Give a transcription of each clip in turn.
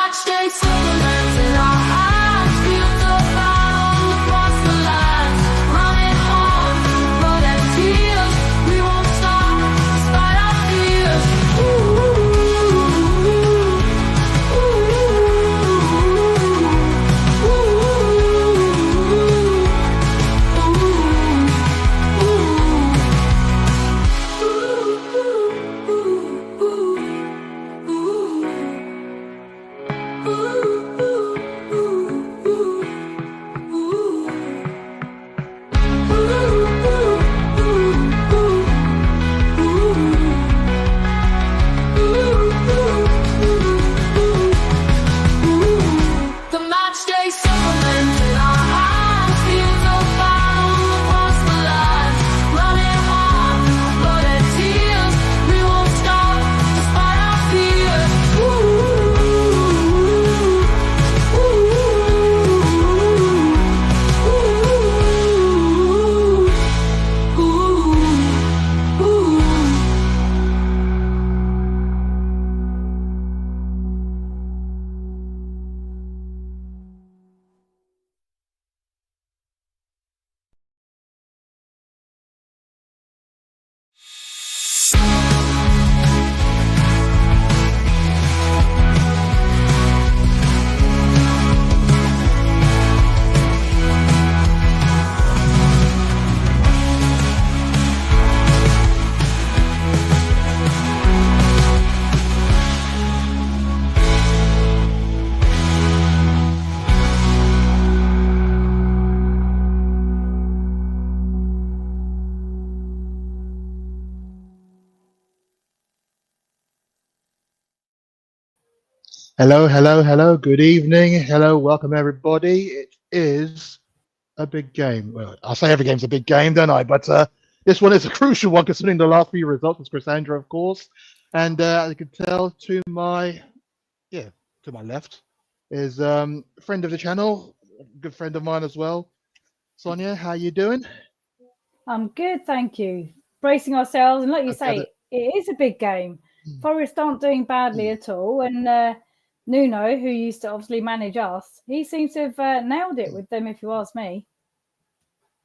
Matchday supplements in our hands, fields of battle across the land, running on blood and tears. We won't stop despite our fears. The matchday supplements in our hands, fields of battle across the land, running on blood and tears. We won't stop despite our fears. Hello. Good evening. Hello, welcome everybody. It is a big game. Well, I say every game's a big game, don't I? But this one is a crucial one considering the last few results with Crisandro, of course. And as you can tell, to my left is a friend of the channel, a good friend of mine as well. Sonia, how you doing? I'm good, thank you. Bracing ourselves, and like you say, it is a big game. Forest aren't doing badly at all, and Nuno, who used to obviously manage us, he seems to have nailed it with them, if you ask me.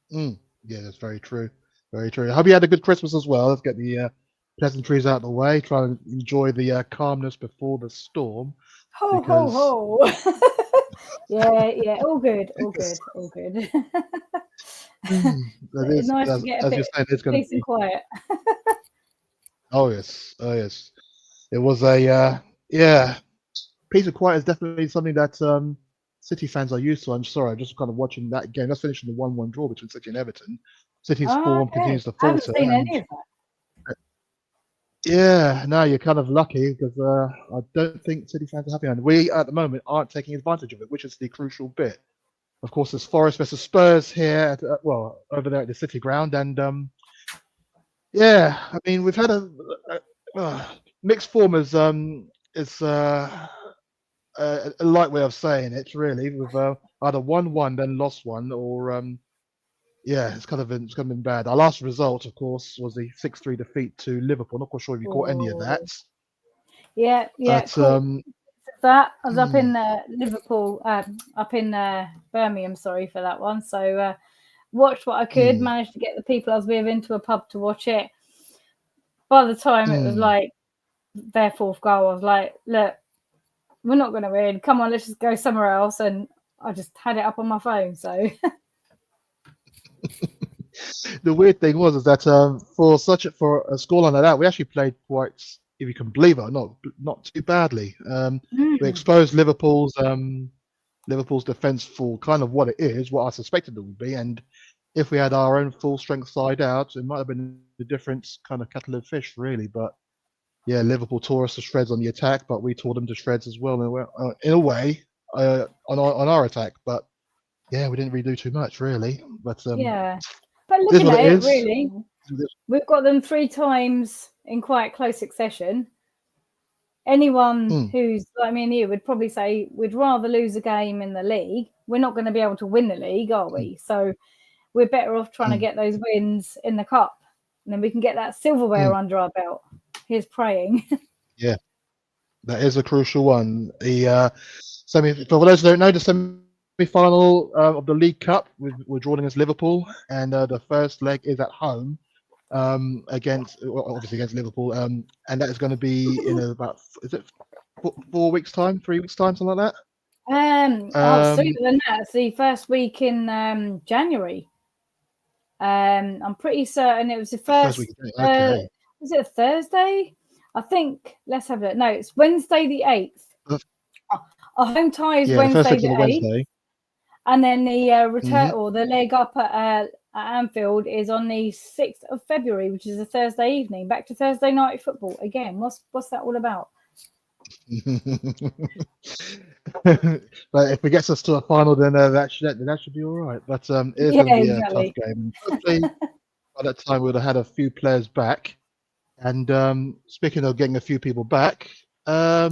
Yeah, that's very true. Very true. I hope you had a good Christmas as well. Let's get the pleasantries out of the way. Try and enjoy the calmness before the storm. Ho, because... ho, ho. yeah, all good. It's nice to get a bit peace and quiet. Oh yes. It was a peace and quiet is definitely something that City fans are used to. I'm sorry, I'm just kind of watching that game. That's finishing the 1-1 draw between City and Everton. City's form continues to falter. I haven't seen any of that. Yeah, no, you're kind of lucky because I don't think City fans are happy. And we, at the moment, aren't taking advantage of it, which is the crucial bit. Of course, there's Forest versus Spurs here, over there at the City ground. And I mean, we've had a mixed form is a light way of saying it, really. We've either won one, then lost one, or it's kind of been bad. Our last result, of course, was the 6-3 defeat to Liverpool. Not quite sure if you caught any of that. Yeah. But, that I was up in Liverpool, up in Birmingham. Sorry for that one. So watched what I could. Managed to get the people I was with into a pub to watch it. By the time it was like their fourth goal, I was like, "Look, we're not going to win. Come on, let's just go somewhere else." And I just had it up on my phone. So. The weird thing was that for a scoreline like that, we actually played quite, if you can believe it or not too badly. We exposed Liverpool's defence for kind of what it is, what I suspected it would be, and if we had our own full strength side out, it might have been a different kind of kettle of fish, really. But yeah, Liverpool tore us to shreds on the attack, but we tore them to shreds as well in a way on our attack. But yeah, we didn't really do too much, really. But but looking at it, really, we've got them 3 times in quite close succession. Anyone who's like me and you would probably say we'd rather lose a game in the league. We're not going to be able to win the league, are we? So we're better off trying to get those wins in the cup, and then we can get that silverware under our belt. Here's praying. Yeah. That is a crucial one. The for those who don't know, the semi-final of the League Cup, we're drawing against Liverpool, and the first leg is at home obviously against Liverpool, and that is going to be in about, is it 4 weeks time, 3 weeks time, something like that. Sooner than that. It's the first week in January. I'm pretty certain it was the first week. Okay. Was it a Thursday? I think. Let's have it. No, it's Wednesday the 8th. Our home tie is Wednesday the 8th. Wednesday. And then the return or the leg up at Anfield is on the 6th of February, which is a Thursday evening. Back to Thursday night football again. What's that all about? But if it gets us to a final, then that should be all right. But it is going to be a tough game. Hopefully, by that time, we'd have had a few players back. And speaking of getting a few people back, a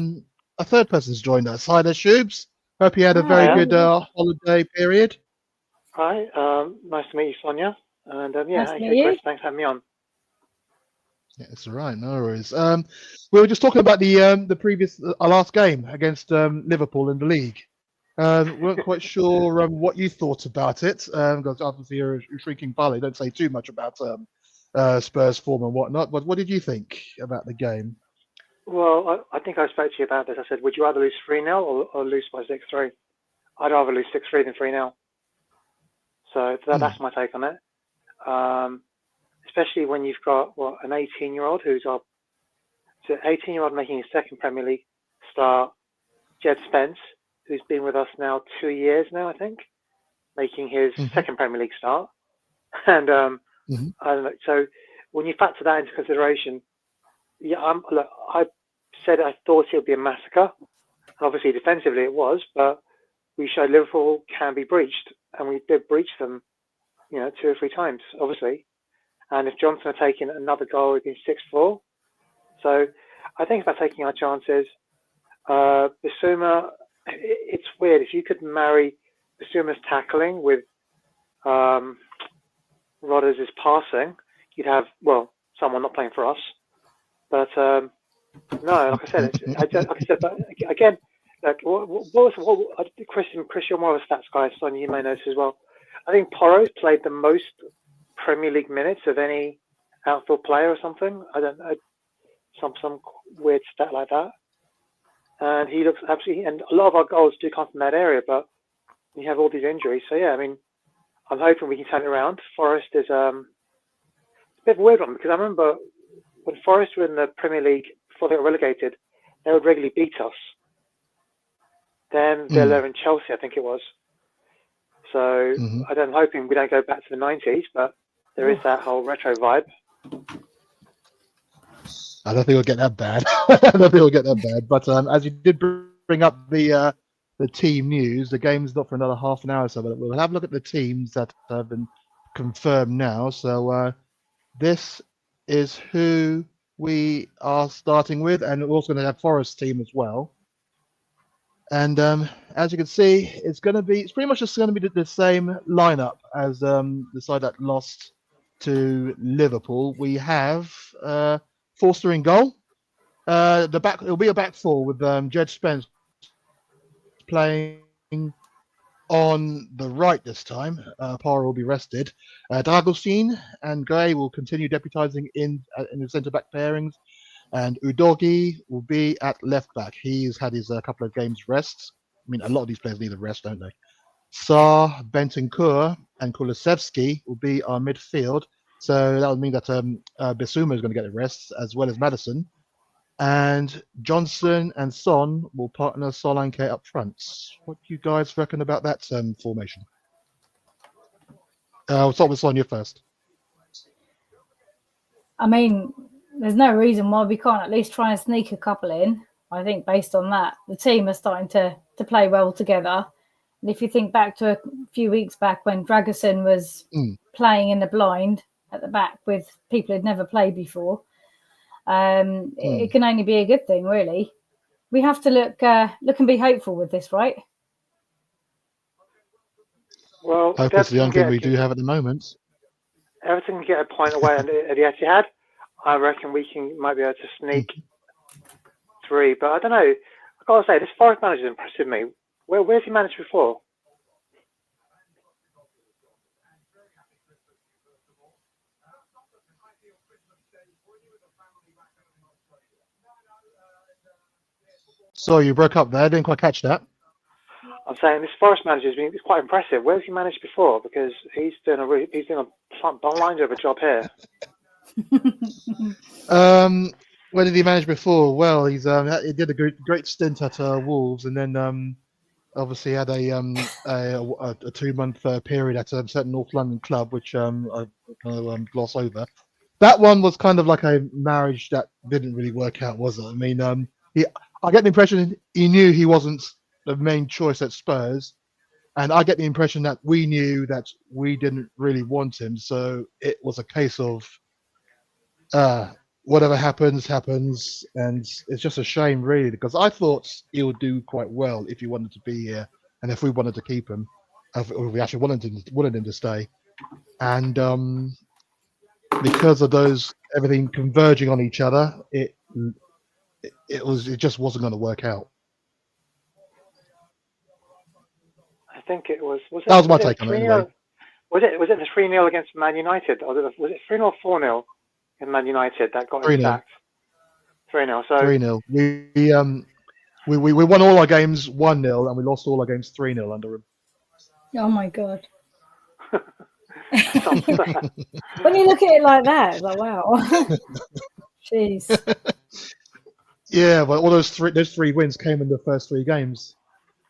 third person's joined us. Hi there, Shubes. Hope you had a very good holiday period. Hi, nice to meet you, Sonia. And Nice to meet okay, you. Chris, thanks for having me on. Yeah, it's all right, no worries. We were just talking about the previous our last game against Liverpool in the league. We weren't quite sure what you thought about it, because obviously you're a shrinking valley. Don't say too much about Spurs form and whatnot. But what did you think about the game? Well, I think I spoke to you about this. I said, would you rather lose 3-0 or lose by 6-3? I'd rather lose 6-3 than 3-0. So that's my take on it. Especially when you've got an 18-year-old who's 18-year-old making his second Premier League start, Jed Spence, who's been with us now 2 years now, I think, making his second Premier League start. And I don't know, so when you factor that into consideration, I said I thought it would be a massacre. Obviously, defensively it was, but we showed Liverpool can be breached, and we did breach them, 2 or 3 times, obviously. And if Johnson had taken another goal, it'd been 6-4. So I think it's about taking our chances. Bissouma, it's weird. If you could marry Bissouma's tackling with Rodgers' passing, you'd have, someone not playing for us. But no, like I said, again, Chris, you're more of a stats guy, Sonia, you may notice as well. I think Porro's played the most Premier League minutes of any outfield player or something. I don't know, some weird stat like that. And he looks absolutely, and a lot of our goals do come from that area, but we have all these injuries. So yeah, I mean, I'm hoping we can turn it around. Forest is a bit of a weird one, because I remember when Forest were in the Premier League before they got relegated, they would regularly beat us. Then Villa and Chelsea, I think it was. So I'm hoping we don't go back to the 90s, but there is that whole retro vibe. I don't think we'll get that bad. I don't think we'll get that bad. But as you did bring up the team news, the game's not for another half an hour or so. But we'll have a look at the teams that have been confirmed now. So this is who we are starting with, and we're also going to have Forest team as well. And as you can see, it's pretty much just going to be the same lineup as the side that lost to Liverpool. We have Forster in goal. It'll be a back four with Jed Spence playing on the right this time. Parra will be rested. D'Agostine and Gray will continue deputising in the centre back pairings. And Udogi will be at left back. He's had his couple of games rests. I mean, a lot of these players need a rest, don't they? Sarr, Bentancur, and Kulusevski will be our midfield. So that would mean that Bissouma is going to get a rest, as well as Maddison. And Johnson and Son will partner Solanke up front. What do you guys reckon about that formation? I'll start with Sonia first. I mean, there's no reason why we can't at least try and sneak a couple in. I think based on that, the team are starting to play well together. And if you think back to a few weeks back when Dragusin was playing in the blind at the back with people who'd never played before, it can only be a good thing, really. We have to look and be hopeful with this, right? Well, hope is the only thing we do have at the moment. Everton can get a point away at the Etihad. I reckon we might be able to sneak 3. But I don't know. I gotta say, this Forest manager's impressed me. Where's he managed before? Sorry, you broke up there. I didn't quite catch that. I'm saying this Forest manager's been quite impressive. Where's he managed before? Because he's doing a blinder of a job here. Where did he manage before? Well, he did a great stint at Wolves, and then obviously had a 2-month period at a certain North London club, which I kind of gloss over. That one was kind of like a marriage that didn't really work out, was it? I mean, I get the impression he knew he wasn't the main choice at Spurs, and I get the impression that we knew that we didn't really want him, so it was a case of whatever happens, and it's just a shame, really, because I thought he would do quite well if he wanted to be here, and if we wanted to keep him, if we actually wanted him to stay, and because of everything converging on each other, it just wasn't going to work out. I think it was. That was my take on it, anyway. Was it the 3-0 against Man United, or was it 3-0 or 4-0 in Man United that got him sacked? 3-0. So 3-0. We won all our games 1-0, and we lost all our games 3-0 under him. Oh my god! When you look at it like that, it's like wow. Jeez. Yeah, but all those three wins came in the first 3 games,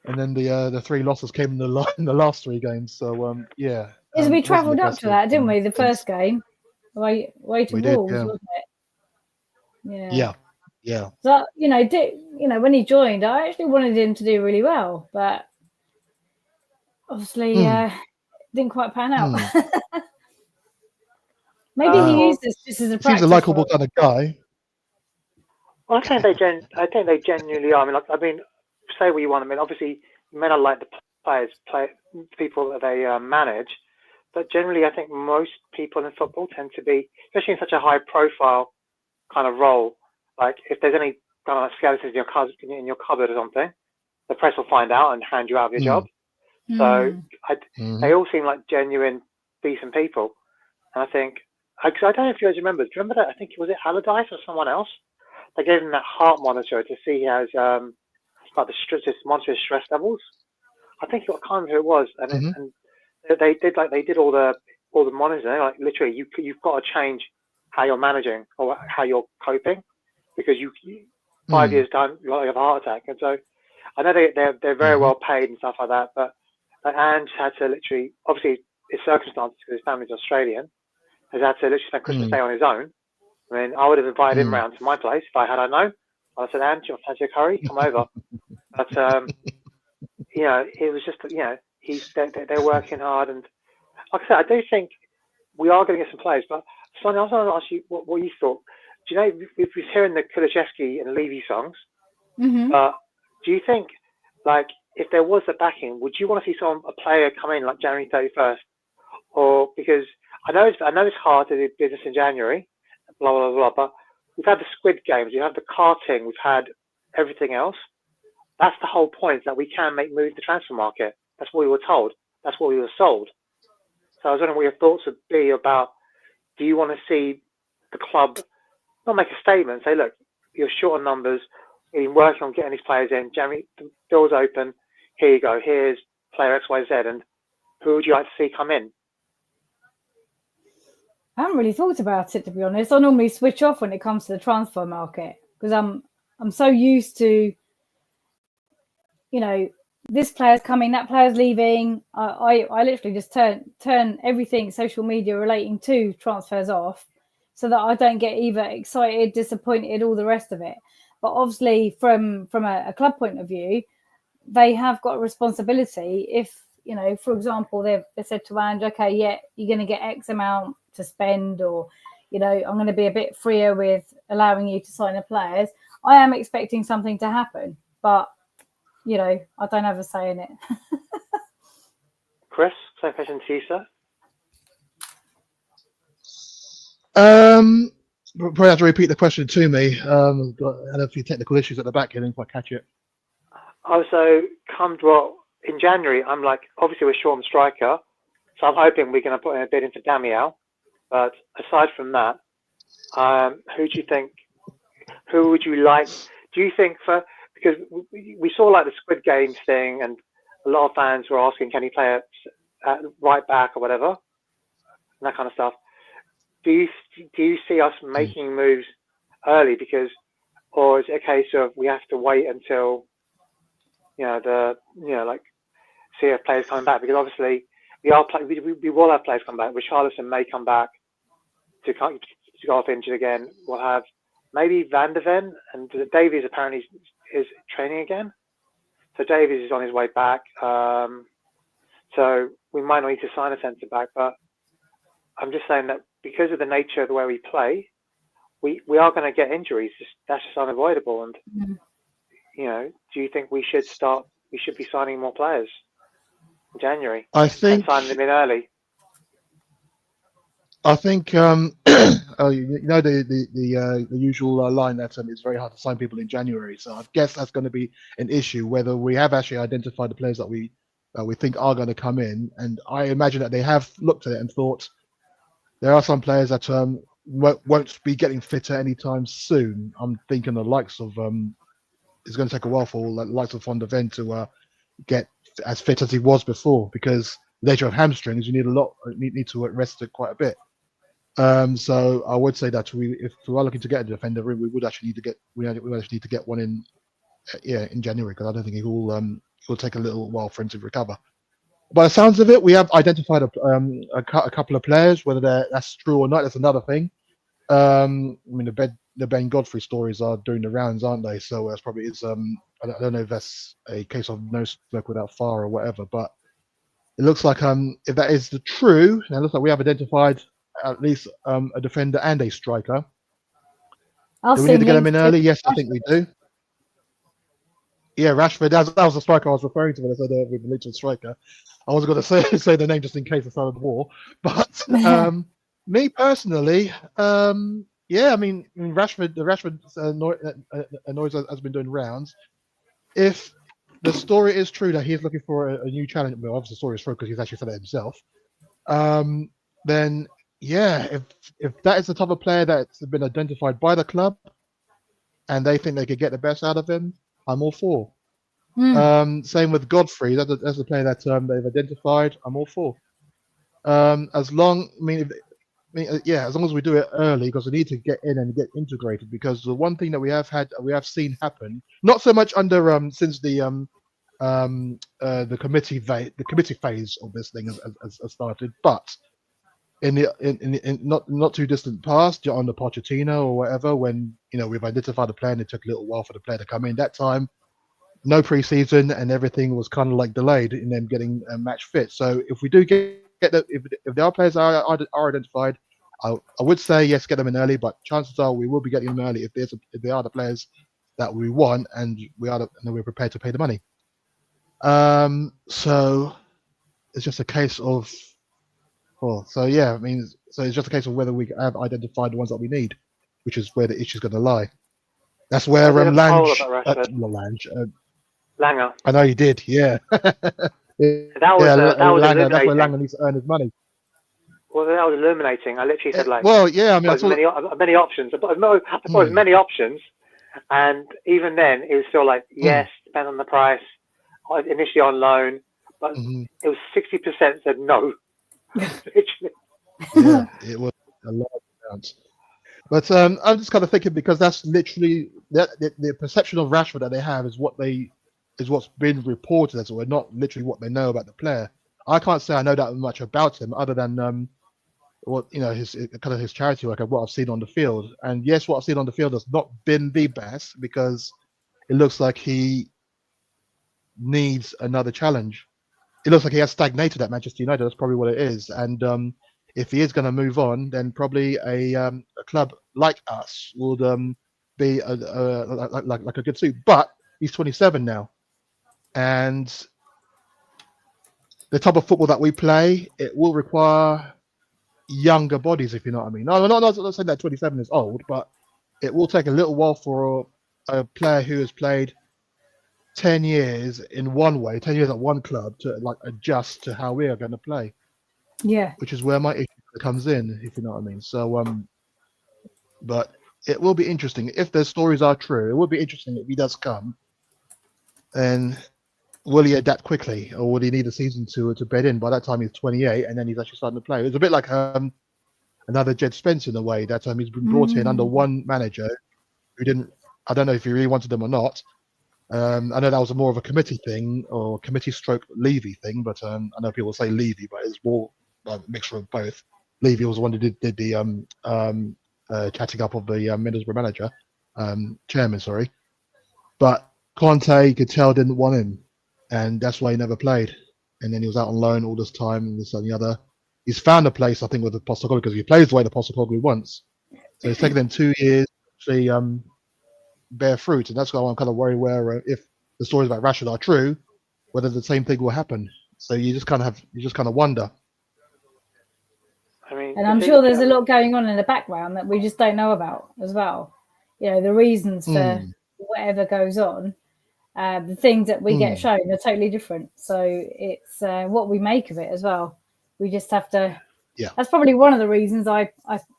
and then the 3 losses came in the last 3 games. So yeah. Because we travelled up to that, didn't we? The first game, way to Wolves, did, yeah. wasn't it? Yeah. Yeah. So when he joined, I actually wanted him to do really well, but obviously didn't quite pan out. Maybe he used this just as a practice. Seems a likable kind of guy. Well, I think they genuinely are. I mean, say what you want. I mean, obviously, you may not like the people that they manage, but generally, I think most people in football tend to be, especially in such a high-profile kind of role. Like, if there's any kind of skeletons in your cupboard or something, the press will find out and hand you out of your job. So they all seem like genuine, decent people. And I think, because I don't know if you guys remember. Do you remember that? I think was it Allardyce or someone else? They gave him that heart monitor to see his like the monstrous stress levels. I think what kind of who it was, and they did all the monitoring. Like literally, you've got to change how you're managing or how you're coping, because you 5 years time you have a heart attack. And so I know they're very well paid and stuff like that, but Ange had to literally, obviously his circumstances because his family's Australian, has had to literally spend Christmas Day on his own. I mean, I would have invited him round to my place if I known. I said, Ange, you want to fancy a curry? Come over. But it was just they're working hard, and like I said, I do think we are going to get some players. But Sonny, I was going to ask you what you thought. Do you know we've been hearing the Kulusevski and Levy songs? But do you think, like, if there was a backing, would you want to see a player come in like January 31st, or because I know it's hard to do business in January, blah blah blah. But we've had the Squid Games, we've had the karting, we've had everything else. That's the whole point, that we can make moves in the transfer market. That's what we were told. That's what we were sold. So I was wondering what your thoughts would be about, do you want to see the club not make a statement, say, look, you're short on numbers, we've been working on getting these players in, January, the door's open, here you go, here's player XYZ, and who would you like to see come in? I haven't really thought about it, to be honest. I normally switch off when it comes to the transfer market because I'm so used to, this player's coming, that player's leaving. I literally just turn everything social media relating to transfers off so that I don't get either excited, disappointed, all the rest of it. But obviously, from a club point of view, they have got a responsibility. If, for example, they said to Ange, okay, yeah, you're going to get X amount to spend, or, I'm going to be a bit freer with allowing you to sign the players. I am expecting something to happen, but, I don't have a say in it. Chris, same question to you, sir. Probably have to repeat the question to me. Had a few technical issues at the back here, didn't quite catch it. Also, in January, I'm like, obviously we're short on striker, so I'm hoping we're going to put in a bid in for Damiao. But aside from that, who do you think? Who would you like? Do you think because we saw like the Squid Games thing, and a lot of fans were asking, can he play at right back or whatever, and that kind of stuff. Do you see us making moves early or is it a case of we have to wait until like see if players coming back, because obviously we will have players come back. Richarlison may come back to go off injured again. We'll have maybe Van der Ven, and Davies apparently is training again. So Davies is on his way back. So we might not need to sign a centre back, but I'm just saying that because of the nature of the way we play, we are going to get injuries. That's just unavoidable. And do you think we should be signing more players in January? I think and signing them in early. I think the usual line that it's very hard to sign people in January. So I guess that's going to be an issue, whether we have actually identified the players that we think are going to come in. And I imagine that they have looked at it and thought there are some players that won't be getting fitter anytime soon. I'm thinking the likes of it's going to take a while for the likes of Van der Ven to get as fit as he was before, because the nature of hamstrings, you need to rest it quite a bit. So I would say that if we are looking to get a defender, we would actually need to get one in January, because I don't think it will take a little while for him to recover. By the sounds of it, we have identified a couple of players. Whether that's true or not, that's another thing. I mean, the Ben Godfrey stories are doing the rounds, aren't they? So that's probably I don't know if that's a case of no smoke without fire or whatever. But it looks like if that is the true, it looks like we have identified at least a defender and a striker. Do we need to get them in early? Yes, I think we do. Yeah, Rashford. That was the striker I was referring to when I said with the little striker. I was going to say the name just in case I started the war. But me personally, I mean Rashford. The Rashford noise has been doing rounds. If the story is true that he's looking for a new challenge, well, obviously the story is true because he's actually said it himself. Then yeah, if that is the type of player that's been identified by the club, and they think they could get the best out of him, I'm all for. Same with Godfrey. That's the player that they've identified. I'm all for. As long as we do it early, because we need to get in and get integrated. Because the one thing that we have seen happen, not so much under since the committee phase of this thing has started, but in not too distant past, under Pochettino or whatever, when we've identified a player and it took a little while for the player to come in. That time, no preseason and everything was kind of like delayed in them getting match fit. So if we do get if there are players that are identified, I would say yes, get them in early. But chances are we will be getting them early if they are the players that we want and we're prepared to pay the money. So it's just a case of. So it's just a case of whether we have identified the ones that we need, which is where the issue is going to lie. That's where Langer. I know you did, yeah. That was Langer, that's where Langer needs to earn his money. Well, that was illuminating. I literally said many options. I thought as many options, and even then it was still like yes, depends on the price. Initially on loan, but it was 60% said no. Yeah, it was a lot of amounts. But I'm just kind of thinking, because that's literally the perception of Rashford that they have is what's been reported as well, not literally what they know about the player. I can't say I know that much about him other than his charity work and what I've seen on the field. And yes, what I've seen on the field has not been the best, because it looks like he needs another challenge. It looks like he has stagnated at Manchester United. That's probably what it is. And if he is going to move on, then probably a club like us would be like a good suit. But he's 27 now, and the type of football that we play, it will require younger bodies, if you know what I mean. No, not saying that 27 is old, but it will take a little while for a player who has played 10 years in one way, 10 years at one club, to like adjust to how we are going to play, Yeah. which is where my issue comes in, if you know what I mean. So, but it will be interesting if the stories are true. It will be interesting if he does come, and will he adapt quickly, or would he need a season to bed in? By that time, he's 28, and then he's actually starting to play. It's a bit like another Jed Spence in a way. That he's been brought in under one manager who didn't. I don't know if he really wanted them or not. I know that was more of a committee thing or committee stroke Levy thing, but I know people say Levy, but it's more a mixture of both. Levy was the one who did the chatting up of the Middlesbrough manager, chairman, sorry. But Conte, you could tell, didn't want him, and that's why he never played. And then he was out on loan all this time, and this and the other. He's found a place, I think, with the Postecoglou because he plays the way the Postecoglou wants. So it's taken them 2 years to actually bear fruit, and that's why I'm kind of worried where if the stories about Rashford are true, whether the same thing will happen. So you just kind of wonder. I mean, And I'm sure there's a lot going on in the background that we just don't know about as well. You know, the reasons for whatever goes on, the things that we get shown are totally different. So it's what we make of it as well. We just have to. Yeah. That's probably one of the reasons I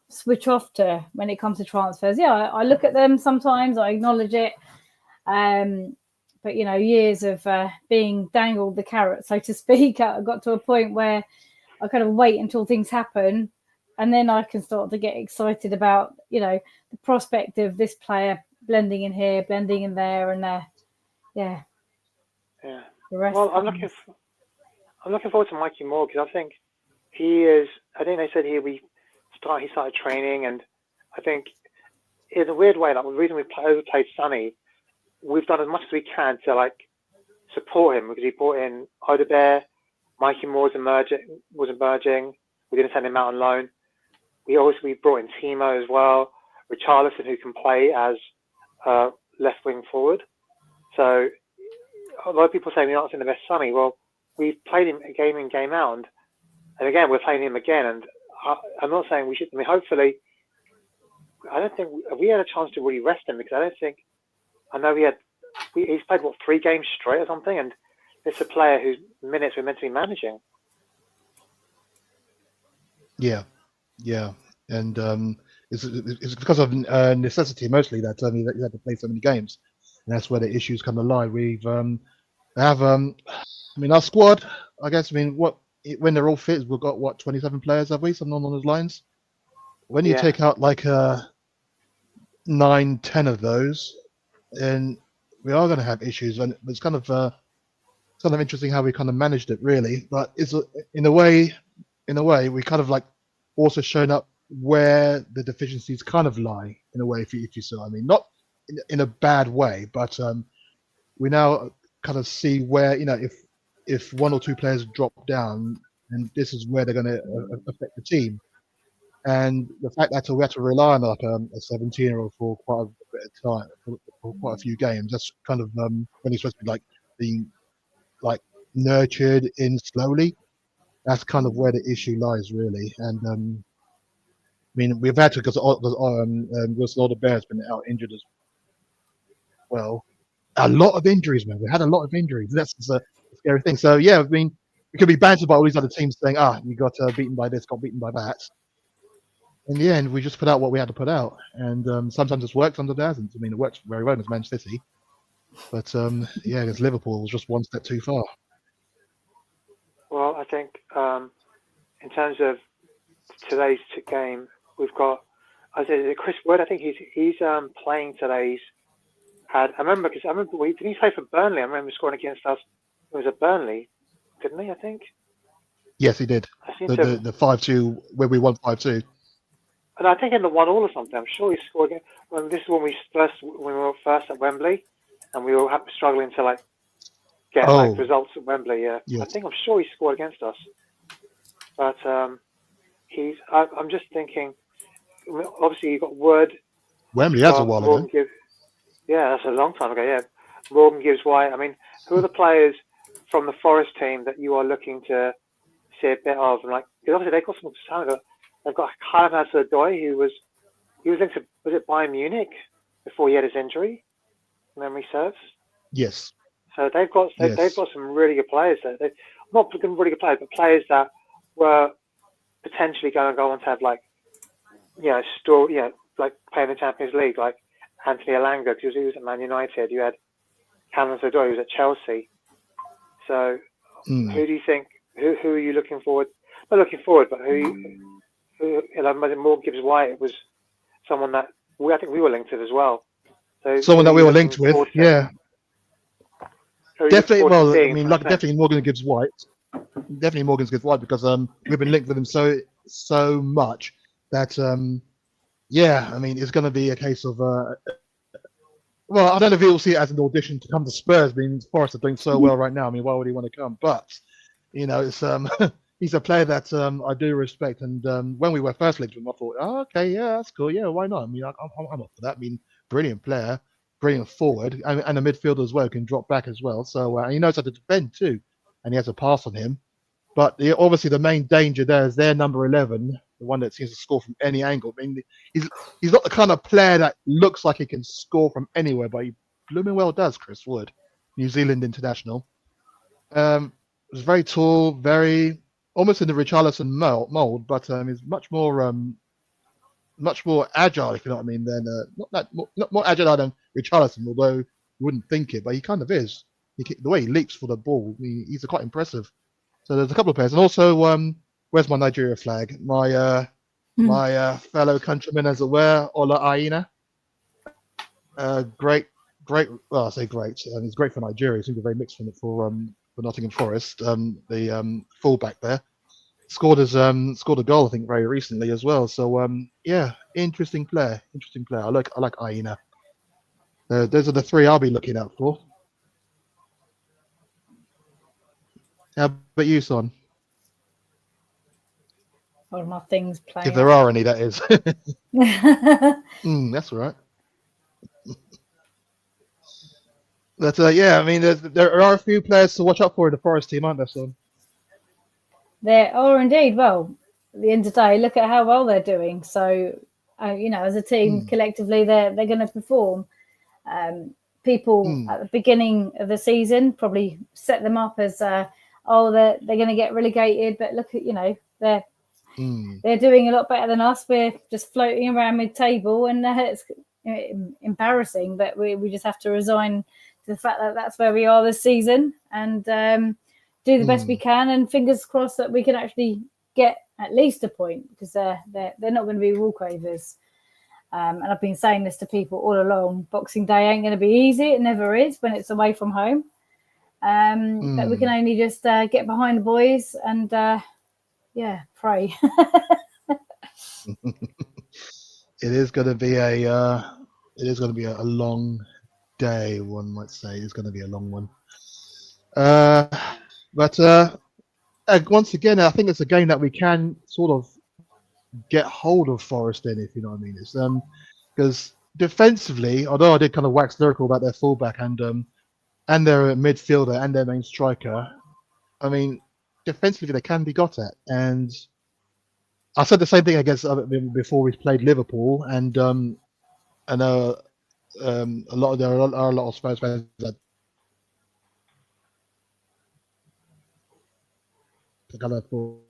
switch off to when it comes to transfers. Yeah, I look at them sometimes. I acknowledge it. But you know, years of being dangled the carrot, so to speak, I got to a point where I kind of wait until things happen, and then I can start to get excited about, you know, the prospect of this player blending in here, blending in there, and Yeah. the rest. Well, I'm looking forward to Mikey Moore because I think he is. I think they said he started training, and I think in a weird way, like the reason we overplayed Sonny, we've done as much as we can to like support him because he brought in Odebear, Mikey Moore was emerging. We didn't send him out on loan. We brought in Timo as well, Richarlison, who can play as left wing forward. So a lot of people say we're not seeing the best Sonny. Well, we've played him game in, game out, and again we're playing him again. And I'm not saying we should. I mean, hopefully, I don't think we had a chance to really rest him because I don't think. I know he's played 3 games straight or something, and it's a player whose minutes we're meant to be managing. Yeah, and it's because of necessity mostly that you had to play so many games, and that's where the issues come to lie. We've I mean, our squad. I guess. I mean, when they're all fit, we've got 27 players, have we? Something along those lines. When you take out like 9, 10 of those, and we are going to have issues, and it's kind of interesting how we kind of managed it, really. But it's in a way, we kind of like also shown up where the deficiencies kind of lie, in a way, if you see what I mean. Not in a bad way, but we now kind of see where, you know, if 1 or 2 players drop down, and this is where they're going to affect the team. And the fact that we had to rely on like a 17-year-old for quite a bit of time, for quite a few games, that's kind of when he's supposed to be like being like nurtured in slowly. That's kind of where the issue lies, really. And I mean, we've had to because all the Bears been out injured as well. A lot of injuries, man. We had a lot of injuries. That's a scary thing. So yeah, I mean, we could be bantered by all these other teams saying, you got beaten by this, got beaten by that. In the end, we just put out what we had to put out, and sometimes it's worked, sometimes it hasn't. I mean, it worked very well against Man City, but yeah, against Liverpool, it was just one step too far. Well, I think in terms of today's game, we've got, I said, Chris Wood. I think he's playing today's. I remember didn't he play for Burnley? I remember scoring against us. It was at Burnley, didn't he? I think. Yes, he did. The 5-2 where we won 5-2. And I think in the 1-1 or something. I'm sure he scored again. This is when we were first at Wembley, and we were struggling to like get like results at Wembley. Yeah. Yes. I'm sure he scored against us. But I'm just thinking. Obviously, you got Wood. Wembley, that's a while ago. Yeah, that's a long time ago. Yeah, Morgan Gibbs White. I mean, who are the players from the Forest team that you are looking to see a bit of? And like, because obviously they got some talent. They've got Hotspur, he was linked to, was it Bayern Munich before he had his injury? Memory serves. Yes. So they've got some really good players there. They've not really good players, but players that were potentially going to go on to have like like playing the Champions League, like Anthony Elanga, because he was at Man United. You had Callum Hudson-Odoi, who was at Chelsea. So who do you think? Who are you looking forward? Not looking forward, but Morgan Gibbs-White was someone that I think we were linked with as well. So someone that we were linked with, yeah. Definitely. Well, I mean, like definitely Morgan Gibbs-White. Definitely Morgan Gibbs-White because we've been linked with him so much that I mean, it's going to be a case of well, I don't know if he'll see it as an audition to come to Spurs. I mean, Forest are doing so well right now. I mean, why would he want to come? But you know, it's he's a player that I do respect. And when we were first linked with him, I thought, oh, okay, yeah, that's cool. Yeah, why not? I mean, I'm up for that. I mean, brilliant player, brilliant forward, and a midfielder as well, can drop back as well. So and he knows how to defend too, and he has a pass on him. But obviously, the main danger there is their number 11, the one that seems to score from any angle. I mean, he's not the kind of player that looks like he can score from anywhere, but he blooming well does. Chris Wood, New Zealand international. He's very tall, very almost in the Richarlison mold, but he's much more agile, if you know what I mean. Than not more agile than Richarlison, although you wouldn't think it, but he kind of is. The way he leaps for the ball, he's quite impressive. So there's a couple of players, and also where's my Nigeria flag? My fellow countryman, as it were, Ola Aina. Great. Well, I say great. He's great for Nigeria. He seems to be very mixed for Nottingham Forest. The fullback there scored a goal, I think, very recently as well. So interesting player. I like Aina. Those are the three I'll be looking out for. How about you, Son? One of my things playing. If there are any, that is. That's all right. But I mean, there are a few players to watch out for in the Forest team, aren't there, Son? There are indeed. Well, at the end of the day, look at how well they're doing. So, as a team, collectively, they're going to perform. People at the beginning of the season probably set them up as they're going to get relegated, but look at they're doing a lot better than us. We're just floating around mid-table, and it's embarrassing, but we just have to resign to the fact that that's where we are this season, and do the best we can, and fingers crossed that we can actually get at least a point, because they're not going to be walkovers. And I've been saying this to people all along. Boxing Day ain't going to be easy. It never is when it's away from home. But we can only just get behind the boys and pray. It is going to be a long day, one might say. It's going to be a long one. But once again, I think it's a game that we can sort of get hold of Forest in, if you know what I mean. It's because defensively, although I did kind of wax lyrical about their fullback and their midfielder and their main striker, I mean, defensively they can be got at. And I said the same thing against before we played Liverpool, and I know there are a lot of Spurs fans that kind of thought,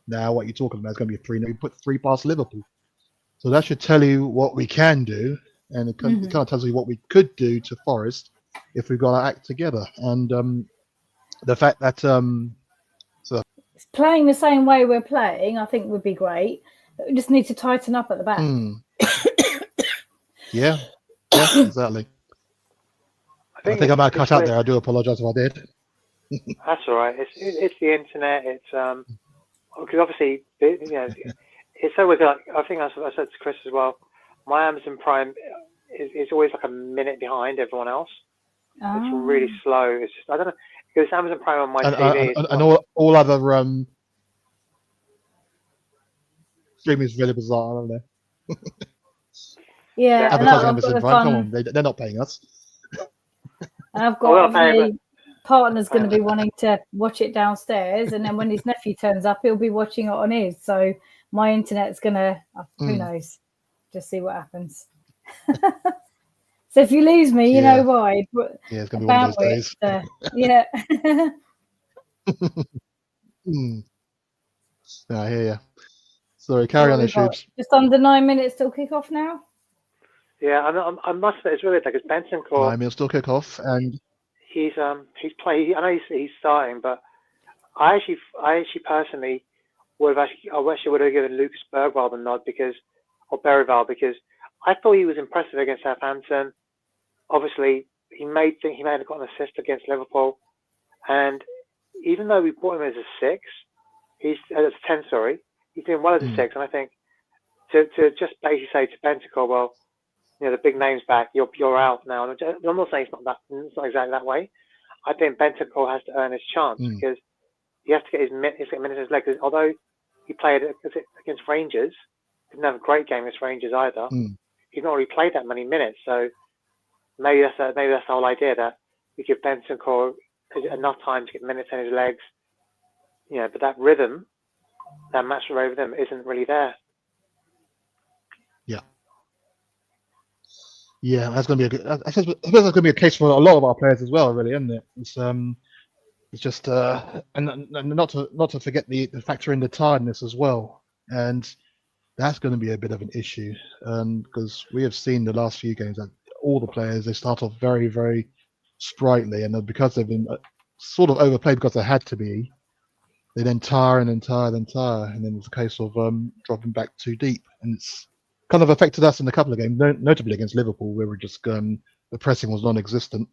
now what you're talking about is going to be a 3-0. We put 3 past Liverpool, so that should tell you what we can do, and it kind of tells you what we could do to Forest if we've got our act together. And the fact that playing the same way we're playing, I think would be great. We just need to tighten up at the back. Yeah, exactly. I think I might cut out there. I do apologise if I did. That's all right. It's the internet. It's because obviously it's always like, I think I said to Chris as well. My Amazon Prime is always like a minute behind everyone else. It's really slow. It's just, I don't know, because Amazon Prime on my TV and all other streaming is really bizarre, aren't they? Yeah, advertising Amazon Prime. Come on, they're not paying us. And I've got partner's going to be wanting to watch it downstairs, and then when his nephew turns up, he'll be watching it on his. So my internet's going to, who knows, just see what happens. So if you lose me, you know why. Yeah, it's going to be one of those days. Yeah. I hear you. Sorry, carry on, Shoops. Just under 9 minutes till kick off now. Yeah, I must admit it's really because Bentancur. 9 minutes till kick off, and he's played. I know he's starting, but I actually personally would have given Lucas Bergwall the nod or Bergwall because I thought he was impressive against Southampton. Obviously, he may have got an assist against Liverpool, and even though we bought him as a 6, he's as a 10. Sorry, he's doing well as a 6, and I think to just basically say to Bentancur, well, the big name's back, you're out now. And I'm not saying it's not exactly that way. I think Bentancur has to earn his chance because he has to get his minutes in his leg. Although he played against Rangers, didn't have a great game against Rangers either. He's not really played that many minutes, so maybe that's the whole idea that we give Bentancur enough time to get minutes in his legs. But that rhythm, that match rhythm, isn't really there. Yeah, that's going to be I suppose that's going to be a case for a lot of our players as well, really, isn't it? It's just and not to forget the factor in the tiredness as well, and that's going to be a bit of an issue because we have seen the last few games that all the players, they start off very, very sprightly, and because they've been sort of overplayed because they had to be, they then tire and then tire and tire, and then it's a case of dropping back too deep, and it's kind of affected us in a couple of games, notably against Liverpool, where we're just the pressing was non-existent.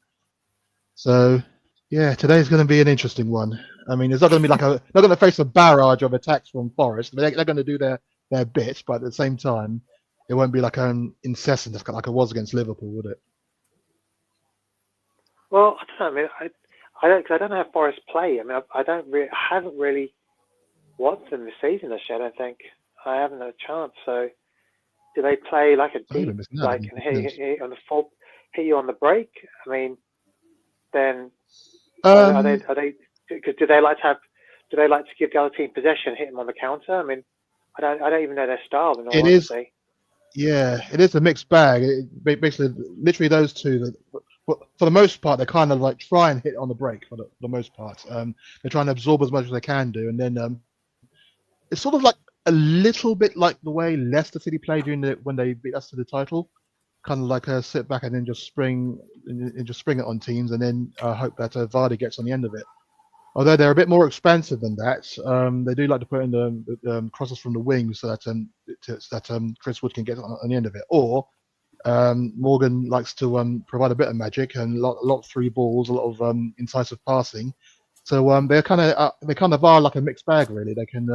So yeah, today's going to be an interesting one. I mean, it's not going to be not going to face a barrage of attacks from Forest. I mean, they're going to do their bit, but at the same time, it won't be like incessant like it was against Liverpool, would it? Well, I don't know. I mean, I don't know how Forest play. I mean, I haven't really watched them this season. I don't think I haven't had a chance. So, do they play like a deep, and hit on the full, hit you on the break? I mean, then are they? Because do they like to give the other team possession, hit them on the counter? I mean, I don't even know their style. In all honesty. Yeah, it is a mixed bag. Basically, literally those two. For the most part, they kind of like try and hit on the break. For the most part, they're trying to absorb as much as they can do, and then it's sort of like a little bit like the way Leicester City played when they beat us to the title. Kind of like sit back and then just spring it on teams, and then hope that Vardy gets on the end of it. Although they're a bit more expansive than that, they do like to put in the crosses from the wing so that Chris Wood can get on the end of it. Or Morgan likes to provide a bit of magic and a lot of through balls, a lot of incisive passing. So they kind of are like a mixed bag, really. They can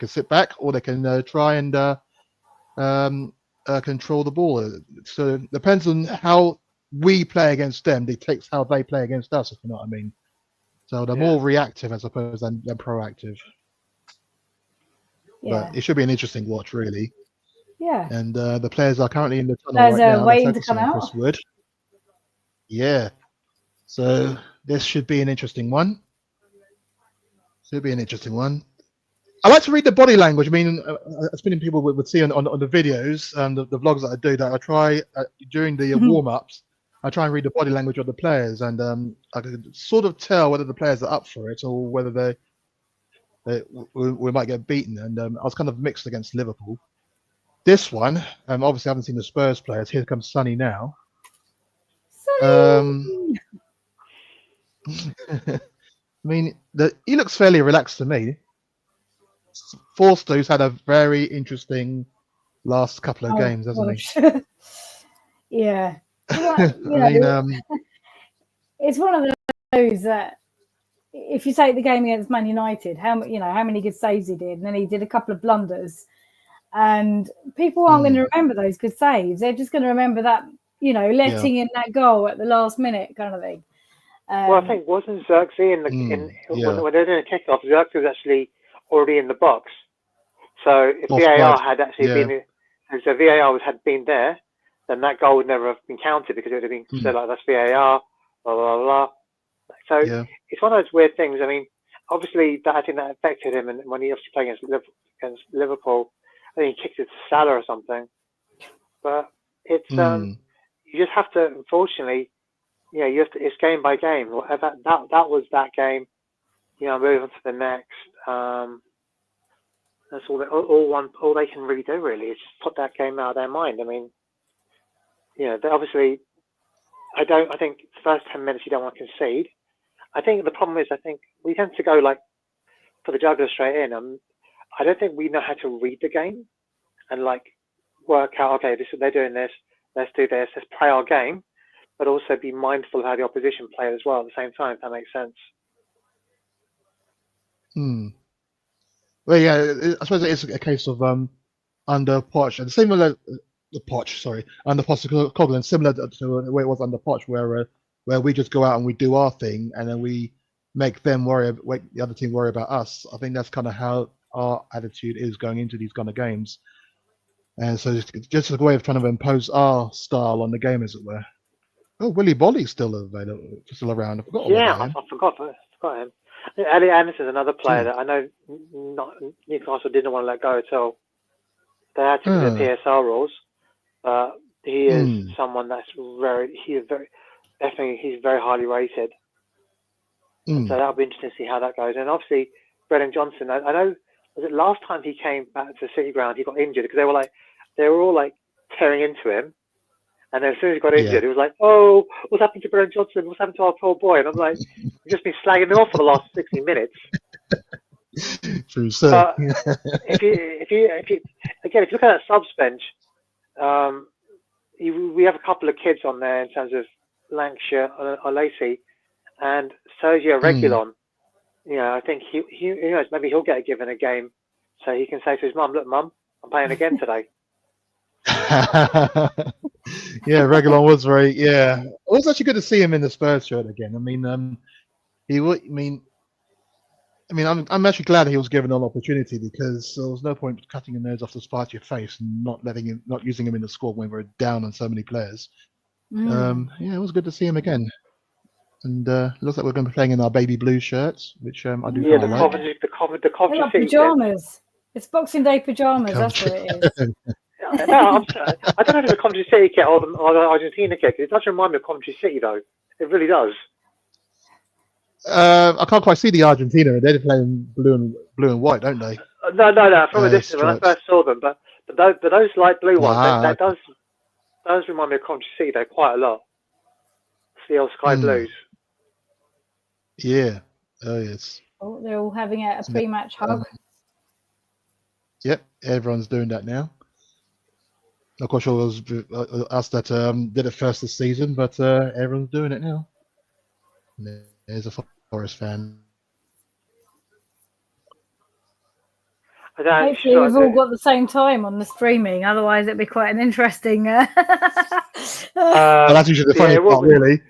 sit back, or they can try and control the ball. So it depends on how we play against them. Dictates how they play against us, if you know what I mean. So they're more reactive, I suppose, than proactive. Yeah. But it should be an interesting watch, really. Yeah. And the players are currently in the tunnel right now. Waiting to come out. Chris Wood. Yeah. So this should be an interesting one. I like to read the body language. I mean, as many people would see on the videos and the vlogs that I do, that I try during the warm-ups, I try and read the body language of the players, and I can sort of tell whether the players are up for it or whether we might get beaten. And I was kind of mixed against Liverpool. This one, obviously I haven't seen the Spurs players. Here comes Sonny now. Sonny! I mean, he looks fairly relaxed to me. Forster's had a very interesting last couple of games, hasn't he? Yeah. It's one of those that if you take the game against Man United, how many good saves he did, and then he did a couple of blunders, and people aren't going to remember those good saves. They're just going to remember that, letting in that goal at the last minute kind of thing. Well, I think wasn't Xerxes when they're doing a kickoff, Xerxes was actually already in the box. So if VAR had actually been, so VAR had been there, then that goal would never have been counted because it would have been said like that's VAR. blah blah blah. So Yeah. it's one of those weird things. I mean, obviously I think that affected him, and when he obviously played against Liverpool, I think he kicked it to Salah or something. But it's you just have to, unfortunately, you have to. It's game by game. Whatever that was that game. Move on to the next. That's all they can really do. Really, is just put that game out of their mind. I mean, they obviously. I think the first 10 minutes you don't want to concede. I think the problem is, I think we tend to go like for the juggler straight in. I don't think we know how to read the game and like work out. Okay, they're doing this. Let's do this. Let's play our game, but also be mindful of how the opposition play as well at the same time. If that makes sense. Well, yeah, I suppose it is a case of under Poch, and similar the Poch, sorry, under Postecoglou, similar to the way it was under Poch, where we just go out and we do our thing, and then we make them make the other team worry about us. I think that's kind of how our attitude is going into these kind of games, and so it's just a way of trying to impose our style on the game, as it were. Oh, Willy Bolly's still available, still around. I forgot all about him. I forgot him. Elliot Anderson's another player that I know Newcastle didn't want to let go at all. They had to do the PSL rules, but he is someone that's he's very highly rated. So that'll be interesting to see how that goes. And obviously, Brennan Johnson, I know, was it last time he came back to the City Ground, he got injured because they were all like tearing into him. And then as soon as he got injured, he was like, "Oh, what's happened to Brennan Johnson? What's happened to our poor boy?" And I'm like, "You've just been slagging him off for the last 60 minutes." True, sir. But if you look at that subs bench, we have a couple of kids on there in terms of Lancashire or Lacey and Sergio Reguilon. I think he knows, maybe he'll get given a game so he can say to his mum, "Look, Mum, I'm playing again today." Yeah, Reguilon was very. Yeah, it was actually good to see him in the Spurs shirt again. I mean, I'm actually glad he was given an opportunity because there was no point cutting a nose off to spite your face and not using him in the squad when we're down on so many players. Yeah, it was good to see him again. And looks like we're going to be playing in our baby blue shirts, which I do kind of like. The Coventry City pajamas. It's Boxing Day pajamas. That's what it is. I don't know if it's a Coventry City kit or the Argentina kit. It does remind me of Coventry City, though. It really does. I can't quite see the Argentina. They're playing blue and white, don't they? No. From a distance, when I first saw them, but those light blue ones, that does remind me of Coventry City, though, quite a lot. It's the old sky blues. Yeah. Oh yes. Oh, they're all having a pre-match hug. Yep, everyone's doing that now. Of course, it was us that did it first this season, but everyone's doing it now. There's a Forest fan. Hopefully we've all got the same time on the streaming, otherwise it'd be quite an interesting... well, that's usually the funny part, really.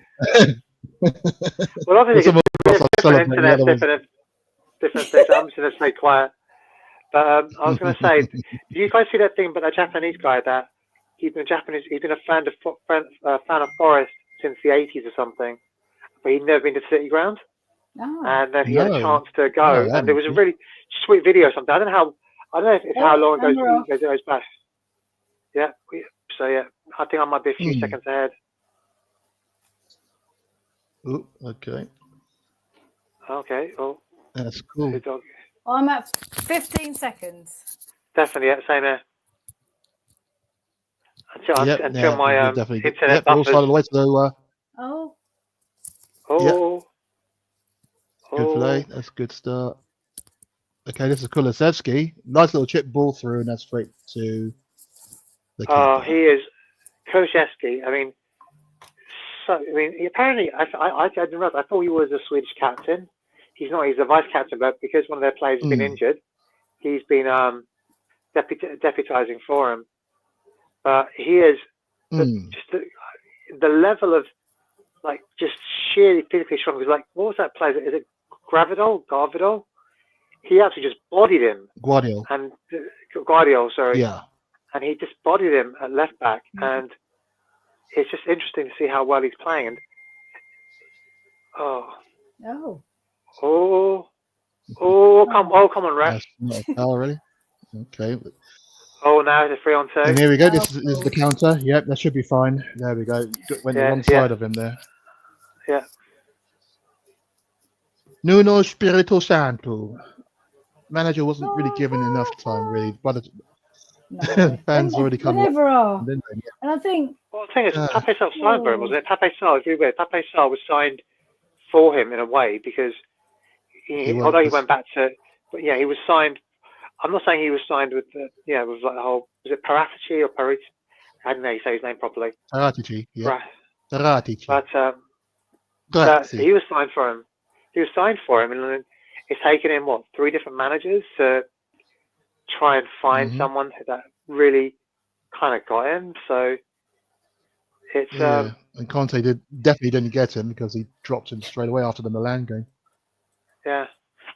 Well, obviously, different internet, different things. I'm just going to stay quiet. But I was going to say, did you guys see that thing about that Japanese guy that he's been a fan of Forest since the 80s or something, but he'd never been to City Ground? Oh. And then he had a chance to go, and it was a really sweet video or something. I don't know how long it goes back. Yeah, so yeah, I think I might be a few seconds ahead. Oh, okay. Okay, well, that's cool. I'm at 15 seconds. Definitely, yeah, same here. Until my internet buffers. All the way to the, Good play. That's a good start. Okay, this is Kulusevski. Nice little chip ball through, and that's straight to the keeper. He is Kulusevski. Apparently, I didn't realize. I thought he was a Swedish captain. He's not. He's a vice captain, but because one of their players has been injured, he's been deputizing for him. But he is just the level of just sheerly physically strong. It was like, what was that player? Is it Garvidal? He actually just bodied him. Guardiol, sorry. Yeah. And he just bodied him at left back, and it's just interesting to see how well he's playing. And Oh, Oh. come on, ref. That's not a foul, really. Okay. Oh, now it's a 3-on-2. And here we go. This Oh, is the counter. Yep, that should be fine. There we go. Went the wrong side of him there. Yeah. Nuno Espirito Santo. Manager wasn't really given enough time, really. But No. fans they, already they come. never are. Didn't they? And I think, Well, the thing is, Ah. Pape Sarr signed for him, wasn't it? Pape Sarr, Pape Sarr was signed for him in a way because although he went back to, but yeah, he was signed. I'm not saying he was signed with the, with like the whole, was it Paratici or Paratici? I don't know how you say his name properly. Paratici, yeah. Right. Paratici. But he was signed for him. He was signed for him, and then it's taken him, 3 different managers to try and find someone that really kind of got him. So it's and Conte definitely didn't get him because he dropped him straight away after the Milan game. Yeah,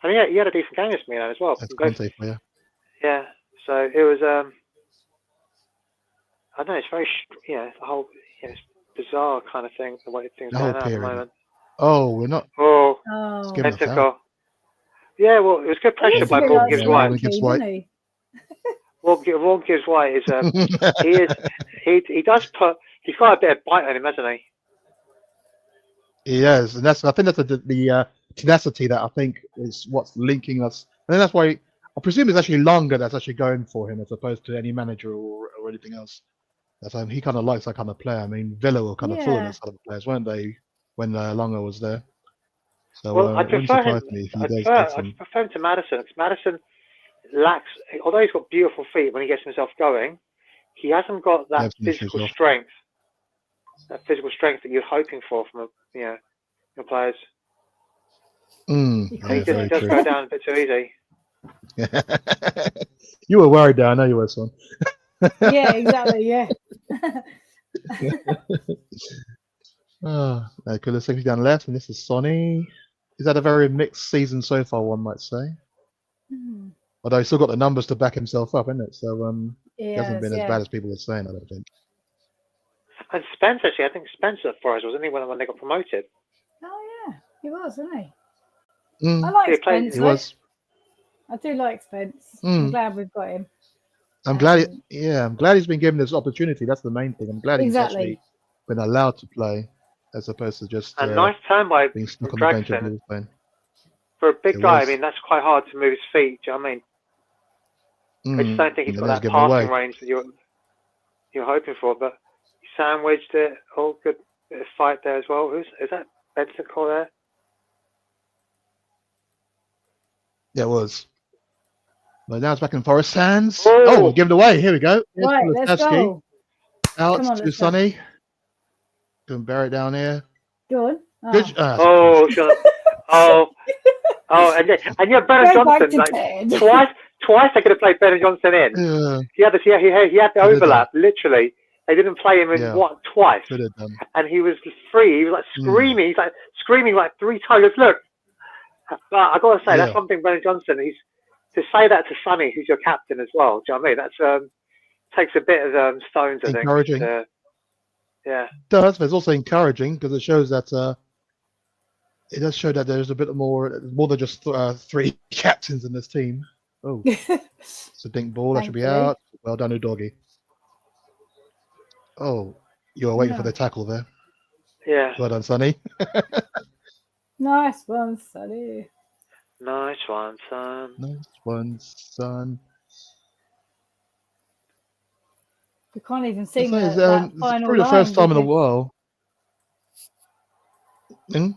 I mean, he had a decent game this Milan as well. That's Conte player. Yeah, so it was. I don't know. It's very, the whole, it's bizarre kind of thing. The way things going at the moment. Oh, we're not. Oh, Technical. Yeah, well, it was good pressure by Morgan Gibbs White. Morgan Gibbs White is he does put, he's got a bit of bite on him, hasn't he? He has, and I think that's the tenacity that I think is what's linking us. And that's why I presume it's actually longer that's actually going for him as opposed to any manager or anything else. That's he kind of likes that kind of player. I mean, Villa were kind of full of those sort of players, weren't they, when Longer was there? So I prefer him. I prefer him to Maddison because Maddison lacks, although he's got beautiful feet when he gets himself going, he hasn't got that physical strength. That physical strength that you're hoping for from your players. He just does go down a bit too easy. You were worried there. I know you were, son. Yeah, exactly. Yeah. Kulisevsky down left, and this is Sonny. He's had a very mixed season so far, one might say. Although he's still got the numbers to back himself up, isn't it? So he hasn't been as bad as people are saying, I don't think. And Spence, actually, I think Spence at Forest, wasn't he, when they got promoted? Oh, yeah. He was, wasn't he? I like Spence. He was. I do like Spence. I'm glad we've got him. I'm glad he's been given this opportunity. That's the main thing. I'm glad he's actually been allowed to play as opposed to just a nice turn by being stuck on the bench and he was playing. For a big guy, I mean, that's quite hard to move his feet. Do you know what I mean? I just don't think he's got that passing range that you're hoping for. But he sandwiched it. Oh, good bit of fight there as well. Is that Benson call there? Yeah, it was. But now it's back in Forest hands. Oh, we'll give it away. Here we go. Right, let's go. Out to Sonny. Can bear it down here. Go on. Good. And you have Bernard Johnson. Like, twice they could have played Bernard Johnson in. He had the overlap. Literally, they didn't play him in twice. And he was free. He was like screaming. He's like screaming like 3 times. Look, but I got to say that's something Bernard Johnson. To say that to Sonny, who's your captain as well. Do you know what I mean? That's takes a bit of stones. I think. Encouraging. Yeah. It does, but it's also encouraging because it shows that it does show that there's a bit more than just 3 captains in this team. Oh, it's a dink ball. That should be out. Well done, Udogi. Oh, you were waiting for the tackle there. Yeah. Well done, Sonny. Nice one, Sonny. Nice one, son. Nice one, son. You can't even sing that final it's probably the first time in a while. The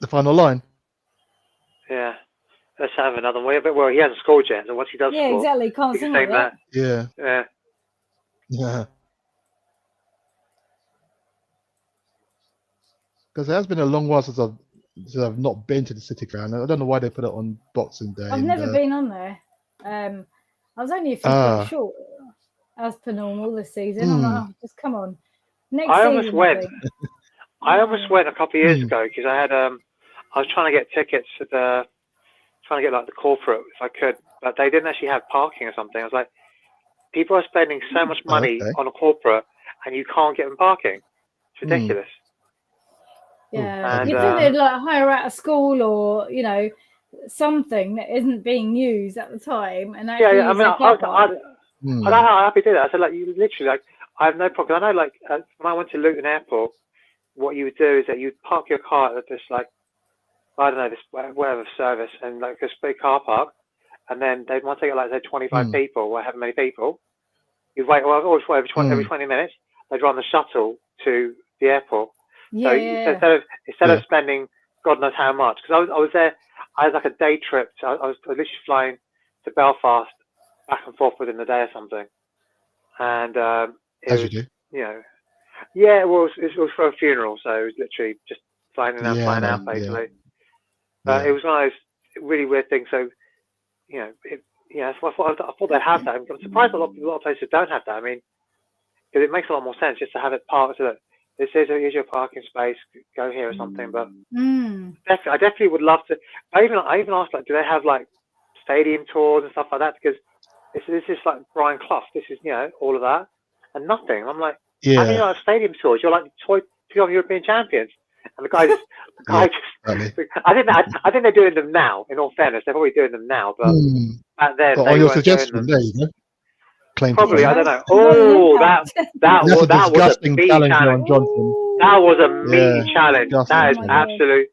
final line. Yeah. Let's have another one. But he hasn't scored yet, so once he does score, exactly. Can't sing like that. Yeah. Because it has been a long while since I've not been to the City Ground. I don't know why they put it on Boxing Day. I've never been on there. I was only a few days short, as per normal this season. I'm like, just come on. I almost went. I almost went a couple of years ago because I had I was trying to get tickets trying to get like the corporate if I could, but they didn't actually have parking or something. I was like, people are spending so much money on a corporate and you can't get them parking. It's ridiculous. Yeah, And, you'd think they'd like hire out a school or something that isn't being used at the time and actually I use mean, their car park. Hmm. I don't know how happy to do that. I said, like, you literally, like, I have no problem. I know, like, when I went to Luton Airport, what you would do is that you'd park your car at this, like, I don't know, this whatever service, and like this big car park, and then they'd want to take like say 25 people, or however many people. You'd wait, every 20 minutes, they'd run the shuttle to the airport. So instead of spending God knows how much, because I was there, I had like a day trip. So I was literally flying to Belfast back and forth within the day or something, and As you do. Yeah, it was for a funeral, so it was literally just flying in and flying out basically. But it was one of those really weird things. So, I thought they'd have that. I'm surprised a lot of places don't have that. I mean, because it makes a lot more sense just to have it parked so that here's your parking space, go here or something. But I definitely would love to. I even asked, like, do they have like stadium tours and stuff like that? Because this is like Brian Clough. This is all of that and nothing. I'm like, how do you not have stadium tours? You're like two European champions. And the guy just, I think they're doing them now. In all fairness, they're probably doing them now. But back then, but they on your weren't doing suggestion, them. there you go. Probably, I don't know. That was a meaty challenge challenge. on Johnson. That was a meaty challenge. That is absolute.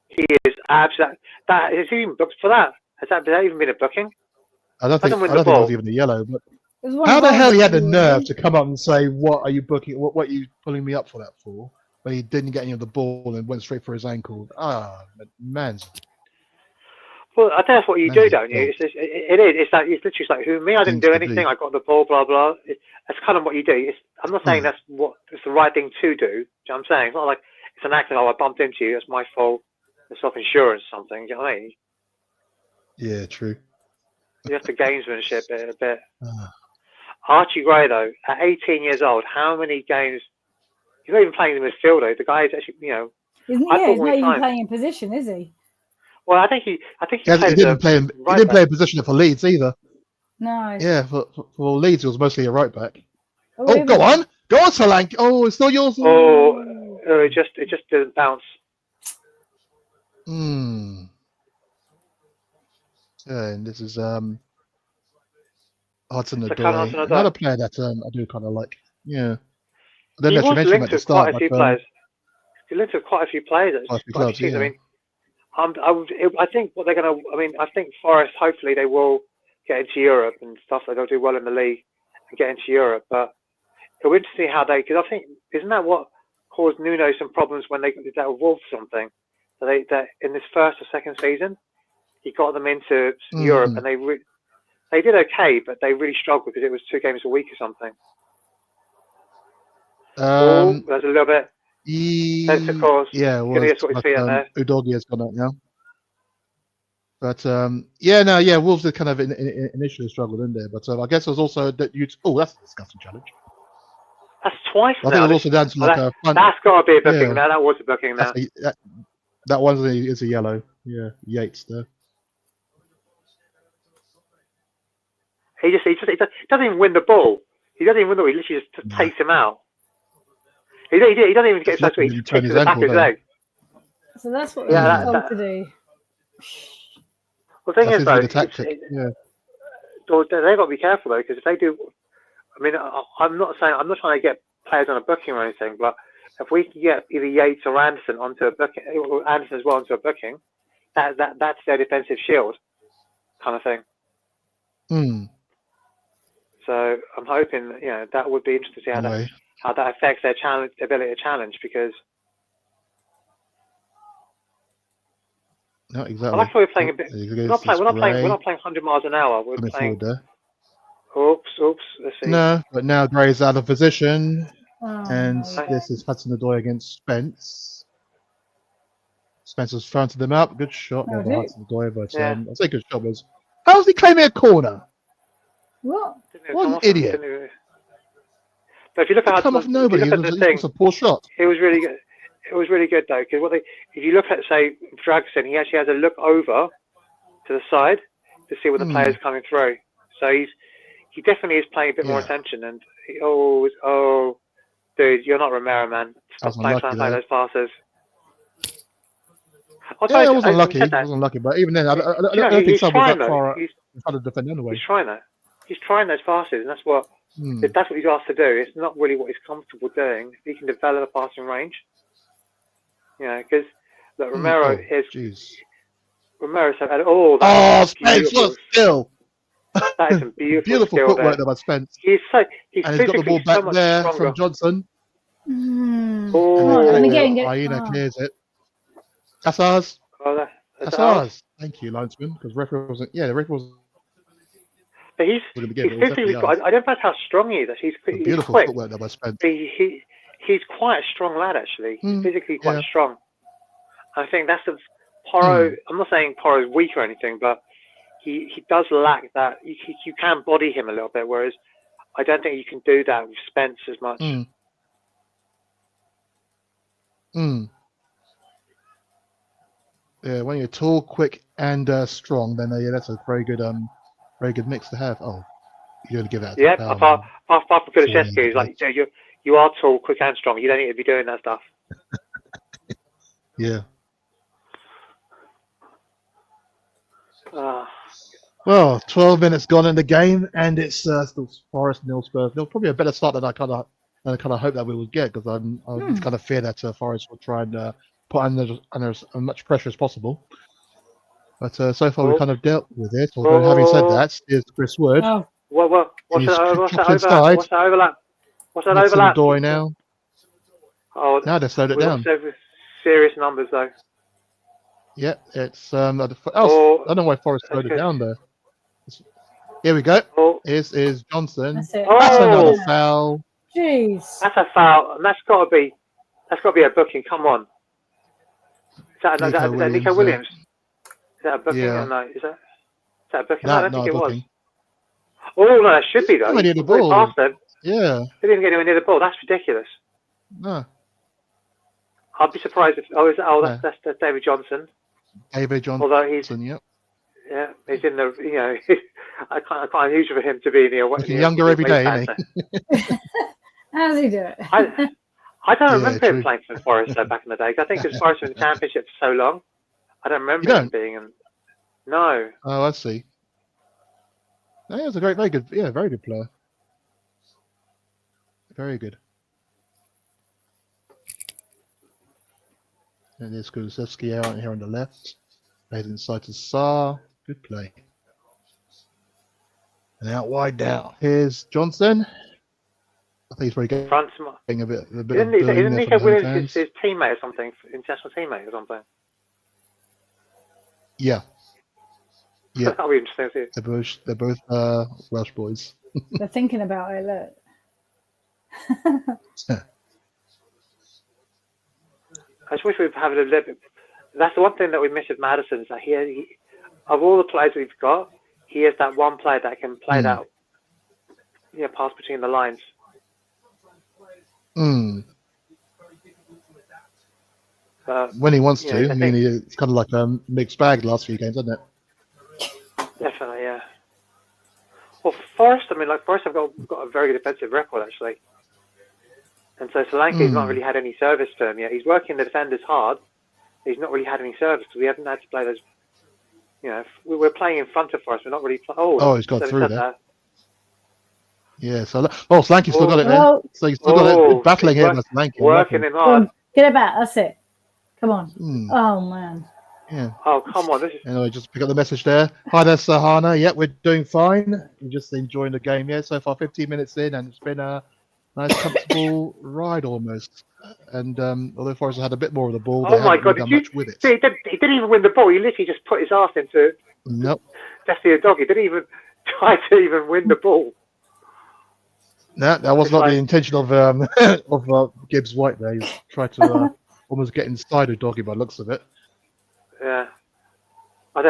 He is absolute. That is even booked for that. Has that even been a booking? I don't think it was even a yellow. But how the hell he had the nerve to come up and say, "What are you booking? What are you pulling me up for that for?" When he didn't get any of the ball and went straight for his ankle. Man. Well, I think that's what you do, don't you? It is. It's literally like, who me? I didn't do anything. I got the ball. Blah blah. That's kind of what you do. I'm not saying that's the right thing to do. Do you know what I'm saying? It's not like it's an act of, I bumped into you. It's my fault. It's self-insurance or something. Do you know what I mean? Yeah, true. You have to gamesmanship it a bit. Archie Gray, though, at 18 years old, how many games? He's not even playing in the midfielder. The guy is actually, he's not even playing in position, is he? Well, I think he didn't play in position for Leeds either. No. Yeah, for Leeds it was mostly a right back. Go on, Solanke. Oh, it's not yours. It just didn't bounce. Yeah, and this is Hudson-Odoi. Another player that I do kind of like. Yeah. I don't know if you mentioned him at the start. He linked with quite a few players. Clubs, yeah. I mean, I think what they're going to. I mean, I think Forest. Hopefully, they will get into Europe and stuff. They'll do well in the league and get into Europe. But it'll be interesting how they. Because I think isn't that what caused Nuno some problems when they did that with Wolves or something? So that in this first or second season, he got them into Europe and they did okay, but they really struggled because it was 2 games a week or something. There's a little bit. Of course. Yeah, Udogie has gone out now. But Wolves had kind of initially struggled in there. But I guess it was also that that's a disgusting challenge. That's twice now. I think it was also down to like a front. That's got to be a booking now. That was a booking now. That one is a yellow. Yeah, Yates there. He doesn't even win the ball. He doesn't even win the ball. He literally just takes him out. He doesn't even get to the back of his leg. So that's what they're told to do. Well, the thing is, though, they've got to be careful though, because if they do, I mean, I'm not trying to get players on a booking or anything, but if we can get either Yates or Anderson onto a booking, or Anderson as well onto a booking, that's their defensive shield, kind of thing. So I'm hoping that would be interesting to see how that affects their ability to challenge, because not exactly. I like how we're playing a bit. We're not playing 100 miles an hour. We're playing. Oops. Let's see. No, but now Gray's out of position, and this is Hudson-Odoi against Spence. Spencer's fronted them up. Good shot by Hudson-Odoi, but I'll say good shot was. How's he claiming a corner? What? What an idiot! But if you look at come off nobody, it was a poor shot. It was really good. It was really good though, because if you look at, say, Draxon, he actually has a look over to the side to see where the player's coming through. So he definitely is paying a bit more attention. And dude, you're not Romero, man. Stop playing those passes. Yeah, it wasn't lucky. Said It that, wasn't lucky, but even then, I you know, don't think he's Son was trying that though. far in front of the defender anyway. He's trying that. He's trying those passes, and that's what Mm. he's asked to do. It's not really what he's comfortable doing. If he can develop a passing range, you know, because Romero Oh, is jeez. Romero's had oh, Oh, that's Spence, beautiful. what skill! That is some beautiful skill footwork there. there by Spence. He's And he's got the physically ball back so much there stronger. from Johnson. Come Oh, on, and And again, get Aina clears it. That's ours. that's That's ours. ours. Thank you, linesman. Because referee wasn't. Yeah, the referee wasn't But he's going to begin. It was physically. definitely ours. I don't know how strong he is. He's Beautiful quick. footwork there by Spence. He's quite a strong lad actually. He's physically quite yeah. strong. I think that's the Porro. Hmm. I'm not saying Porro's weak or anything, but he does lack that. You can body him a little bit, whereas I don't think you can do that with Spence as much. Yeah, when you're tall, quick, and strong, then yeah, that's a very good mix to have. Oh, you're going to give that. Yeah, apart from Kulusevski, he's like, you are tall, quick, and strong. You don't need to be doing that stuff. Yeah. Uh, Well, 12 minutes gone in the game, and it's still Forest 0 Spurs. There was probably a better start than I kind of hope that we would get, because I kind of fear that Forest will try and put under as much pressure as possible. But so far we kind of dealt with it. Although having said that, here's Chris Wood. Oh. What's that overlap? What's that Next to the overlap? door now. Oh, Now they've slowed it down. Serious numbers though. Yeah, it's I don't know why Forest slowed it down though. Here we go. Oh. Here's Johnson. That's it. That's another foul. Jeez. That's a foul, and that's got to be a booking. Come on. Is that Nico Williams? Is that a booking? Yeah. No, is that a booking? No, I don't think not it a was. booking. Oh no, that should be though. Nowhere near the He went ball. past them. Yeah. They didn't get anywhere near the ball. That's ridiculous. No. I'd be surprised if. That's David Johnson. David Johnson. Although he's Yep. yeah, he's in the I can't unusual for him to be in the Looking younger every day, isn't he? How does he do it? I don't remember true. him playing for Forest though back in the day. I think because Forest were in the Championship for so long, I don't remember him being in. No. Oh, I see. No, he was a very good player. Very good. And there's Kulusevski out here on the left. Plays inside to Sarr. Good play. And out wide now. Here's Johnson. I think he's very good. Getting a bit Isn't Nico Williams his teammate or something? International teammate or something? Yeah. Yeah. That'll be interesting to see. They're both Welsh boys. They're thinking about it, look. I just wish we'd have a little bit. That's the one thing that we miss with Maddison is that he of all the players we've got, he is that one player that can play that, pass between the lines. When he wants to. I mean, it's kind of like a mixed bag the last few games, isn't it? Definitely, yeah. Well, Forest have got a very good defensive record actually, and so Solanke's not really had any service to him yet. He's working the defenders hard. He's not really had any service because we haven't had to play those. We're playing in front of Forest. We're not really. He's got through there. Yeah. Solanke's still got it there. So he's still got it. Battling here with Solanke. Working him hard. Get it back. That's it. Come on. Oh man. Yeah. Oh, come on. Anyway, just pick up the message there. Hi there, Sahana. Yeah, we're doing fine. We're just enjoying the game. Yeah, so far 15 minutes in, and it's been a nice, comfortable ride almost. And although Forrest had a bit more of the ball, they haven't really done much with it. He didn't even win the ball. He literally just put his ass into Nope. Destiny a dog. He didn't even try to even win the ball. No, that was not the intention of Gibbs White there. He tried to almost get inside a doggy by the looks of it. Yeah, I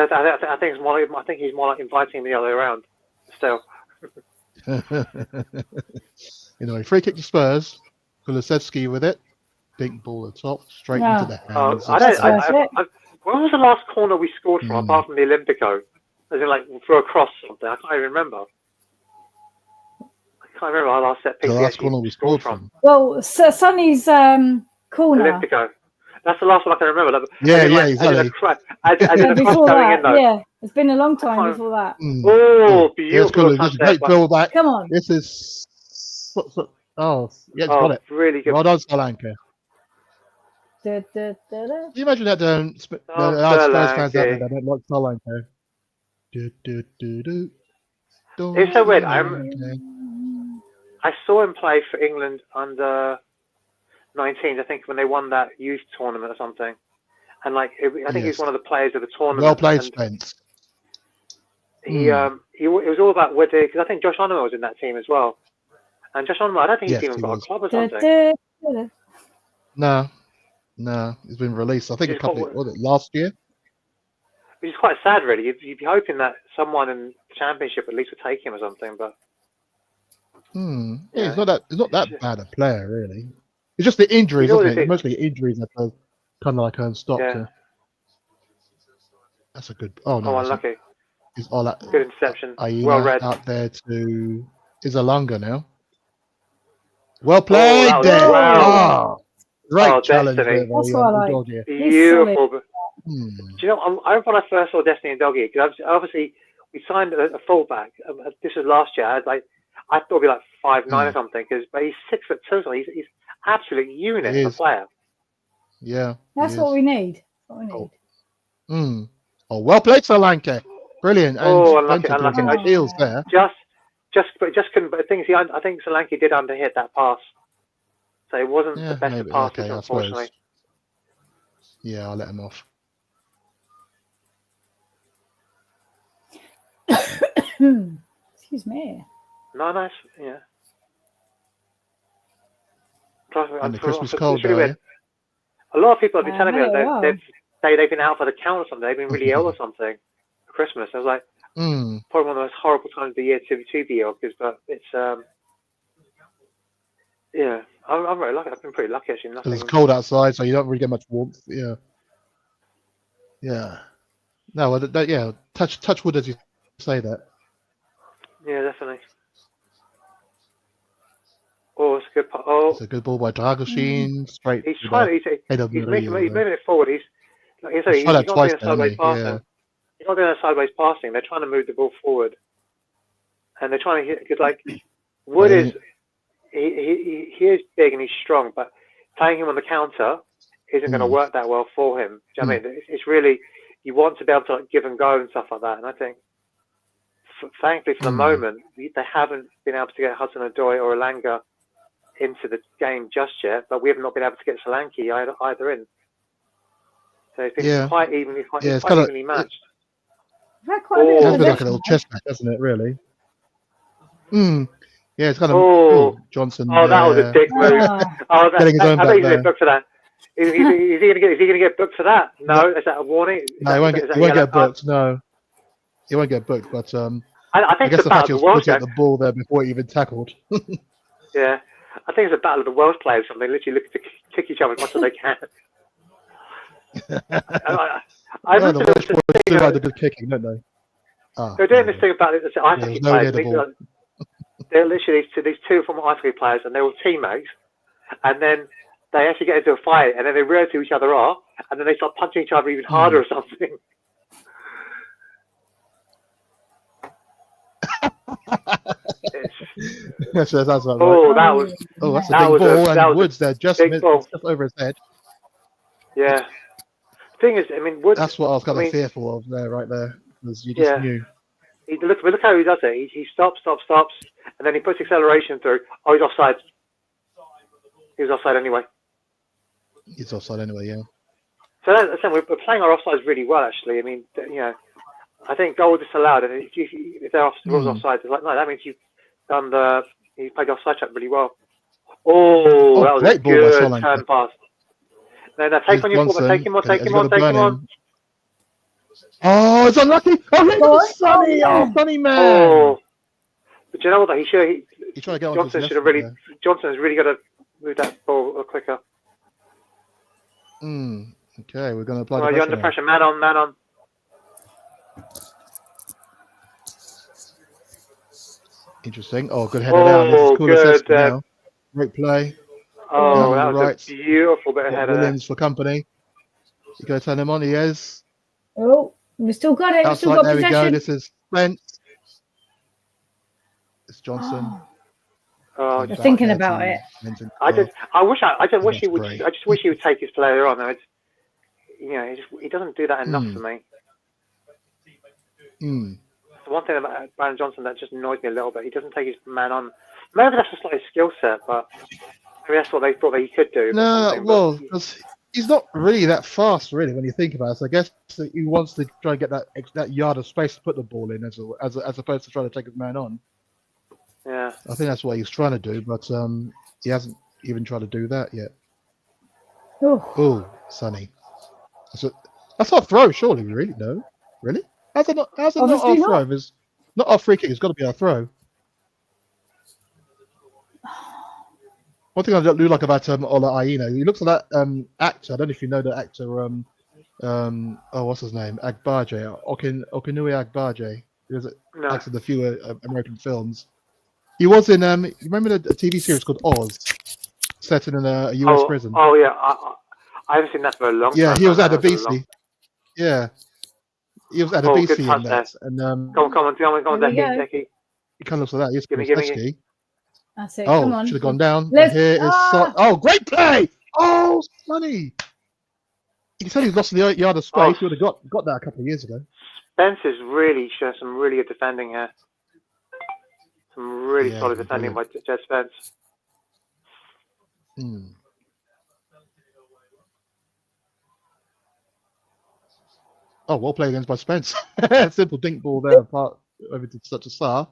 think it's more. I think he's more like inviting the other way around. Still. Anyway, free kick to Spurs. Kulusevski with it. Big ball at the top, straight into the hands. When was the last corner we scored from, apart from the Olympico? As in, like, for a cross or something? I can't even remember. Our last set piece. The last corner we scored from. Well, Sonny's corner. Olympico. That's the last one I can remember. Like, Yeah, as in, yeah, like, exactly. As in a cross Before going in that, though. yeah, it's been a long time before that. Oh, Yeah, it's beautiful cool. This touch is there. great build back. Come on. This is. Oh, yeah, it's got it. Really good. Well done, Solanke. Da, da, da, da. Can you imagine that there Oh, are Spurs fans out there Solanke. that don't like Solanke? Do, do, do, do. It's so weird. Solanke. I saw him play for England under 19s, I think, when they won that youth tournament or something. And like, I think he was Yes. one of the players of the tournament. Well played, and Spence. it was all about whether, because I think Josh Onoma was in that team as well. And Josh Onoma, I don't think he's Yes, even he got a was. club or Da, something. da, da, da. No, he's been released. I think He's a couple. got- Was it last year? Which is quite sad, really. You'd be hoping that someone in the championship at least would take him or something, but Yeah, Yeah. he's not that bad a player, really. It's just the injuries, He's always isn't it? been- Mostly injuries that have kind of like stopped yeah. him. That's a good. Oh no, Oh, it's unlucky. all that. Good interception. Aina Well read. out there to Izalanga now. Well played that was- there. wow. Oh, great Oh, challenge Destiny. there. That's what I like. Georgia. Beautiful. Do Hmm. you know, I remember when I first saw Destiny and Doggy, because obviously we signed a fullback. This was last year. I thought he'd be like 5'9" or something, but he's 6'2", so he's absolute unit He of a is. player. Yeah. That's he what is. we need. That's what we need. Oh, well played, Solanke. Brilliant. And Oh, unlucky, Spencer unlucky. doing his heels there. Just couldn't. But the thing is, I think Solanke did underhit that pass, so it wasn't Yeah, the best maybe. of passes, Okay, I unfortunately. suppose. Yeah, I'll let him off. Excuse me. No, nice. Yeah. And the Christmas cold, it's really though, weird. A lot of people have been telling me Hello, that wow. they've been out for the count or something. They've been really ill or something for Christmas. I was like, probably one of the most horrible times of the year to be ill, but it's yeah. I'm very lucky. I've been pretty lucky actually. Because Nothing. it's cold outside, so you don't really get much warmth. Yeah. Yeah. No, well, yeah. Touch wood as you say that. Yeah, definitely. Oh, it's a good. Oh, It's a good ball by Dragoshin. Straight. he's to trying. the head of He's Murillo moving there. it forward. He's like I say, He's he's tried not that twice doing a now, hasn't sideways he? passing. Yeah. He's not doing a sideways passing. They're trying to move the ball forward, and they're trying to hit because like Wood Yeah. is he is big and he's strong, but playing him on the counter isn't going to work that well for him. Do you know what I mean? It's really you want to be able to like, give and go and stuff like that, and I think. Thankfully, for the moment, they haven't been able to get Hudson-Odoi or Elanga into the game just yet, but we have not been able to get Solanke either in. So it's been quite evenly, evenly matched. Had quite a bit It of has been like a possession, little though. chess match, hasn't it? Really. Yeah, it's kind of. Oh, Johnson. Oh, that was a dick move. Oh, Getting his own I back bet he's going to there. get booked for that. Is he going to get booked for that? No, is that a warning? No, he won't get booked. No, he won't get booked. But I I think guess it's the a fact he battle was of the world. putting out the ball there before he even tackled. Yeah, I think it's a battle of the world players. Something literally looking to kick each other as much as they can. I remember the Welsh boys do like the good kicking, don't they? they're doing this thing about it. Ice hockey no players. hittable. They're literally these two former ice hockey players, and they're all teammates. And then they actually get into a fight, and then they realize who each other are, and then they start punching each other even harder or something. Yes, that's right. Oh, that was that's a that big was ball, that and was Woods there just big missed, ball. just over his head. Yeah. Thing is, I mean, Woods. That's what I was kind of mean, fearful of there, right there, because you just knew. Look how he does it. He stops, and then he puts acceleration through. Oh, he's offside. He was offside anyway. He's offside anyway, yeah. So we're playing our offsides really well, actually. I mean, I think goal disallowed, and if they're offside, it's like no, that means you've done you played the offside track really well. Oh, that was a great ball by good Solanke. turn pass. No, take on your forward, take him on. Oh, it's unlucky. Oh, it's Sonny. Oh, Sonny man. Oh, but you know what? He tried to get on Johnson should have really. Johnson has really got to move that ball a little quicker. Okay, we're going to apply. You're under pressure. Man on. Interesting. Oh, good header down. This is cool good. now. Great play. Oh, on that the was right. a beautiful bit of Got header there. Williams for company. You go turn him on. He is Oh, we've still got it. We've still outside. got There we go. possession. This is Spence. It's Johnson. Oh, They're Back thinking there about to it. Vincent. I just wish he would. great. I just wish he would take his player on. He doesn't do that enough for me. The one thing about Brandon Johnson that just annoys me a little bit, he doesn't take his man on. Maybe that's just not his skill set, but maybe that's what they thought that he could do. No, well, he's not really that fast, really, when you think about it. So I guess that he wants to try and get that yard of space to put the ball in, as opposed to trying to take his man on. Yeah. I think that's what he's trying to do, but he hasn't even tried to do that yet. Oh, Sonny. That's not a throw, surely, really? No? Really? How's it not our throw? It's not our free kick, it's got to be our throw. One thing I do like about Ola Aina, he looks like that actor. I don't know if you know the actor. What's his name? Agbaje, Okinue Agbaje. He was acted in a few American films. He was in. You remember the TV series called Oz, set in a US prison? Oh yeah, I haven't seen that for a long time. Yeah, he was at the BC. Yeah, he was at the BC in that. And come on, Decky. He kind of looks like that. He's Give me. That's it. Come on. Should have gone down. But here is great play! Oh, Sonny! You said he's lost the yard of space. He would have got that a couple of years ago. Spence is really showing some really good defending here. Some really solid defending by Jed Spence. Oh, well played against by Spence. Simple dink ball there, apart over to such a Sarr.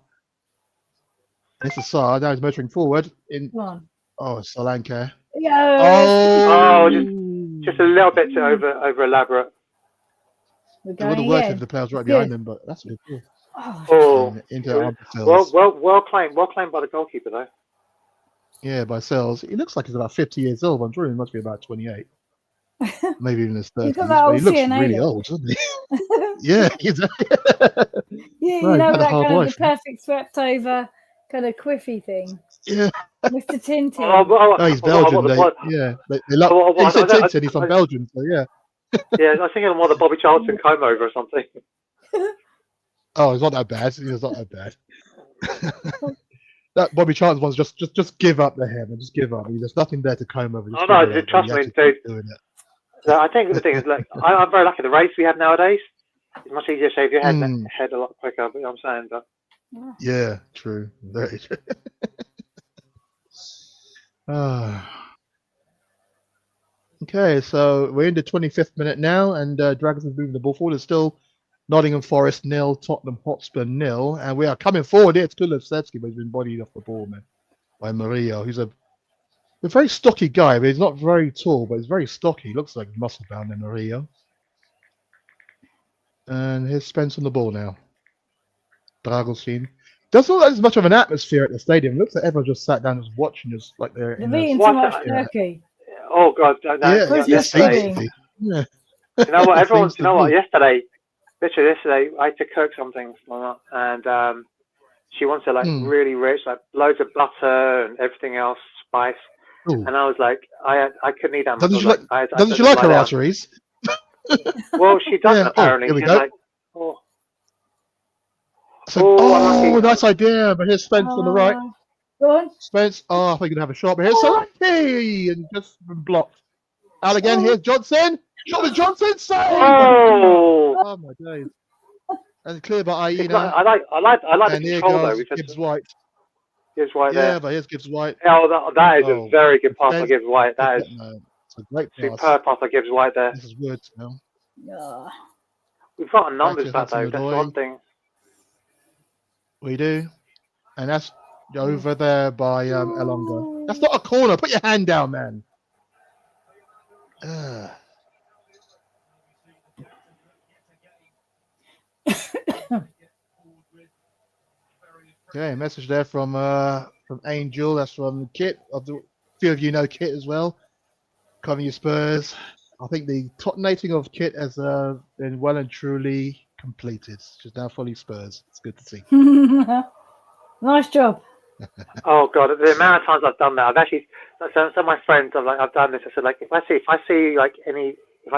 It's a Sarr. Now he's motoring forward. Solanke. Yeah. Just a little bit too over elaborate. It would have worked if the players right behind him, but that's a good ball. Well claimed by the goalkeeper though. Yeah, by Sells. He looks like he's about 50 years old. I'm sure he must be about 28. Maybe even his 30s. But he looks really old, doesn't he? Yeah, he's that kind of the perfect swept over kind of quiffy thing. Yeah. Mr. Tintin. He's Belgian. They love. He said Tintin. He's from Belgium, so yeah. Yeah, I was thinking of more the Bobby Charlton comb over or something. Oh, it's not that bad. It's not that bad. That Bobby Charlton one's just give up the hair and just give up. There's nothing there to comb over. Trust me, dude. So I think the thing is, like, I'm very lucky. The race we have nowadays, it's much easier to shave your head a lot quicker. But you know what I'm saying, but yeah, true, very true. Okay, so we're in the 25th minute now, and Dragons are moving the ball forward. It's still Nottingham Forest 0, Tottenham Hotspur 0, and we are coming forward here. It's Kulusevski, but he's been bodied off the ball, man, by Murillo. He's a very stocky guy, but he's not very tall, but he's very stocky. He looks like muscle bound in Murillo. And here's Spence on the ball now. Dragosin. Doesn't look like there's much of an atmosphere at the stadium. It looks like everyone just sat down just watching, just like they're eating too much turkey. Oh God, no. Yesterday. Yeah. You know what? Everyone's. You know what? Yesterday, I had to cook something, and she wanted like really rich, like loads of butter and everything else, spice. Ooh. And I was like, I couldn't eat that much. Doesn't she like her arteries? Well, she doesn't apparently. Here we go. Nice idea. But here's Spence on the right. Go on. Spence. I think you're gonna have a shot. But here's Solanke, and just been blocked. Out again. Here's Johnson. Shot Johnson. Save. Oh my days. And clear by Aina. I like the control though. Gibbs White. Gibbs White there. Yeah, but here's Gibbs White. Oh, that is a very good pass by Gibbs White. That is it's a great pass. Superb pass by Gibbs White there. This is words now. We've got our numbers back though. That's one thing. We do, and that's over there by Elonga. That's not a corner. Put your hand down, man. Okay, message there from Angel. That's from Kit. A few of you know Kit as well. Covering your Spurs. I think the totnating of Kit has been well and truly completed. She's now fully Spurs. It's good to see. Nice job. Oh god, the amount of times I've done that. I've actually some of my friends I've done this. I said like if I see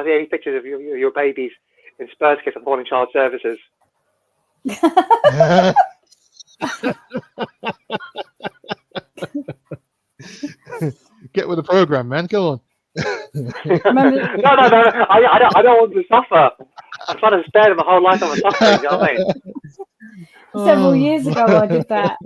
any pictures of your babies in Spurs kits, I'm calling child services. Get with the program, man. Go on. Remember, No. I don't want to suffer. I'm trying to spare them a whole lifetime of suffering. You know what I mean? several years ago, I did that.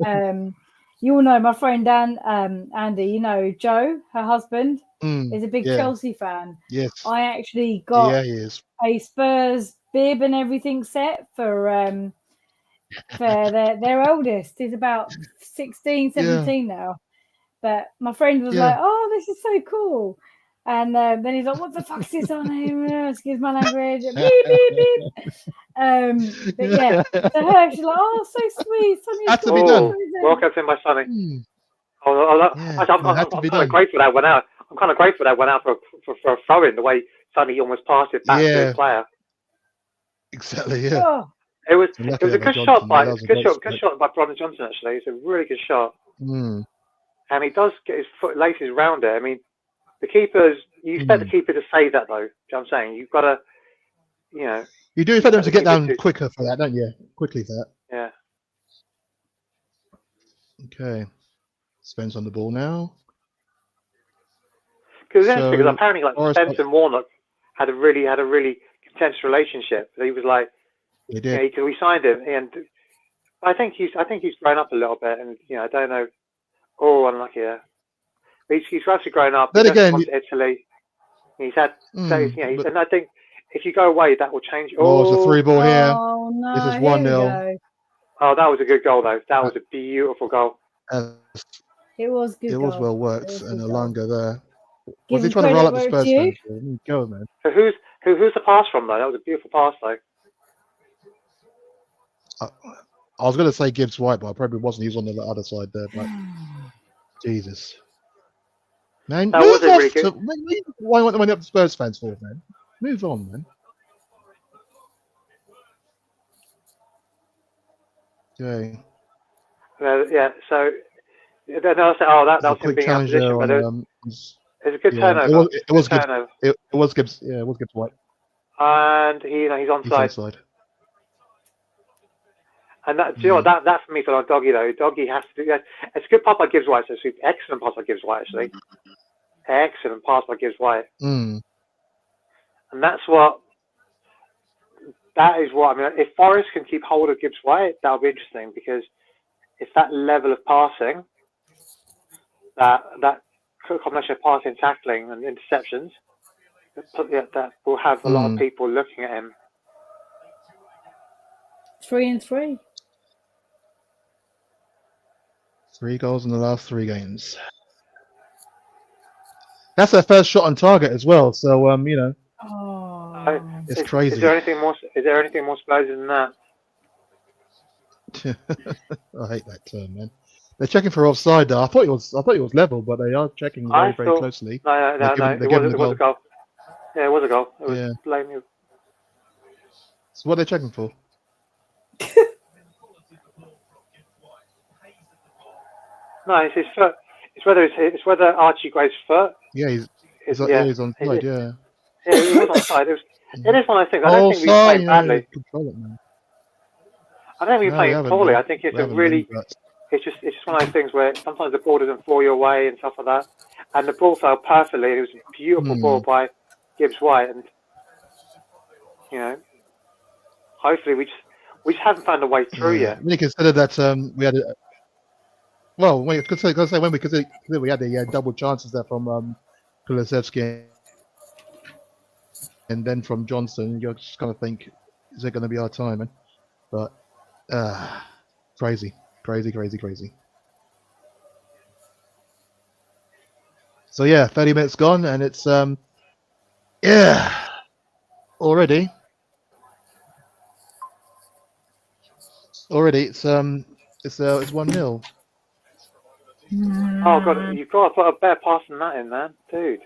You all know my friend Andy. You know Joe, her husband, is a big Chelsea fan. Yes. I actually got he is. a Spurs bib and everything set for their eldest. He's about 16, 17 now. But my friend was like, "Oh, this is so cool." And then he's like, "What the fuck's this on him?" Excuse my language. Beep, beep, beep. But yeah, to her, she's like, "Oh, so sweet. Sonny's Had to got be a done. present." Welcome to my Sonny. Had to I'm be kind done. of grateful that went out. I'm kind of grateful that went out for a throw-in. The way Sonny almost passed it back to his player. Exactly. Yeah. Oh, It was Luckily a that good was shot by Johnson. That was a good shot by Brandon Johnson. Actually, it's a really good shot. Mm. And he does get his foot laces round it. I mean, the keepers, you expect the keeper to save that though. You know what I'm saying? You've got to, you know. You do expect them to get down to, quicker for that, don't you? Quickly for that. Yeah. Okay. Spence on the ball now. Because apparently like Spence and Warnock had a really contentious relationship. He was like, they did. Because we signed him, and I think he's grown up a little bit, and I don't know. Oh, unlucky. Yeah. He's actually grown up. Then again, gone to Italy. He's had, and I think if you go away, that will change. Oh, it's a 3 ball here. Oh no! This is 1-0. Oh, that was a good goal though. That was a beautiful goal. It was good. It was well worked, and Alanga there. Was he trying to roll up the Spurs fans? Go, man. So who's the pass from though? That was a beautiful pass though. I was going to say Gibbs White, but I probably wasn't. He was on the other side there. But Jesus, man, that was really good. Why want the money up the Spurs fans for, man? Move on, man. Okay. Yeah. So then I'll say, oh, that was him being out of position, but it's a good turnover. It was Gibbs. It was Gibbs. Yeah, it was Gibbs White. And he's onside. And that, do you know what, that for me, for Doggy though, Doggy has to do that. It's a good pass by Gibbs White. So it's excellent pass by Gibbs White actually. Excellent pass by Gibbs White. And that is what I mean. If Forest can keep hold of Gibbs White, that'll be interesting because it's that level of passing, that combination of passing, tackling, and interceptions that will have a lot of people looking at him. 3-3. 3 goals in the last 3 games. That's their first shot on target as well. So it's crazy. Is there anything more Spurs than that? I hate that term, man. They're checking for offside though. I thought it was level, but they are checking very closely. No. It was a goal. Yeah, it was a goal. It was blaming. So what are they checking for? No, it's his foot. It's whether Archie Gray's foot. Yeah, he's on side. Yeah, he was on side. It is one of those things. I don't think we played badly. I don't think we played poorly. I think it's it's just one of those things where sometimes the ball doesn't fall your way and stuff like that. And the ball fell perfectly. It was a beautiful ball by Gibbs White, and hopefully we just haven't found a way through yet. When you consider that we had when we had the double chances there from Kulusevski and then from Johnson, you're just kind of think, is it going to be our time? Man? But crazy. So 30 minutes gone, and it's already it's 1-0. Oh god, you've got to put a better pass than that in, man, dude.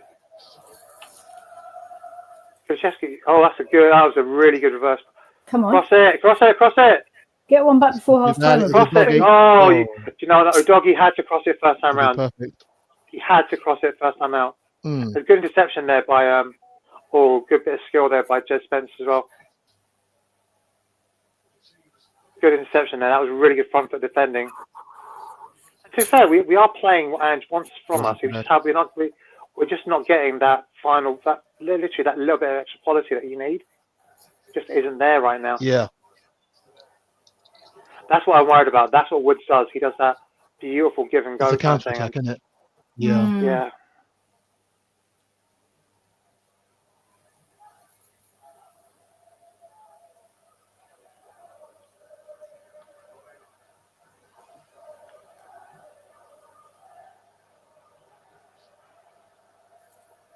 Krzyzewski, that was a really good reverse. Come on. Cross it. Get one back before half time. Is it Cross it. Doggy? Oh, Oh. do you know that Doggy had to cross it first time round. Perfect. He had to cross it first time out. Mm. There's good interception there by good bit of skill there by Jed Spence as well. Good interception there. That was really good front foot defending. And to be fair, we are playing what Ange wants from us. We're just not getting that final, that literally that little bit of extra quality that you need. Just isn't there right now. Yeah. That's what I'm worried about. That's what Woods does. He does that beautiful give and go. It's a kind of counter thing. attack, isn't it? Yeah. Yeah.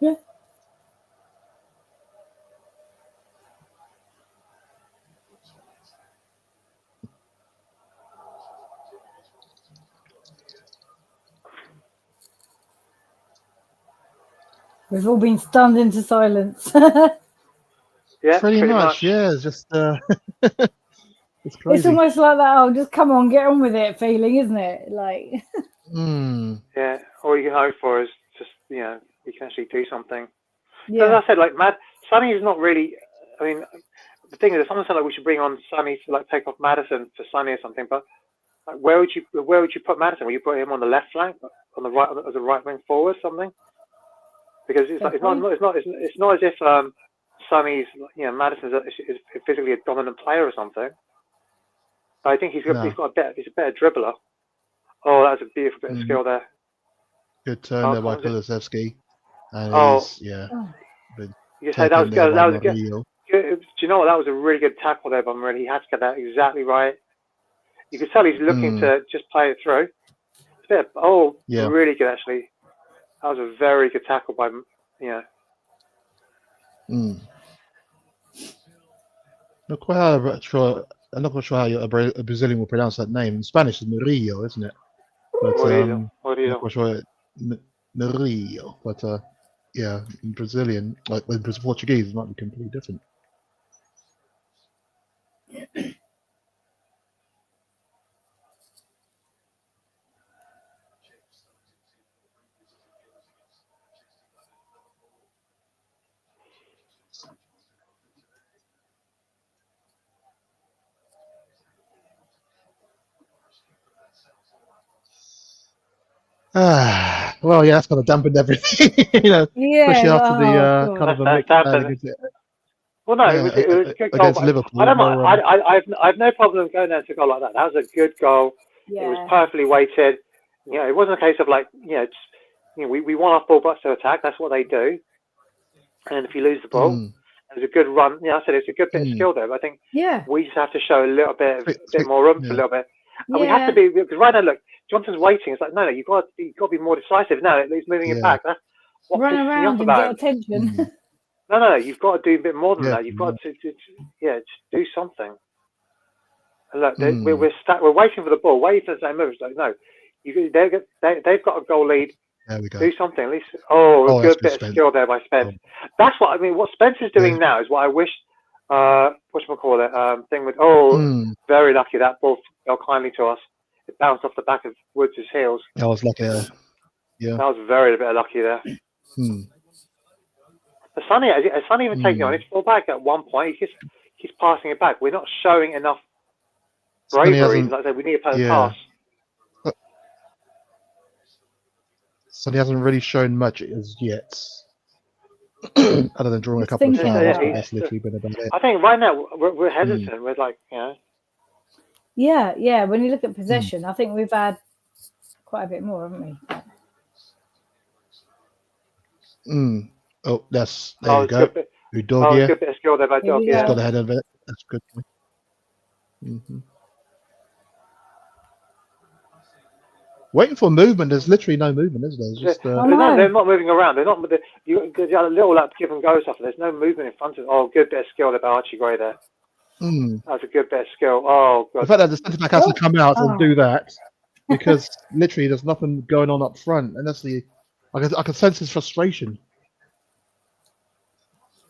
Yeah. We've all been stunned into silence. Yeah. Pretty much. Yeah. It's just. It's crazy. It's almost like that. Oh, just come on, get on with it. Feeling, isn't it? Like. Yeah. All you can hope for is just we can actually do something. Yeah. As I said, like Sonny is not really. I mean, the thing is, someone said like we should bring on Sonny to like take off Maddison for Sonny or something. But like, where would you put Maddison? Would you put him on the left flank, on the right as a right wing forward, something? Because it's like it's not as if Sonny's Maddison is physically a dominant player or something. But I think he's a better dribbler. Oh, that's a beautiful bit of skill there. Good turn there by Kulusevski. And you say that was good. That was a good. Do you know what? That was a really good tackle there by Murray. He had to get that exactly right. You could tell he's looking to just play it through. It's a bit really good actually. That was a very good tackle by I'm not quite sure how a Brazilian will pronounce that name. In Spanish, it's Murillo, isn't it? But Murillo. I'm not quite sure Murillo. But in Brazilian, like in Portuguese, it might be completely different. Well, that's kind of dampened everything, especially after the kind of a mixed bag. Well, no, it was a good goal against Liverpool. I don't mind. I've no problem going there to go like that. That was a good goal. Yeah. It was perfectly weighted. It wasn't a case of like we want our full butts to attack. That's what they do. And if you lose the ball, it was a good run. I said it's a good bit of skill there. But I think we just have to show a little bit more room for a little bit. And we have to be, because right now, look, Johnson's waiting. It's like, no, you've got to be more decisive. No, he's moving it back. That's what run pisses me around off and about get attention. No, you've got to do a bit more than that. You've got to just do something. And look, we're waiting for the ball, waiting for the same move. It's like, no, they've got a goal lead. There we go. Do something at least. A good bit of skill there by Spence. That's what I mean. What Spence is doing now is what I wish. Thing with very lucky that ball fell kindly to us. It bounced off the back of Woods' heels. I was lucky. That was very bit lucky there. Sonny even taking on his full back at one point. He's passing it back. We're not showing enough bravery. Like I said, we need to play the pass. Sonny hasn't really shown much as yet. Other than drawing a couple of fouls, that's literally been about it. I think right now we're hesitant. We're like, Yeah. When you look at possession, I think we've had quite a bit more, haven't we? Oh, there you go. Good bit of skill there by Dog. He's got ahead of it. That's good. Waiting for movement. There's literally no movement, is there? Just, they're not moving around. They're not. You got a little give and go stuff. There's no movement in front of. Good bit of skill there by Archie Gray there. That's a good bit of skill. Oh, God. The fact that the centre back has to come out and do that, because literally there's nothing going on up front, and that's I can sense his frustration.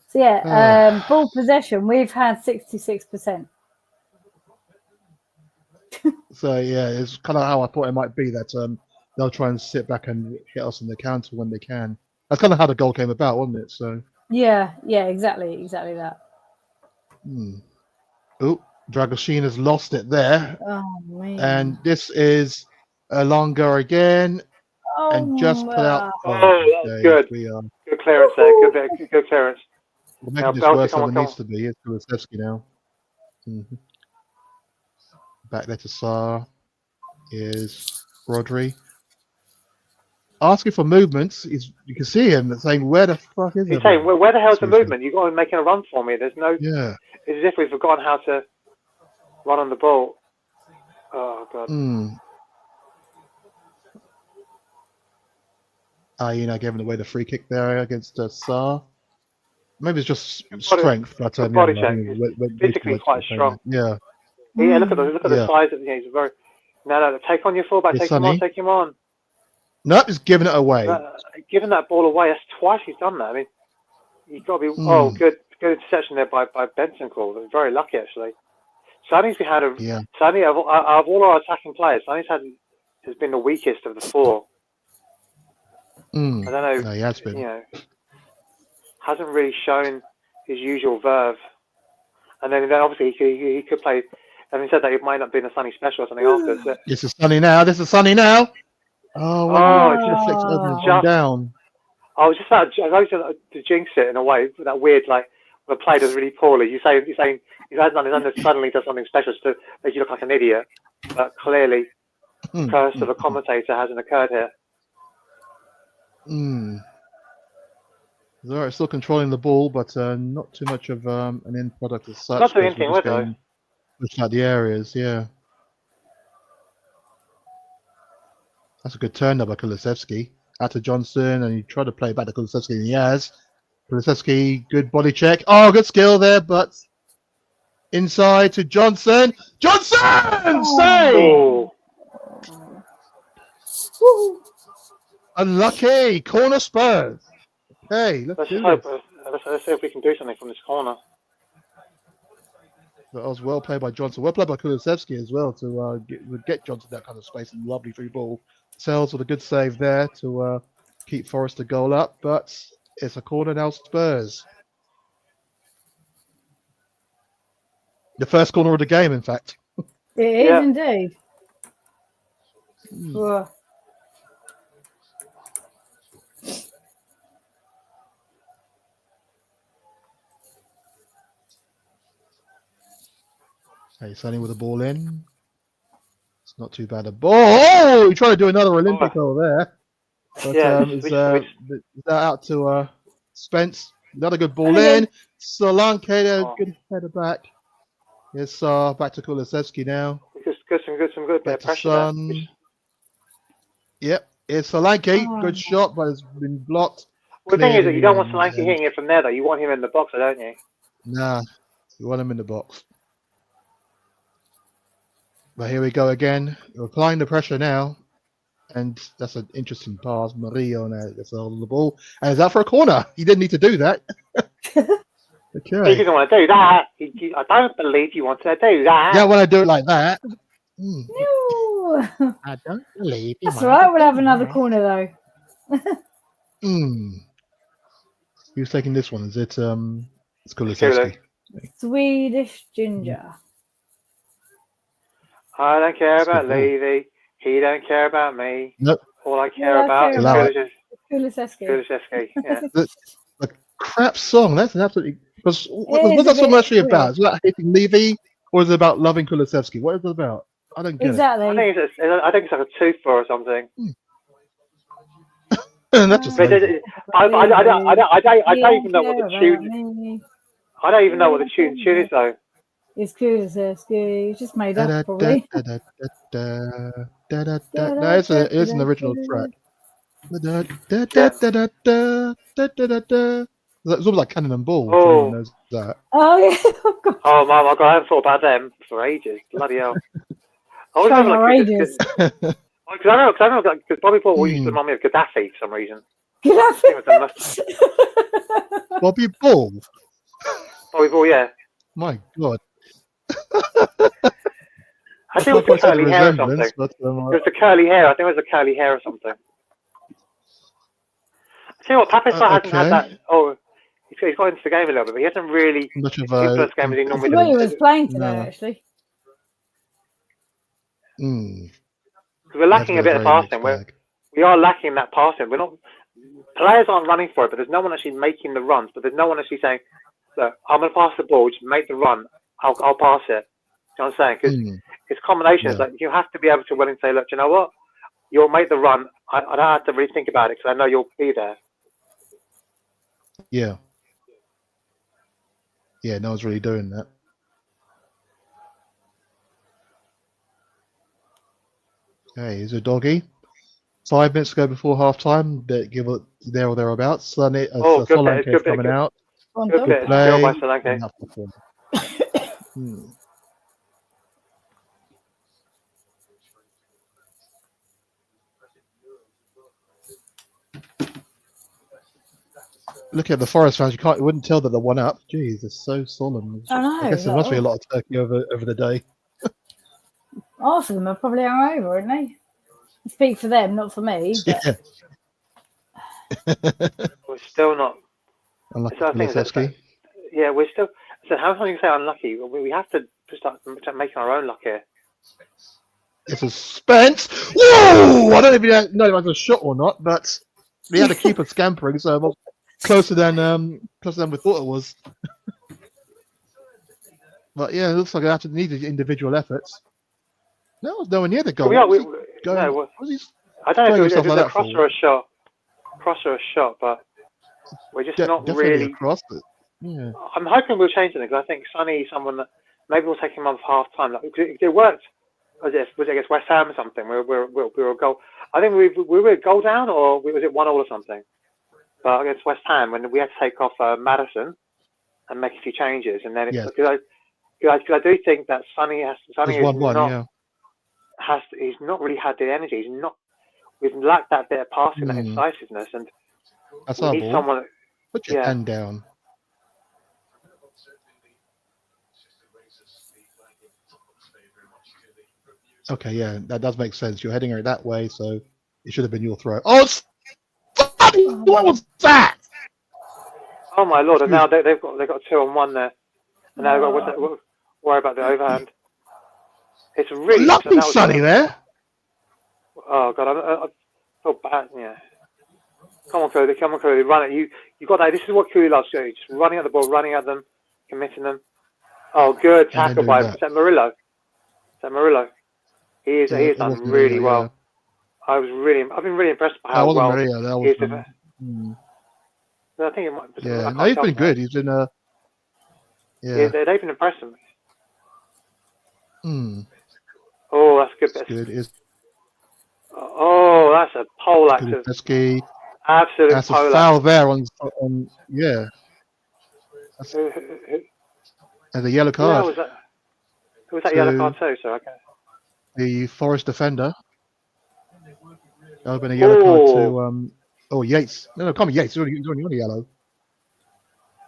So ball possession, we've had 66%. So yeah, it's kind of how I thought it might be that they'll try and sit back and hit us on the counter when they can. That's kind of how the goal came about, wasn't it? So Yeah, exactly that. Oh, Dragoshin has lost it there, Oh man. and this is Alonga again, and just put out. Oh, that was good. We are Good clearance there. Good clearance. we're Now, making this Belty, worse come than on, it come needs to be. It's Kulusevski now. Back there to Sarr is Rodri. Asking for movements. You can see him saying, "Where the fuck is He's it?" saying, where the hell's the movement? You've got to be making a run for me. There's no. Yeah. It's as if we've forgotten how to run on the ball. Oh god. Giving away the free kick there against Sarr. Maybe it's just Good strength, but body check. Physically quite strong. Yeah. Yeah, look at the size of he's very. No, take on your fullback. It's Take him on. Take him on. Nope, he's giving it away. Giving that ball away. That's twice he's done that. I mean, you've got to be. Oh, good interception there by Bentancur. Very lucky actually. Sonny's had a. Yeah. Sonny of all our attacking players, Sonny's has been the weakest of the four. I don't know. No, he has been. Hasn't really shown his usual verve. And then obviously he could play. Having said that, it might not be a Sonny special or something after. So. This is Sonny now. Oh, it's just down. I was just about to jinx it in a way. That weird, like, when a player does really poorly. You're saying he has done his under, suddenly does something special to make you look like an idiot. But clearly, the curse of a commentator hasn't occurred here. They're still controlling the ball, but not too much of an end product as such. Not doing anything with it. Pushing out the areas, yeah. That's a good turn there by Kulusevski. Out to Johnson, and he tried to play back to Kulusevski, and he has. Kulusevski, good body check. Oh, good skill there, but inside to Johnson. Johnson! Save! Unlucky. Corner Spurs. Okay, let's see if we can do something from this corner. That was well played by Johnson. Well played by Kulusevski as well to get Johnson that kind of space and lovely free ball. Sells with a good save there to keep Forest a goal up, but it's a corner now, Spurs. The first corner of the game, in fact. It is indeed. Hey, Sonny with the ball in. It's not too bad a ball. Oh, he tried to do another Olympic goal there. But it's out to Spence. Another good ball in. Solanke, good header back. Yes, back to Kulusevski now. Some good back pressure. Yep, it's Solanke. Good shot, but it's been blocked. Well, the thing is that you don't want Solanke hitting it from there, though. You want him in the box, don't you? Nah, you want him in the box. But here we go again. We're applying the pressure now. And that's an interesting pass. Mario now gets hold of the ball. And it's out for a corner. He didn't need to do that. Okay. He didn't want to do that. I don't believe you want to do that. Yeah, when I do it like that. No. I don't believe you. That's all right. We'll have another corner, though. Who's taking this one? Is it it's Kulusevski. Swedish Ginger. I don't care about Levy. He don't care about me. Nope. All I care about is Kulusevski. Yeah. The crap song. That's an absolutely. Because what's that song actually about? Is it about hating Levy, or is it about loving Kulusevski? What is it about? I don't get it. Exactly. I think it's like a tooth or something. That's just. I don't even know what the tune. I don't even know what the tune is though. It's Kulusevski. It's just made up, probably. No, it's an original track. It's almost like Cannon and Ball. Oh, knows that. Oh yeah. Oh my God! I haven't thought about them for ages. Bloody hell! I was having like ages. Because I know, because Bobby Ball used to remind me of Gaddafi for some reason. Gaddafi. Bobby Ball. Bobby Ball, yeah. My God. I think it was the curly hair or something. But, it was the curly hair. I think it was the curly hair or something. I tell you what, Papis hasn't had that. Oh, he's got into the game a little bit, but he hasn't really much of influenced the game as he I normally forgot he does. was playing today, No. actually. We're lacking a bit of passing. We are lacking that passing. We're not. Players aren't running for it, but there's no one actually making the runs. But there's no one actually saying, "Look, I'm going to pass the ball. Just make the run. I'll pass it." You know what I'm saying? Because it's combinations. Like you have to be able to willing to say, "Look, you know what? You'll make the run. I don't have to really think about it because I know you'll be there." Yeah. Yeah, no one's really doing that. Hey, here's a doggy. 5 minutes ago before half time, give it there or thereabouts. Sonny, good Solanke's coming out. Good bit. Still by Solanke. Look at the Forest fans. You wouldn't tell that they're one up. Jeez, it's so solemn. I know. I guess there must be a lot of turkey over the day. Half of them are probably hungover, aren't they? I speak for them, not for me. But... Yeah. We're still not. Unlucky yeah, we're still. So how can you say unlucky? We have to start making our own luck here. It's a suspense. Whoa! I don't even know if it was a shot or not, but we had to keep it scampering, so closer than we thought it was. But yeah, it looks like I have to need individual efforts. No, it was nowhere near the goal. I don't know if it was a cross or a shot. Cross or a shot, but we're just not really. Across it. Yeah. I'm hoping we'll change something because I think Sonny is someone that maybe we'll take him on for half time. Like, it worked. Was it against West Ham or something? We were a goal. I think we were a goal down, or was it 1-1 or something? But against West Ham, when we had to take off Madison and make a few changes, and then because I do think that Sonny is he's not really had the energy. We've lacked that bit of passing, that incisiveness, and that's we need someone. Put your hand down. Okay, yeah, that does make sense. You're heading her that way, so it should have been your throw. Oh, what was that? Oh my lord! And now they've got 2-on-1 there, and now they've got to worry about the overhand. It's really lovely Sonny there. Oh god, I feel bad. Yeah. Come on, Cody, run it. You got that. This is what Cody loves to do. Just running at the ball, running at them, committing them. Oh, good tackle by is that Murillo? He has done really well. I've been really impressed by how well he's done. I think it might. Yeah, no, he's been good. He's been they've been impressing me. Oh, that's good. That's good. Oh, that's a pole active. Absolute that's a foul there on yeah. And a yellow card. Who was that yellow card too? So okay. The Forest defender. That would have been a yellow card to Yates. No, come on, Yates. He's only yellow.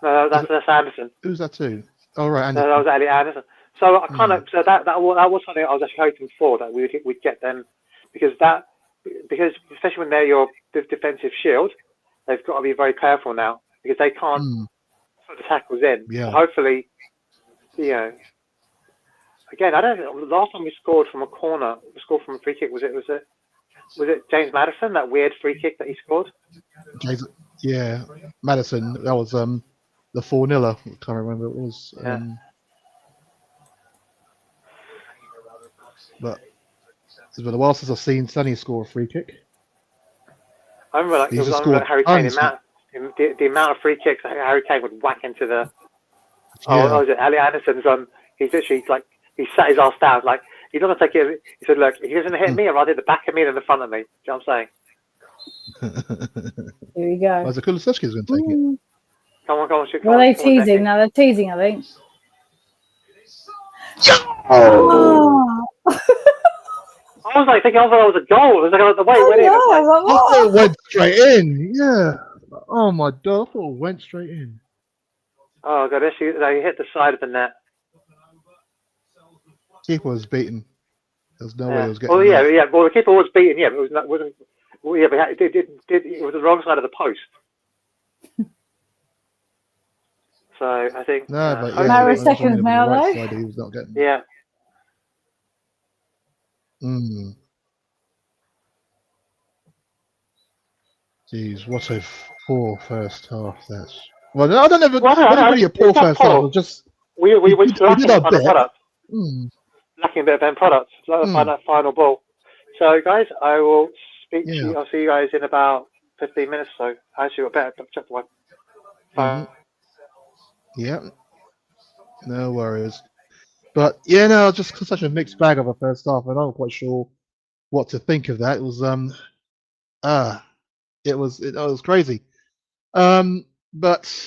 No, that's Anderson. Who's that too? Oh right, Anderson. No, that was Elliot Anderson. So I kind of that was something I was actually hoping for, that we'd get them, because especially when they're your defensive shield, they've got to be very careful now because they can't put the tackles in. Yeah. So hopefully, again, I don't know. Last time we scored from a corner, we scored from a free kick. Was it James Madison, that weird free kick that he scored? Madison. That was the 4-0. I can't remember what it was. But it's been a while since I've seen Sonny score a free kick. I remember, it was Harry Kane. The amount of free kicks that Harry Kane would whack into the. Was it Elliot Anderson's on? He's literally he sat his ass down, like he's not gonna take it. He said, "Look, if he doesn't hit me, I'd rather hit the back of me than the front of me." Do you know what I'm saying? Here we go. Was it Kulusevski's going to take it? Come on, shoot. Well, they're teasing now. They're teasing, I think. Oh! I was like thinking, I thought it was a goal. It was like the way it went in. I thought it went straight in. Yeah. Oh my God! I thought it went straight in. Oh God! They hit the side of the net. Keeper was beaten. There's no way he was getting. Well, yeah. Well, the keeper was beaten. Yeah, but it wasn't. Well, yeah, but it was the wrong side of the post. So I think. No, but Matter yeah, of seconds now, right though. side, he was not getting. Yeah. Mm. Jeez, what a poor first half. That's well, I don't know. It wasn't really a poor first half. It was just we we lacking did our a final bit. product. Mm. Lacking a bit of end product. Like that final ball. So guys, I will speak to you. I'll see you guys in about 15 minutes. So actually, I better check the one. Yeah. No worries. But yeah, no, just such a mixed bag of a first half, and I'm not quite sure what to think of that. It was it was crazy. But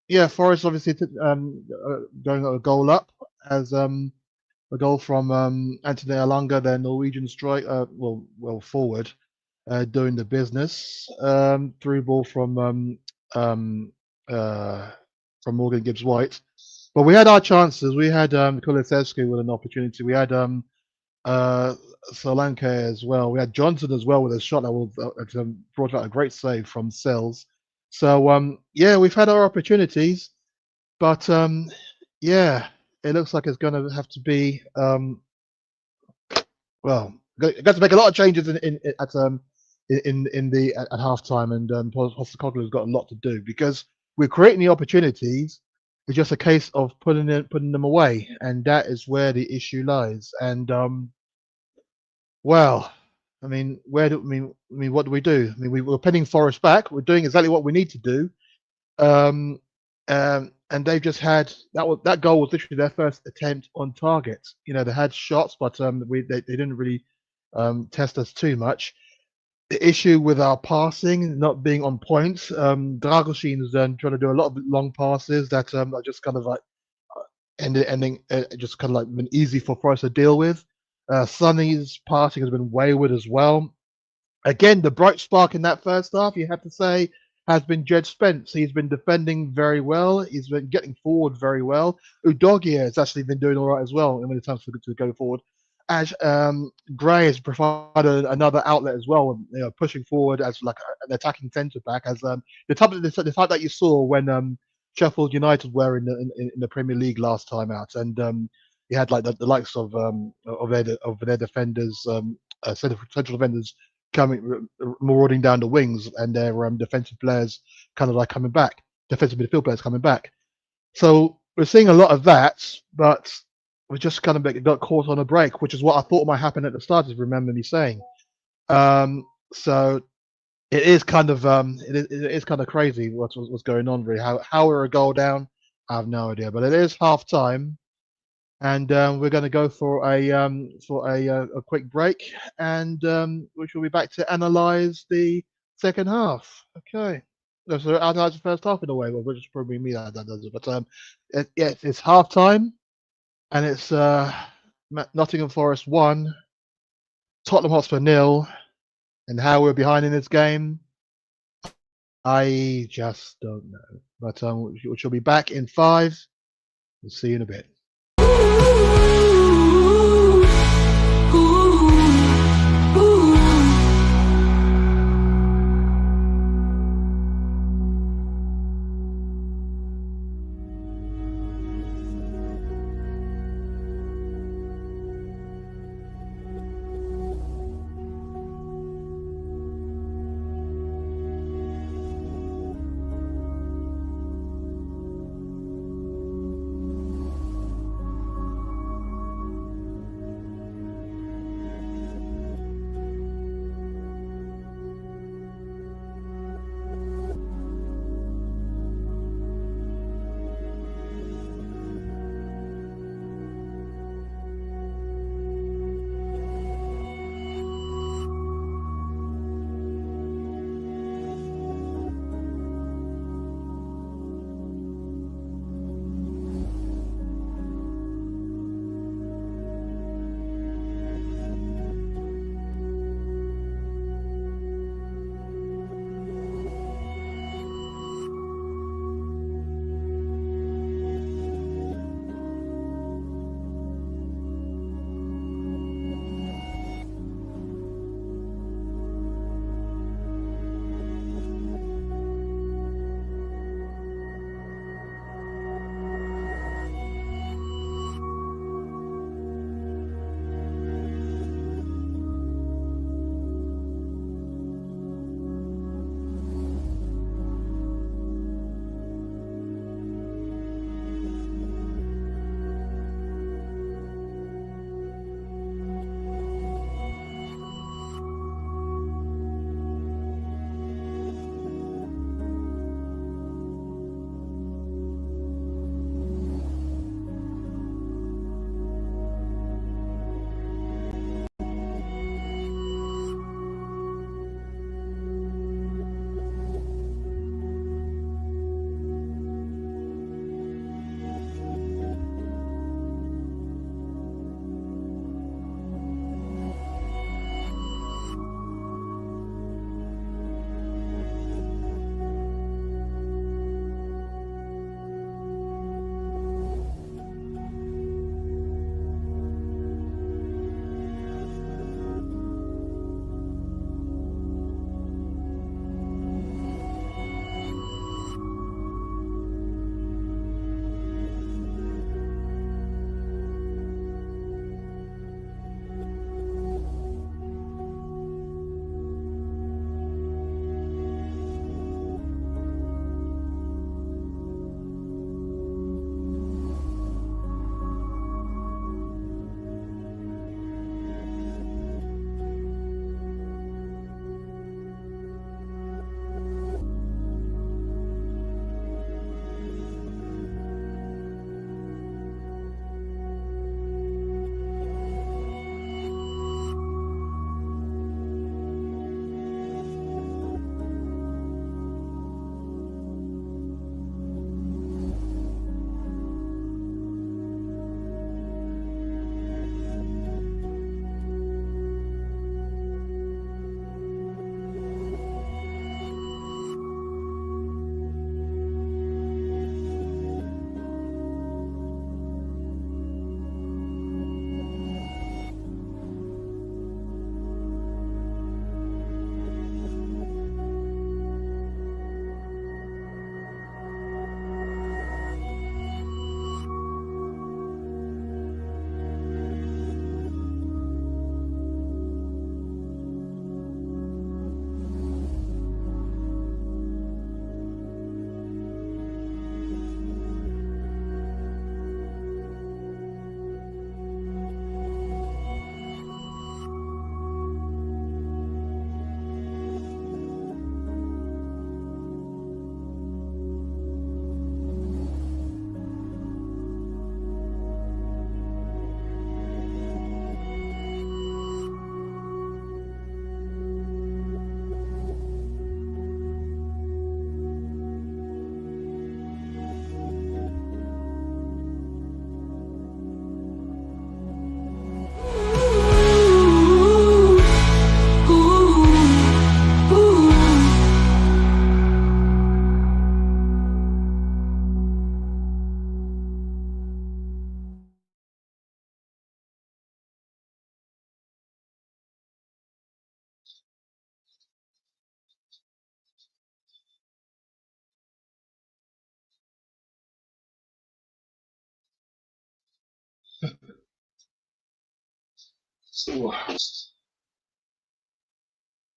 yeah, Forest obviously going a goal up as a goal from Anthony Alanga, their Norwegian strike, forward, doing the business. Through ball from Morgan Gibbs White. But we had our chances. We had Kulusevski with an opportunity. We had Solanke as well. We had Johnson as well with a shot that brought out a great save from Sells. So yeah, we've had our opportunities, but yeah, it looks like it's going to have to be got to make a lot of changes at halftime, and Postecoglou has got a lot to do because we're creating the opportunities. It's just a case of putting them away, and that is where the issue lies. And well, I mean, what do we do? I mean, we're pinning Forest back. We're doing exactly what we need to do. And they've just had that goal was literally their first attempt on target. You know, they had shots, but they didn't really test us too much. The issue with our passing not being on point, Dragoshin is trying to do a lot of long passes that are just kind of like ending just kind of like been easy for us to deal with. Sonny's passing has been wayward as well. Again, the bright spark in that first half, you have to say, has been Jed Spence. He's been defending very well. He's been getting forward very well. Udogie has actually been doing all right as well when it's time to go forward. As Gray has provided another outlet as well, pushing forward as like an attacking centre back, as the type that you saw when Sheffield United were in the Premier League last time out, and you had like the likes of their defenders, central defenders coming marauding down the wings, and their defensive players kind of like coming back, defensive midfield players coming back. So we're seeing a lot of that, but we just kind of got caught on a break, which is what I thought might happen at the start, if you remember me saying. So it is kind of it is kind of crazy what's going on really. How we're a goal down, I have no idea. But it is half time, and we're going to go for a quick break, and which will be back to analyze the second half. Okay. No, so analyze the first half in a way, which is probably me that does it. But it's half time. And it's Nottingham Forest 1, Tottenham Hotspur 0. And how we're behind in this game, I just don't know. But we shall be back in 5. We'll see you in a bit.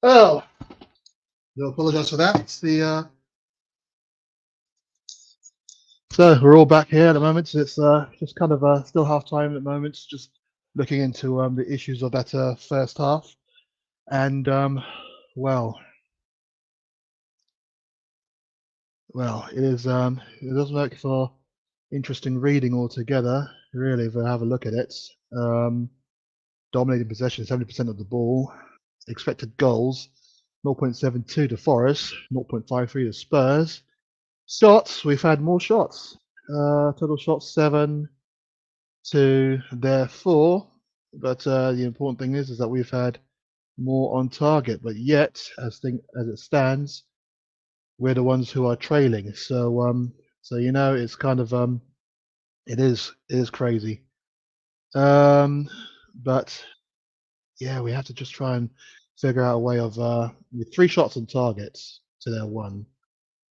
Oh, do apologise for that. It's the so we're all back here at the moment. It's just kind of still half time at the moment. Just looking into the issues of that first half, and well, it does make for interesting reading altogether. Really, if we have a look at it, dominating possession, 70% of the ball, expected goals, 0.72 to Forest, 0.53 to Spurs. Shots, we've had more shots. Total shots 7 to their 4. But the important thing is that we've had more on target. But yet, as it stands, we're the ones who are trailing. So it's kind of it is crazy. But yeah, we have to just try and figure out a way of with 3 shots on targets to their 1.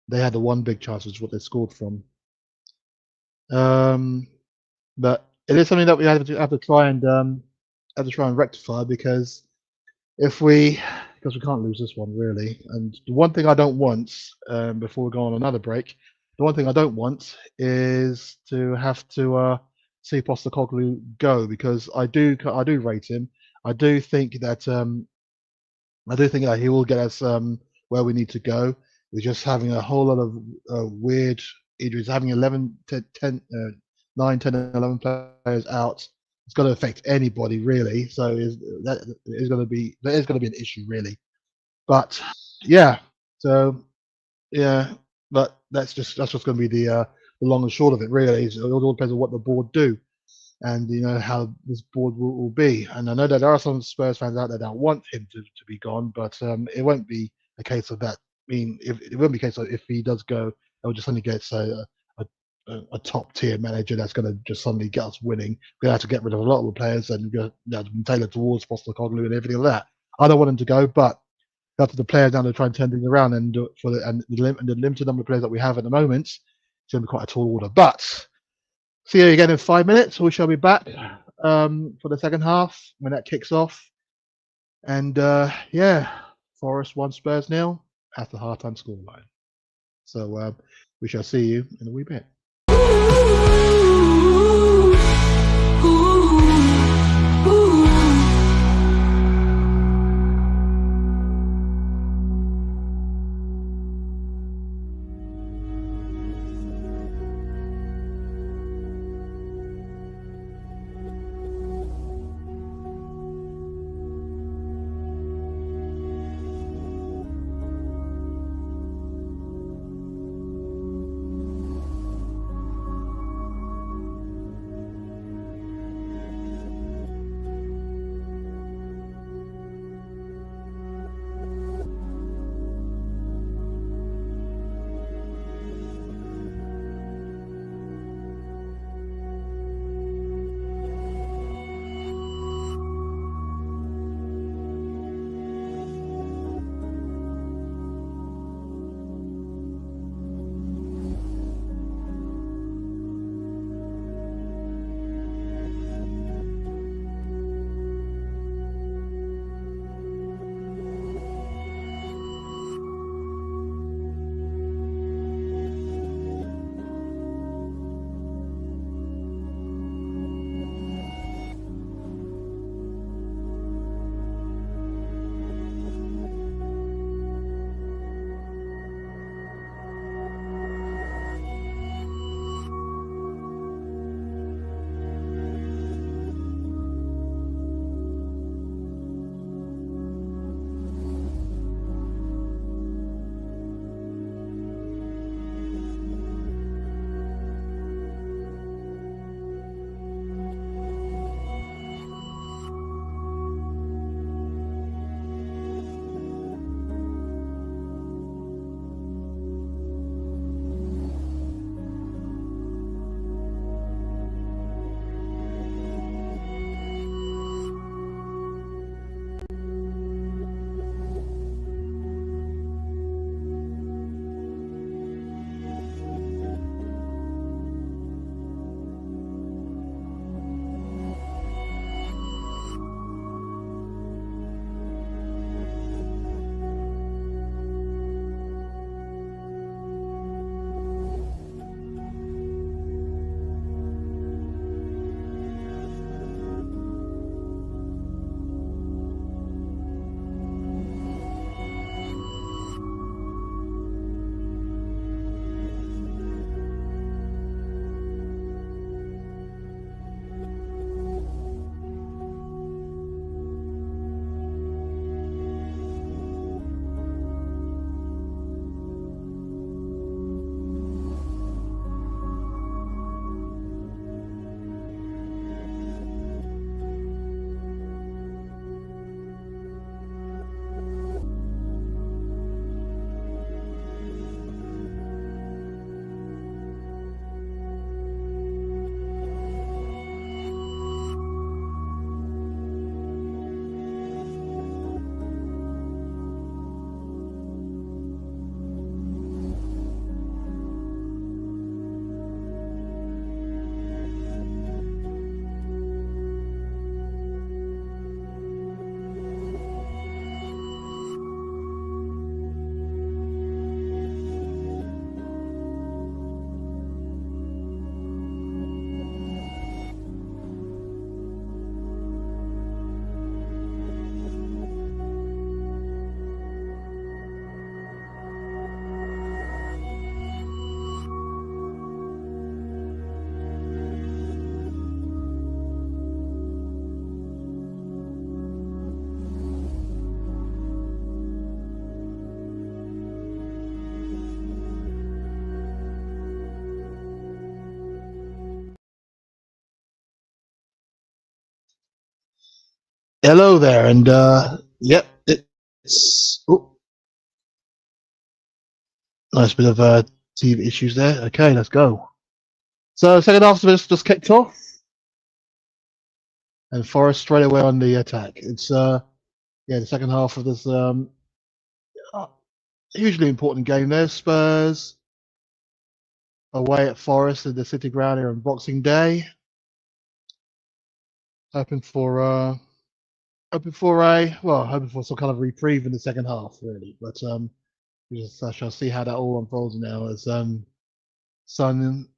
They had the 1 big chance, which is what they scored from. But it is something that we have to try and rectify, because because we can't lose this one really. And the one thing I don't want, before we go on another break, the one thing I don't want is to have to see Postecoglou go, because I do rate him. I do think that he will get us where we need to go. We're just having a whole lot of weird injuries. Having 11, 10, 9, 10, and 11 players out, it's going to affect anybody really. So that is going to be an issue really. But yeah, but that's just going to be the long and short of it really. It all depends on what the board do, and how this board will be. And I know that there are some Spurs fans out there that want him to be gone, but it won't be a case of that. I mean, it won't be a case of if he does go, they'll just suddenly get a top tier manager that's going to just suddenly get us winning. We're going to have to get rid of a lot of the players and tailor towards Postecoglou and everything like that. I don't want him to go, but after the players now to try and turn things around, and the limited number of players that we have at the moment, it's going to be quite a tall order. But see you again in 5 minutes. We shall be back for the second half when that kicks off. And Forest 1, Spurs 0 at the halftime scoreline. So we shall see you in a wee bit. Hello there, and yep, it's nice bit of TV issues there. Okay, let's go. So second half just kicked off, and Forest straight away on the attack. It's the second half of this hugely important game there. Spurs away at Forest at the City Ground here on Boxing Day. Hoping for some kind of reprieve in the second half, really. But we just shall see how that all unfolds now. As Son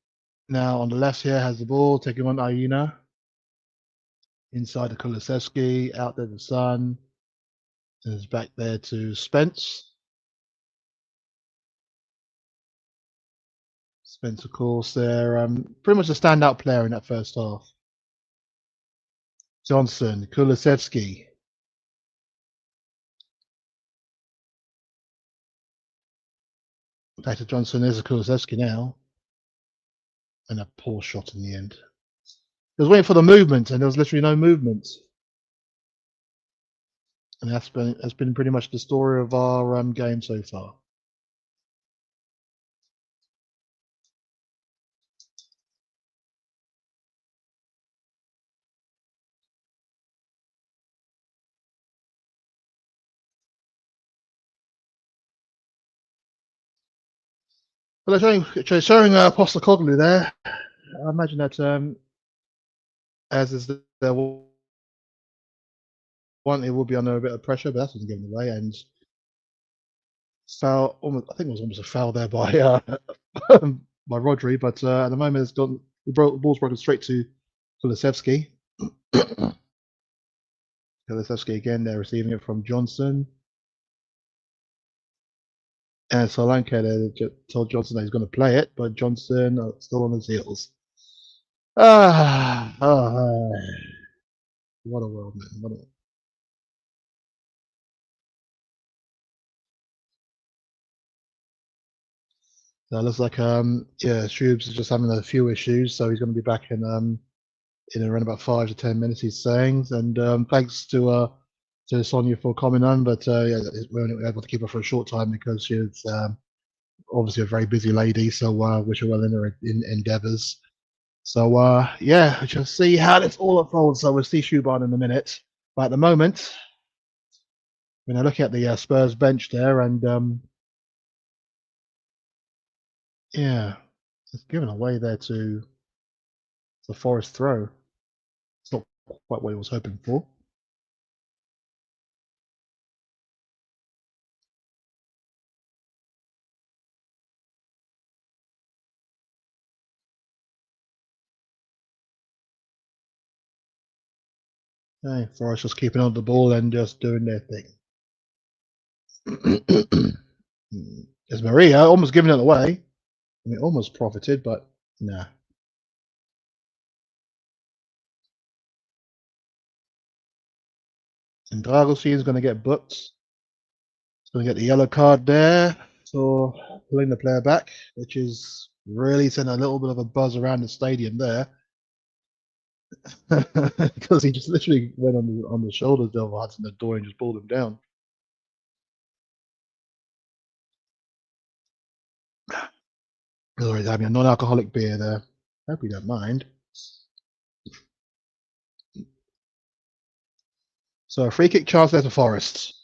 now on the left here has the ball, taking on Aina. Inside to Kulusevski, out there to Son. And it's back there to Spence. Spence, of course, they're pretty much a standout player in that first half. Johnson, Kulusevski. Back to Johnson, there's a Kulusevski now. And a poor shot in the end. I was waiting for the movement, and there was literally no movement. And that's been pretty much the story of our game so far. Well, they're showing Postecoglou there. I imagine that as is their one, it will be under a bit of pressure, but that's wasn't given away. And foul, I think it was almost a foul there by by Rodri, but at the moment the ball's broken straight to Kulusevski. Kulusevski again, they're receiving it from Johnson. And Solanke there told Johnson that he's going to play it, but Johnson still on his heels. What a world, man. What a... So it looks like Shubes is just having a few issues, so he's going to be back in around about 5 to 10 minutes, he's saying. And thanks to Sonia for coming on, but we only able to keep her for a short time because she's obviously a very busy lady, so wish her well in her endeavours. So we shall see how this all unfolds. So we'll see Shuban in a minute. But at the moment, when I look at the Spurs bench there, and it's given away there to the Forest throw. It's not quite what he was hoping for. Okay, Forest just keeping on the ball and just doing their thing. There's Maria almost giving it away. I mean, almost profited, but nah. And Dragostea is going to get booked. He's going to get the yellow card there for pulling the player back, which is really sending a little bit of a buzz around the stadium there. Because he just literally went on the shoulders of Hudson the door and just pulled him down. Sorry, having a non-alcoholic beer there. Hope you don't mind. So a free kick chance there to Forest.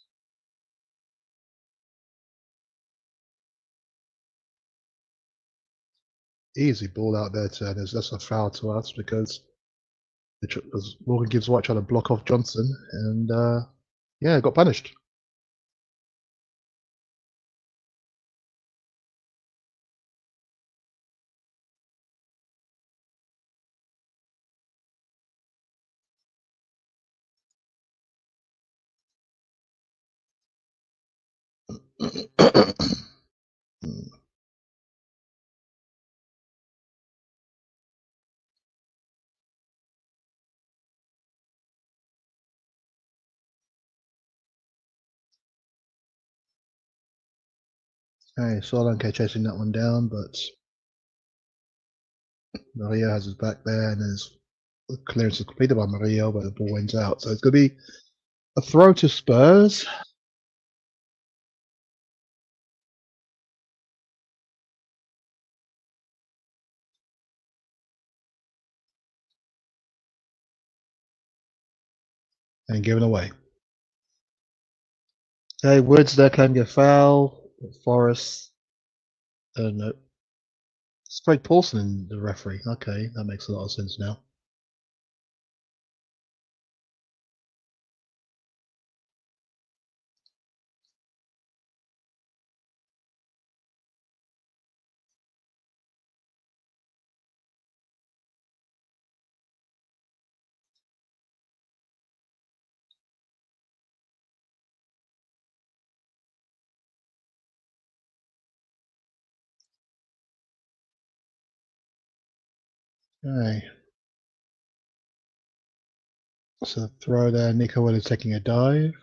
Easy ball out there to that's a foul to us because Morgan Gibbs White trying to block off Johnson and got punished. Okay, Solanke chasing that one down, but Maria has his back there, and there's clearance is completed by Maria, but the ball went out. So it's going to be A throw to Spurs. And given away. Okay, Woods there can get foul. Forest. No. It's Craig Paulson, the referee. Okay, that makes a lot of sense now. Okay. So the throw there, Nico Willis taking a dive.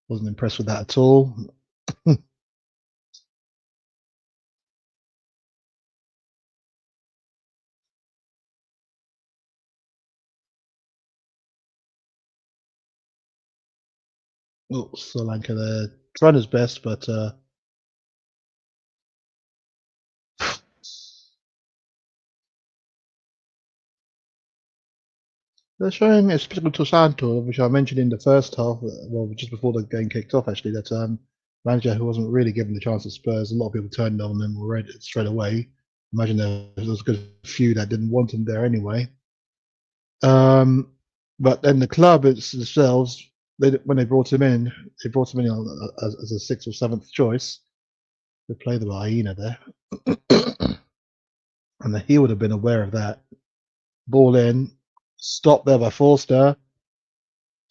Wasn't impressed with that at all. Oh, Sri Lanka there. Trying his best, but they're showing, especially to Santo, which I mentioned in the first half, well, just before the game kicked off, actually, that manager who wasn't really given the chance at Spurs. A lot of people turned on them already straight away. Imagine there was a good few that didn't want him there anyway. But then the club themselves, when they brought him in as a sixth or seventh choice. They play the hyena there, and he would have been aware of that. Ball in, stop there by Forster,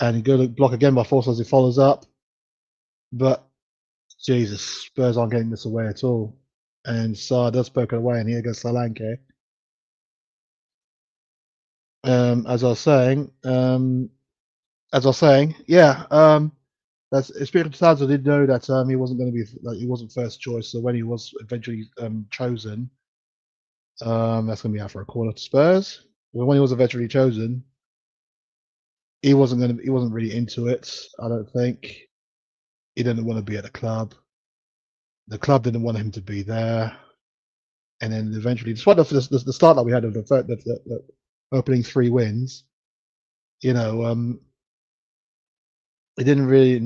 and he go to block again by Forster as he follows up. But Jesus, Spurs aren't getting this away at all. And Saar does poke it away, and here goes Solanke. As I was saying, that's Espirito Santo did know that he wasn't going to be he wasn't first choice. So when he was eventually chosen, that's going to be out for a corner to Spurs. Well, when he was eventually chosen, he wasn't really into it. I don't think he didn't want to be at the club. The club didn't want him to be there. And then eventually, despite the start that we had of the opening 3 wins, he didn't really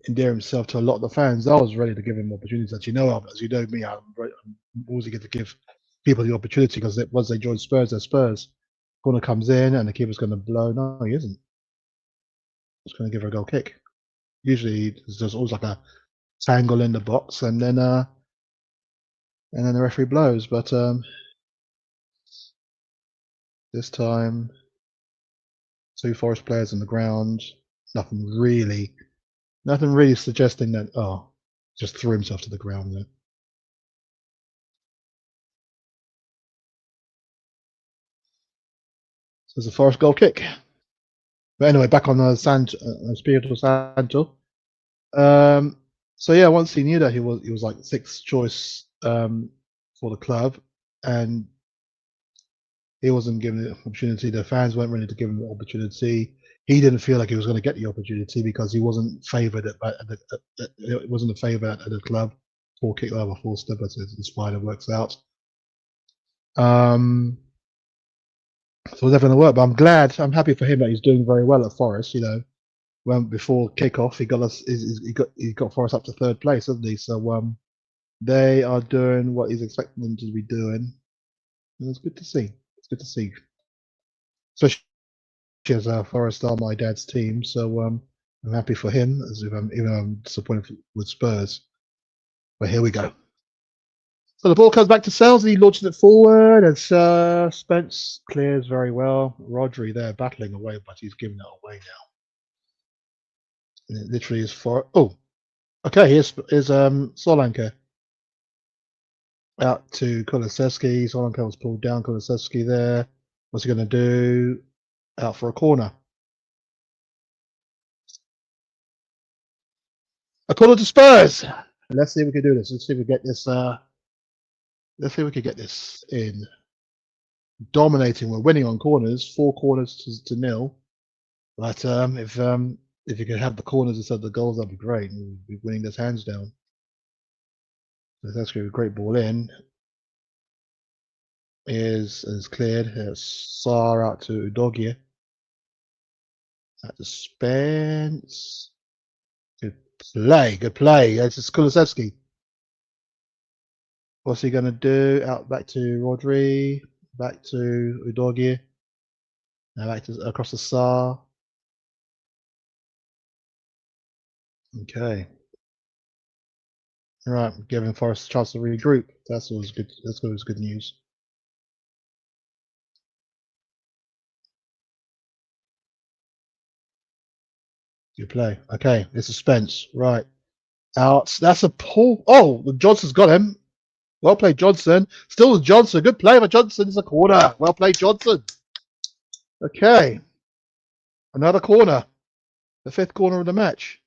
endear himself to a lot of the fans. I was ready to give him opportunities. As you know me, I'm always going to give people the opportunity because once they join Spurs, they're Spurs. Corner comes in and the keeper's going to blow. No, he isn't. He's going to give her a goal kick. Usually, there's always like a tangle in the box, and then the referee blows. But this time, 2 Forest players on the ground. Nothing really suggesting that. Oh, just threw himself to the ground there. So it's a Forest goal kick. But anyway, back on the Espirito Santo. So yeah, once he knew that he was like 6th choice for the club, and he wasn't given the opportunity. The fans weren't ready to give him the opportunity. He didn't feel like he was going to get the opportunity because he wasn't favoured it wasn't a favour at the club. 4 kick over Forster, but the spider works out. So it's never going to work. But I'm happy for him that he's doing very well at Forest. When before kickoff, he got Forest up to 3rd place, hasn't he? So they are doing what he's expecting them to be doing. And it's good to see. It's good to see. Especially as Forest are my dad's team, so I'm happy for him. Even though I'm disappointed with Spurs. But here we go. So the ball comes back to Sells, and he launches it forward, and Spence clears very well. Rodri there battling away, but he's giving it away now. And it literally is for. Oh, okay. Here's Solanke out to Kulusevski. Solanke was pulled down. Kulusevski there. What's he going to do? Out for a corner. A corner to Spurs. Let's see if we can do this. Let's see if we get this. Let's see if we can get this in. Dominating. We're winning on corners. 4 corners to 0. But if you could have the corners instead of the goals, that'd be great. We'd be winning this hands down. So that's going to be a great ball in. Is cleared. Sar out to Udogie. Out to Spence. Good play. Good play. It's Kulusevski. What's he going to do? Out back to Rodri. Back to Udogie. Now back to across the Sar. Okay. Right, giving Forest a chance to regroup. That's always good. That's always good news. Good play. Okay, it's suspense. Right. Out. That's a pull. Oh, Johnson's got him. Well played, Johnson. Still with Johnson. Good play by Johnson. It's a corner. Well played, Johnson. Okay. Another corner. The fifth corner of the match.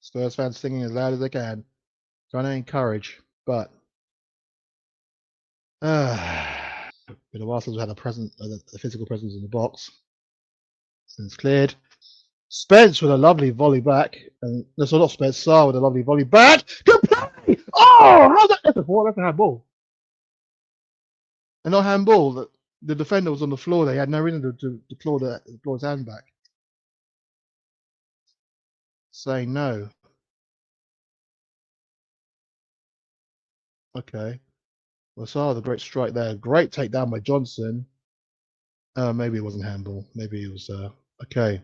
Spurs fans singing as loud as they can. Trying to encourage, but been a while since we had a physical presence in the box. It's cleared. Spence with a lovely volley back, and that's not Spence. Sarr with a lovely volley back. Good play! Oh, how's that? That's a handball. And not handball. The defender was on the floor. They had no reason to claw his hand back. Saying no. Okay. Well, Sarr, the great strike there. Great takedown by Johnson. Maybe it wasn't handball. Maybe it was. Okay.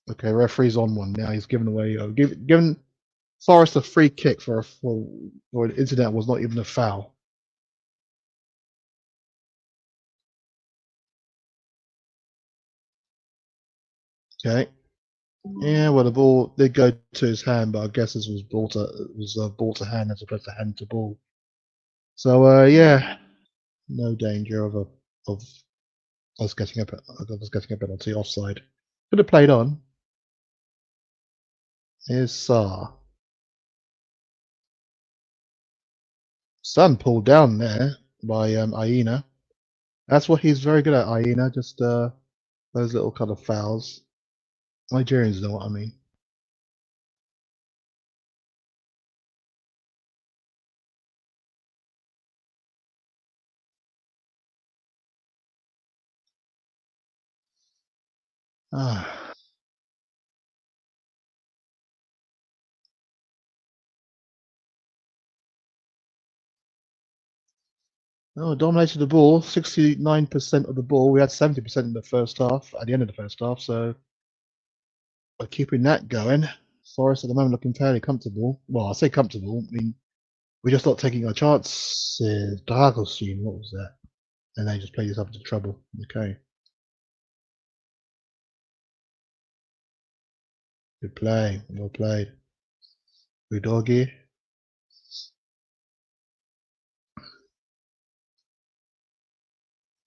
Okay, referee's on one now. He's given away. Given Forest a free kick for an incident that was not even a foul. Okay. Yeah, well, the ball did go to his hand, but I guess this was ball to hand as opposed to hand to ball. So yeah, no danger of us getting a penalty offside. Could have played on. Here's Sarr. Son pulled down there by Aina. That's what he's very good at, Aina. Just those little kind of fouls. Nigerians know what I mean. Ah. Oh, dominated the ball. 69% of the ball. We had 70% in the first half. At the end of the first half, so we're keeping that going. Forest at the moment looking fairly comfortable. Well, I say comfortable. I mean, we're just not taking our chances. Dragostin, what was that? And they just played us up into trouble. Okay. Good play. Well played. Udogie.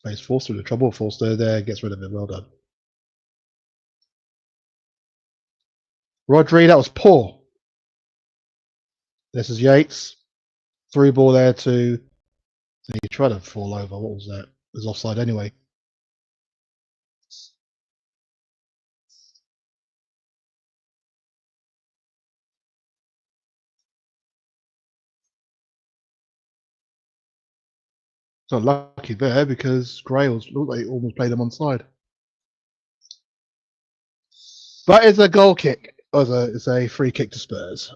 Plays Forster with trouble. Forster there gets rid of it. Well done. Rodri, that was poor. This is Yates. Through ball there to. He tried to fall over. What was that? It was offside anyway. It's not lucky there because Gray looked like he almost played him onside. But it's a goal kick. It's a free kick to Spurs.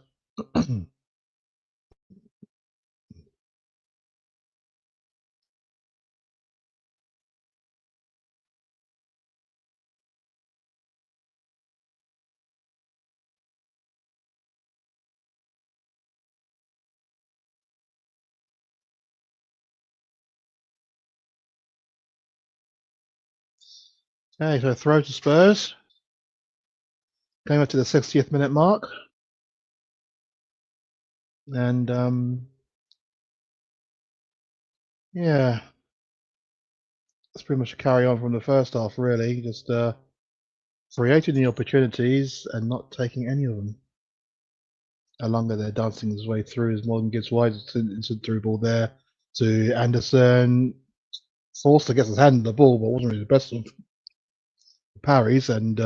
Okay, so throw to Spurs. Came up to the 60th minute mark. And yeah. That's pretty much a carry on from the first half, really. Just creating the opportunities and not taking any of them. Alonga there dancing his way through as Morgan gets wide. It's a through ball there to Anderson. Forster gets his hand on the ball, but wasn't really the best of parries. And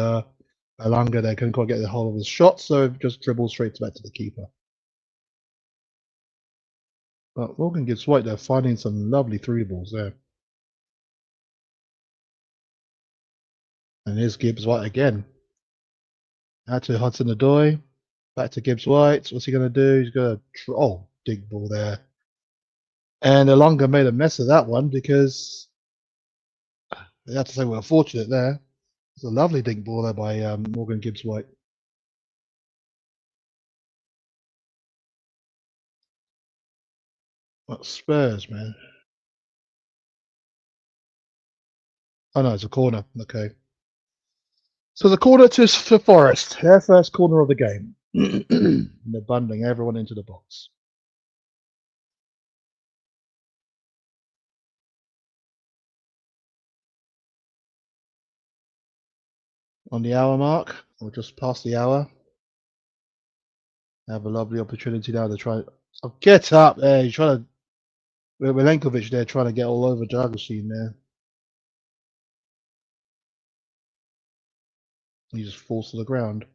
Alonga there couldn't quite get the hold of his shot, so just dribbles straight back to the keeper. But Morgan gives White there, finding some lovely through balls there. And here's Gibbs White again. Out to Hudson-Odoi. Back to Gibbs White. What's he going to do? He's going to dig ball there. And Alonga made a mess of that one because they have to say we're fortunate there. It's a lovely dink ball there by Morgan Gibbs White. What Spurs, man? Oh no, it's a corner. Okay. So the corner for Forest. Their first corner of the game. They're bundling everyone into the box. On the hour mark, or just past the hour. Have a lovely opportunity now to try. Oh, get up there! You're trying to. Milenkovic there trying to get all over Dragoshin there. He just falls to the ground.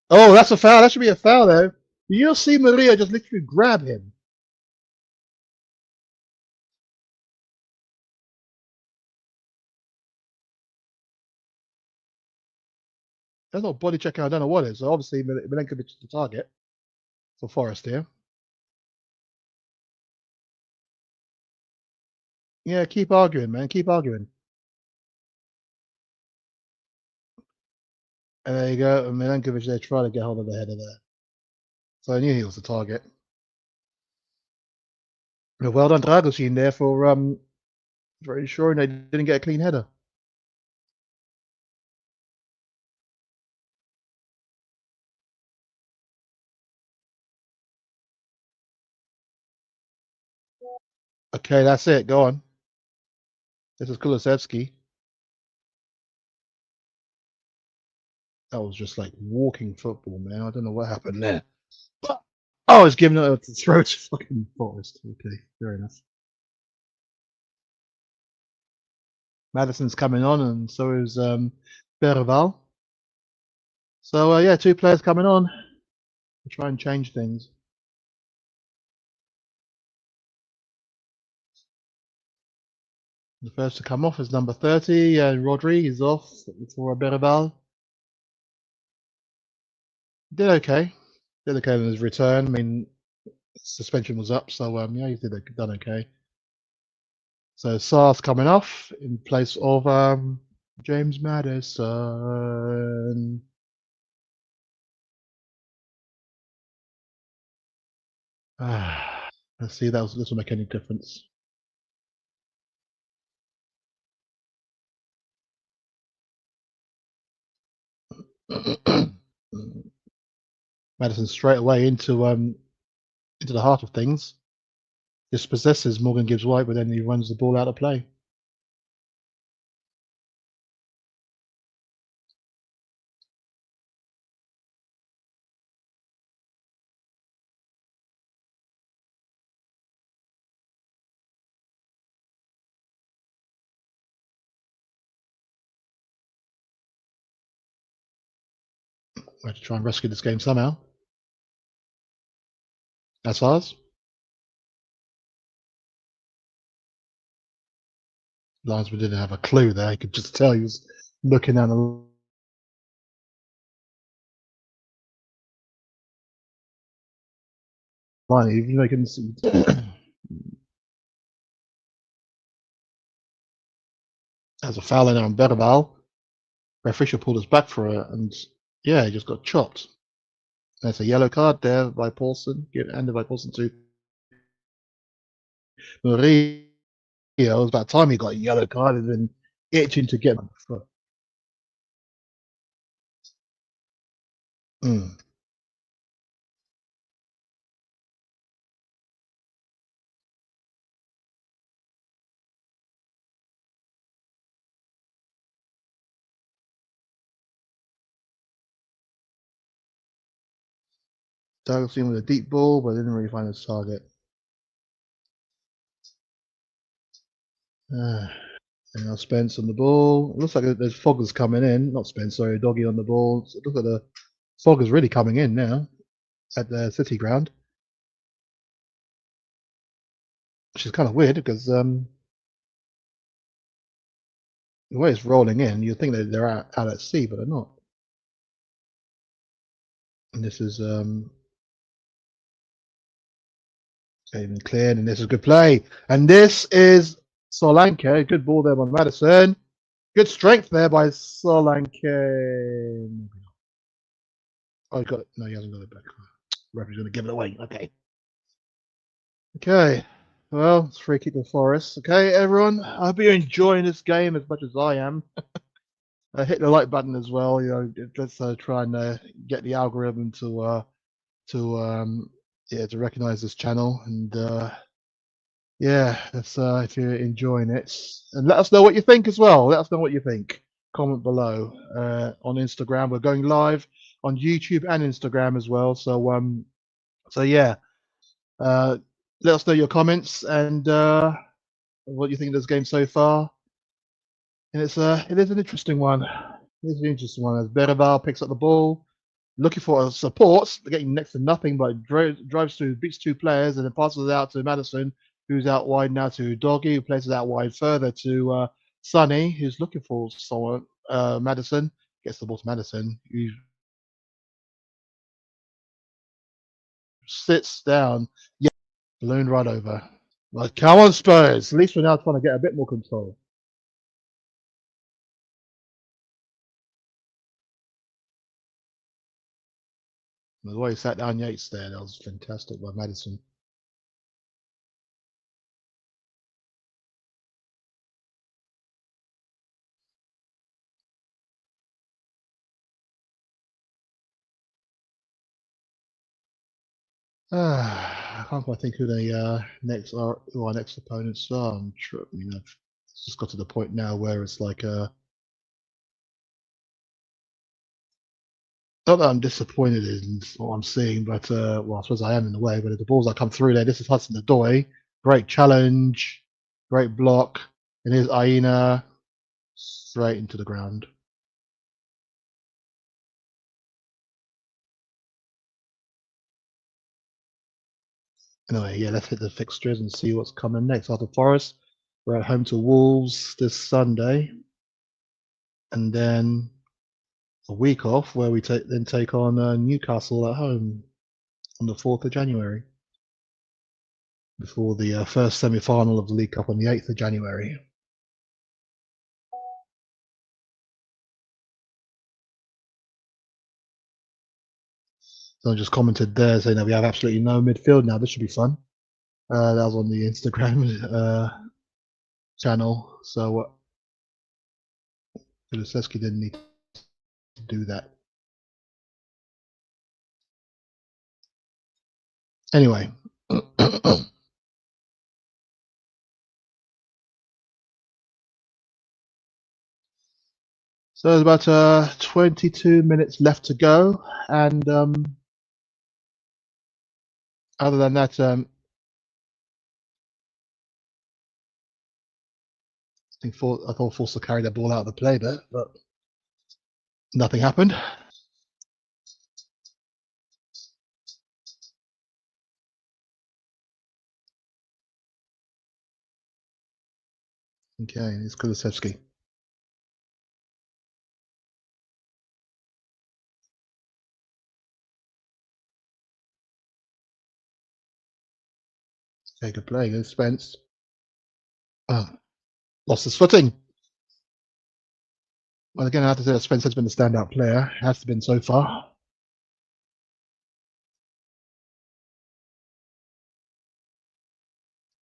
Oh, that's a foul. That should be a foul though. You'll see Maria just literally grab him. That's not body checking. I don't know what it is. So obviously, Milenkovic is the target for Forest here. Yeah, keep arguing, man. Keep arguing. And there you go. And Milenkovic there trying to get hold of the header there. So I knew he was the target. Well done, Dragoshin there for ensuring they didn't get a clean header. Okay, that's it. Go on. This is Kulusevski. That was just like walking football, man. I don't know what happened there. But, oh, it's giving it to throw to fucking Forest. Okay, fair enough. Madison's coming on, and so is Berval. So yeah, two players coming on to try and change things. The first to come off is number 30, and Rodri is off for Berval. Did okay. Did okay in his return. I mean, suspension was up, so yeah, he done okay. So Sar's coming off in place of James Madison. Let's see, this will make any difference. Madison straight away into the heart of things. Dispossesses Morgan Gibbs White, but then he runs the ball out of play. We have to try and rescue this game somehow. That's ours. Linesman didn't have a clue there. You could just tell he was looking down the line, even though he couldn't see. There's a foul in there on Berval. Referee should pull us back for it, and yeah, he just got chopped. There's a yellow card there by Paulson, handed by Paulson to Murillo. It was about time he got a yellow card and then itching to get on the foot. Dragosin with a deep ball, but didn't really find his target. And now Spence on the ball. It looks like there's Foggers coming in. Not Spence, sorry, Doggy on the ball. So look at the Foggers really coming in now at the City ground. Which is kind of weird because the way it's rolling in, you'd think that they're out at sea, but they're not. And this is getting cleared, and this is good play. And this is Solanke. Good ball there by Madison. Good strength there by Solanke. Oh, he got it. No, he hasn't got it back. Referee's going to give it away. Okay. Okay. Well, it's free kick to Forest. Okay, everyone. I hope you're enjoying this game as much as I am. Hit the like button as well. You know, let's try and get the algorithm to recognize this channel, and yeah, that's if you're enjoying it, and let us know what you think as well. Let us know what you think. Comment below on Instagram. We're going live on YouTube and Instagram as well. So yeah, let us know your comments and what you think of this game so far. And it is an interesting one. It is an interesting one as Berival picks up the ball, looking for support, getting next to nothing, but drives through, beats two players, and then passes it out to Madison, who's out wide now to Doggy, who plays it out wide further to Sonny, who's looking for someone. Madison gets the ball to Madison, who sits down. Yeah, ballooned right over. Well, come on, Spurs. At least we're now trying to get a bit more control. The way he sat down Yates there, that was fantastic by Madison. I can't quite think who they next are, who our next opponents are. I'm sure, I mean, I've just got to the point now where it's like, not that I'm disappointed in what I'm seeing, but well, I suppose I am in a way. But the balls that come through there, this is Hudson-Odoi, great challenge, great block, and here's Aina straight into the ground. Anyway, yeah, let's hit the fixtures and see what's coming next. After Forest, we're at home to Wolves this Sunday, and then a week off where we then take on Newcastle at home on the 4th of January before the first semi-final of the League Cup on the 8th of January. Someone just commented there saying that we have absolutely no midfield now. This should be fun. That was on the Instagram channel. So Kulusevski didn't need to do that. Anyway. So there's about 22 minutes left to go, and other than that, I thought Forster carried the ball out of the play there, but nothing happened. Okay, it's Kulusevski. Okay, good play. Good Spence. Oh, lost his footing. Well, again, I have to say that Spence has been the standout player. Has been so far.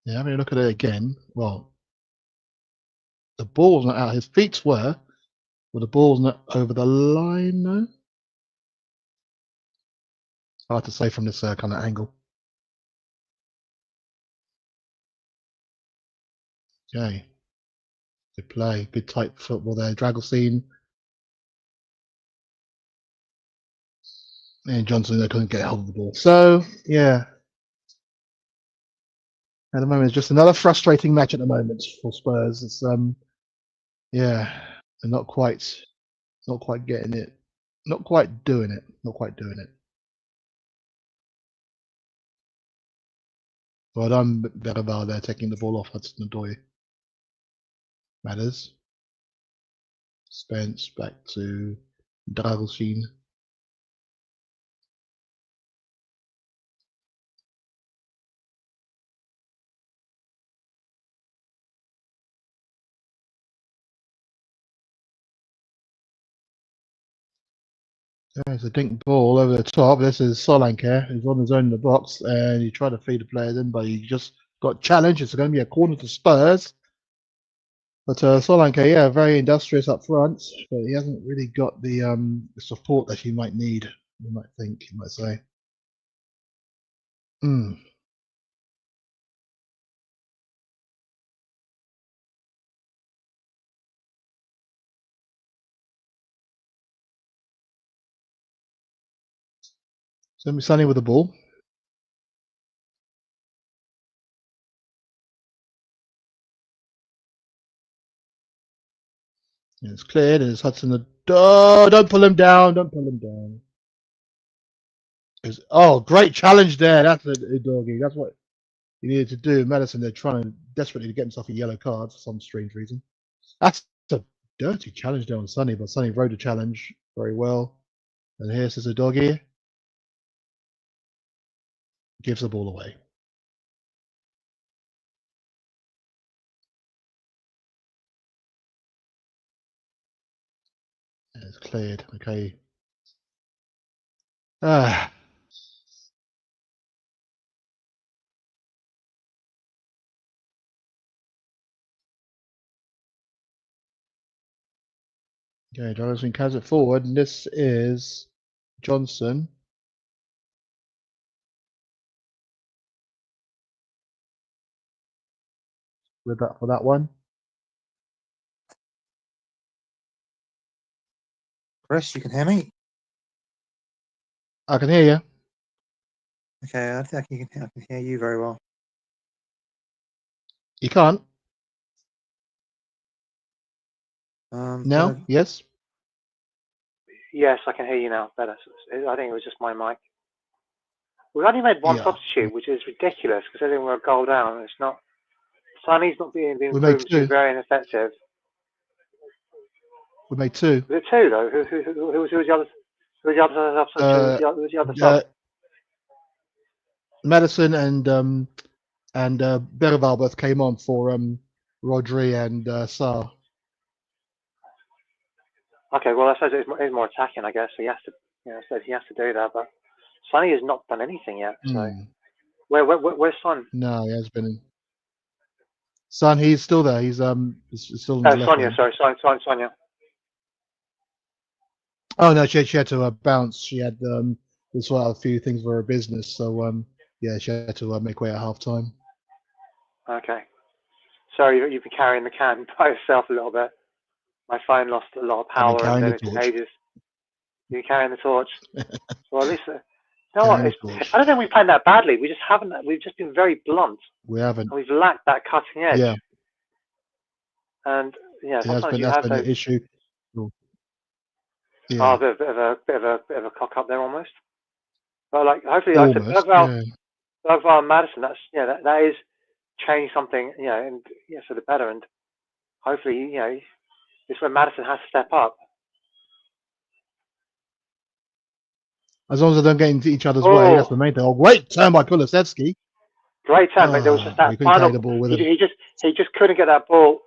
Yeah, having a look at it again. Well, the ball's not out. His feet were, but the ball's not over the line, no? Hard to say from this kind of angle. Okay. Good play. Good tight football there. Dragosine. And Johnson, they couldn't get hold of the ball. So yeah, at the moment, it's just another frustrating match at the moment for Spurs. It's yeah, they're not quite getting it, not quite doing it, not quite doing it. Well done, Berabal there, taking the ball off Hudson-Odoi. Matters. Spence back to Dragoshin. There's a dink ball over the top. This is Solanke, who's on his own in the box, and he tried to feed the players in, but he just got challenged. It's going to be a corner to Spurs. But Solanke, yeah, very industrious up front, but he hasn't really got the support that he might need. You might think, you might say. So Sunny with the ball. Yeah, it's cleared. It's Hudson. Don't pull him down. Don't pull him down. Oh, great challenge there. That's a doggy. That's what he needed to do. Madison, they're trying desperately to get himself a yellow card for some strange reason. That's a dirty challenge there on Sonny, but Sonny rode the challenge very well. And here's a doggy. Gives the ball away. And it's cleared. Okay. Ah. Okay, Jonathan has it forward, and this is Johnson. With that for that one. Chris, you can hear me? I can hear you. Okay, I think I can hear you very well. You can't? No? Yes? Yes, I can hear you now better. I think it was just my mic. We've only made one substitute, which is ridiculous, considering we're a goal down. It's not. Sonny's not being proven to be very ineffective. We made two. Was it two though? Who was the other? Who was the other substitute? Who was the other sub? Madison and Berival both came on for Rodri and Sarr. Okay, well, I suppose it's more attacking, I guess. So he has to, he has to do that. But Sonny has not done anything yet. So where's Son? No, he has been. Son, he's still there. He's still in the left Sonia, wing. sorry, Sonia. Oh no, she had to bounce. She had sort out a few things for her business, so yeah, she had to make way at half time. Okay. Sorry, you've been carrying the can by yourself a little bit. My phone lost a lot of power and then it took ages. You're carrying the torch. Well, at least, you know what? I don't think we've played that badly. We just haven't. We've just been very blunt. We haven't. And we've lacked that cutting edge. Yeah. And yeah, sometimes that's been the issue. Yeah. Oh, a bit of a cock up there almost. But like, hopefully, Bergvall and Madison. That is change something, and for the better. And hopefully, it's where Madison has to step up. As long as they don't get into each other's way, that's the main thing. Oh, great turn by Kulusevski. Great turn, but there was just that final. He just couldn't get that ball.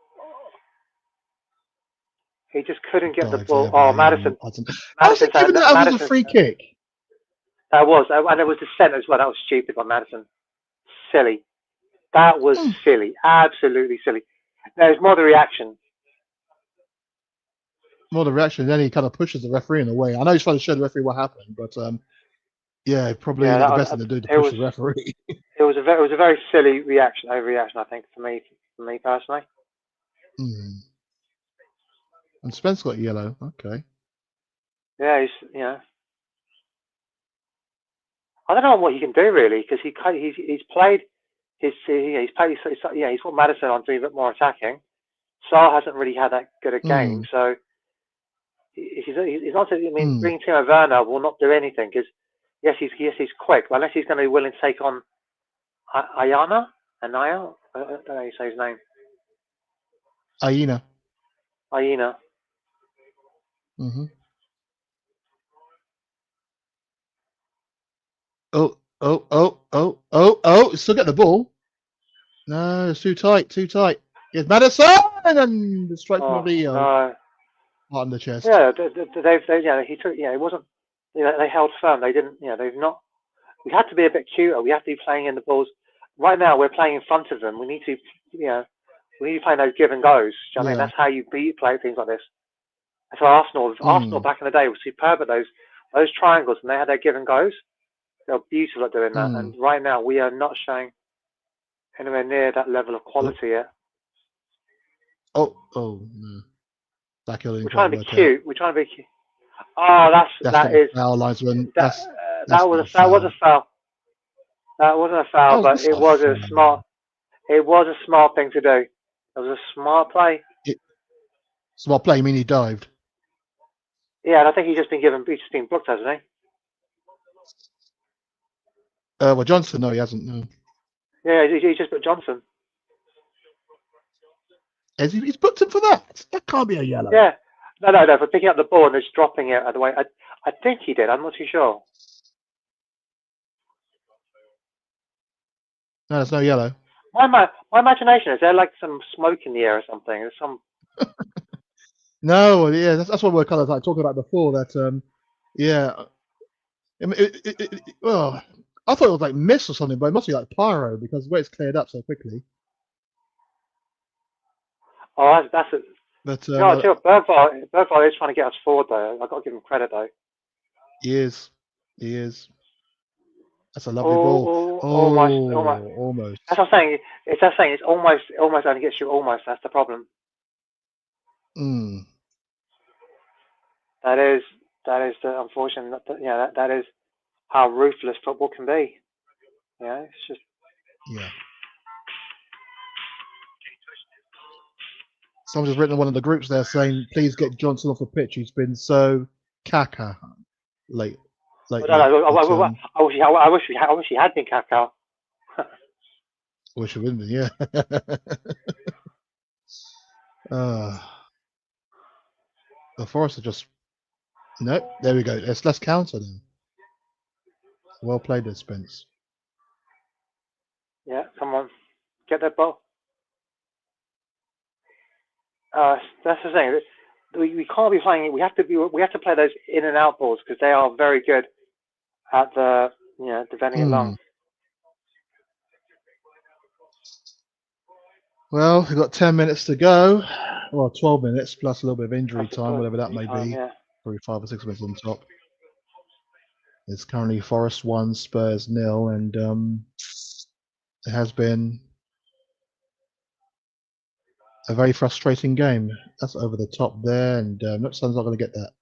He just couldn't get the ball. Oh, Madison. I was thinking that was a free kick. That was, and it was the centre as well. That was stupid by Madison. Silly. That was silly. Absolutely silly. There's more the reaction. More the reaction. Then he kind of pushes the referee in a way. I know he's trying to show the referee what happened, but yeah, probably the best thing to do to push the referee. It was a very silly reaction, overreaction. I think for me personally. And Spence got yellow. Okay. Yeah, he's I don't know what he can do really because he's played he's got Madison on doing a bit more attacking. Saar hasn't really had that good a game, so he's not. I mean, bringing Timo Werner will not do anything because yes, he's quick, but unless he's going to be willing to take on Ayana, Anaya, I don't know how you say his name. Aina. Mm-hmm. Oh! Still get the ball. No, it's too tight. Here's Madison and the strike from Rio. No. Right on the chest. Yeah, he took. Yeah, it wasn't. They held firm. They didn't. They've not. We had to be a bit cuter. We have to be playing in the balls. Right now, we're playing in front of them. We need to. We need to play those give and goes. Do you know what I mean? That's how you play things like this. That's why Arsenal back in the day was superb at those triangles, and they had their give and goes. They were beautiful at doing that. And right now, we are not showing anywhere near that level of quality yet. Oh no. We're trying to be cute. We're trying to be cute. Oh, that is foul, linesman. That was a foul. That wasn't a foul, but it was a smart. It was a smart thing to do. It was a smart play. Smart play. You mean he dived? Yeah, and I think he's just been booked, hasn't he? Well, Johnson, no, he hasn't. No. Yeah, he's just booked Johnson. He's booked him for that. That can't be a yellow. Yeah, no, for picking up the ball and just dropping it out of the way. I think he did. I'm not too sure. No, there's no yellow. My imagination is there like some smoke in the air or something. There's some. No, yeah, that's what we're kind of like talking about before. That yeah. I mean, well, I thought it was like mist or something, but it must be like pyro because the way it's cleared up so quickly. Oh, that's it. But No, Bergvall is trying to get us forward though. I've got to give him credit though. He is. That's a lovely ball. Almost. That's what I'm saying. It's almost only gets you almost. That's the problem. That is the unfortunate. That is how ruthless football can be. It's just. Yeah. Someone just written in one of the groups there saying, "Please get Johnson off the pitch. He's been so caca late." I wish he had been Kaká. Wish he wouldn't be, yeah. The Forest are just no. There we go. Let's counter them. Well played, there, Spence. Yeah, come on, get that ball. That's the thing. We can't be playing. We have to play those in and out balls because they are very good at the defending it long. Well, we've got 10 minutes to go. Well, 12 minutes plus a little bit of injury time, whatever that may be. Yeah. Probably 5 or 6 minutes on top. It's currently Forest 1, Spurs 0, and it has been a very frustrating game. That's over the top there, and Sun's not going to get that.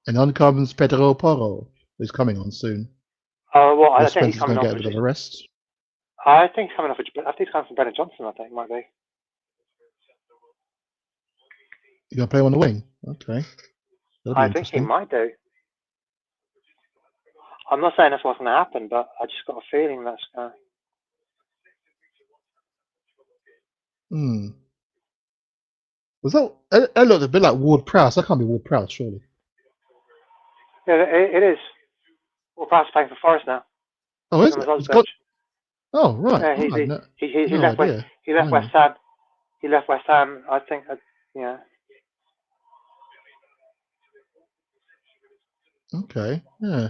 And on comes Pedro Porro, who's coming on soon. Well, I think he's coming going to off. get a bit of a rest. I think he's coming off. I think he's coming from Brennan Johnson. I think might be. You're going to play him on the wing? Okay. I think he might do. I'm not saying that's what's going to happen, but I just got a feeling that's going to... Was that looked a bit like Ward-Prowse? That can't be Ward-Prowse, surely. Yeah, it is. Ward-Prowse playing for Forest now. Oh, is it? Oh, right. Yeah, he left West Ham. He left West Ham. I think. Okay. Yeah.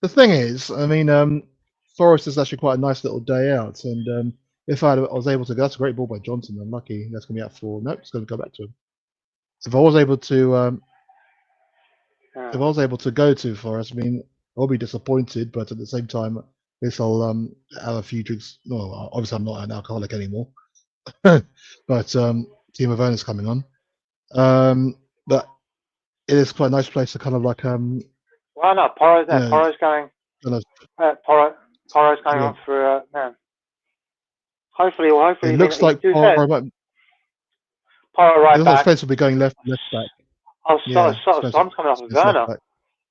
The thing is, I mean, Forest is actually quite a nice little day out, and if I was able to, that's a great ball by Johnson. Unlucky. That's going to be out for. Nope, it's going to go back to him. If I was able to, if I was able to go to Forest, I mean, I'll be disappointed, but at the same time, this I'll have a few drinks. No, obviously I'm not an alcoholic anymore, but Team of Owners coming on. But it is quite a nice place to kind of like Well, no, Poro's there. Yeah. Poro's going. kind of, Poro's going Yeah. on for. Hopefully, it looks like Poro it right looks like back. Spence will be going left back. Oh, Yeah, Son's coming off of Spence left Werner. back.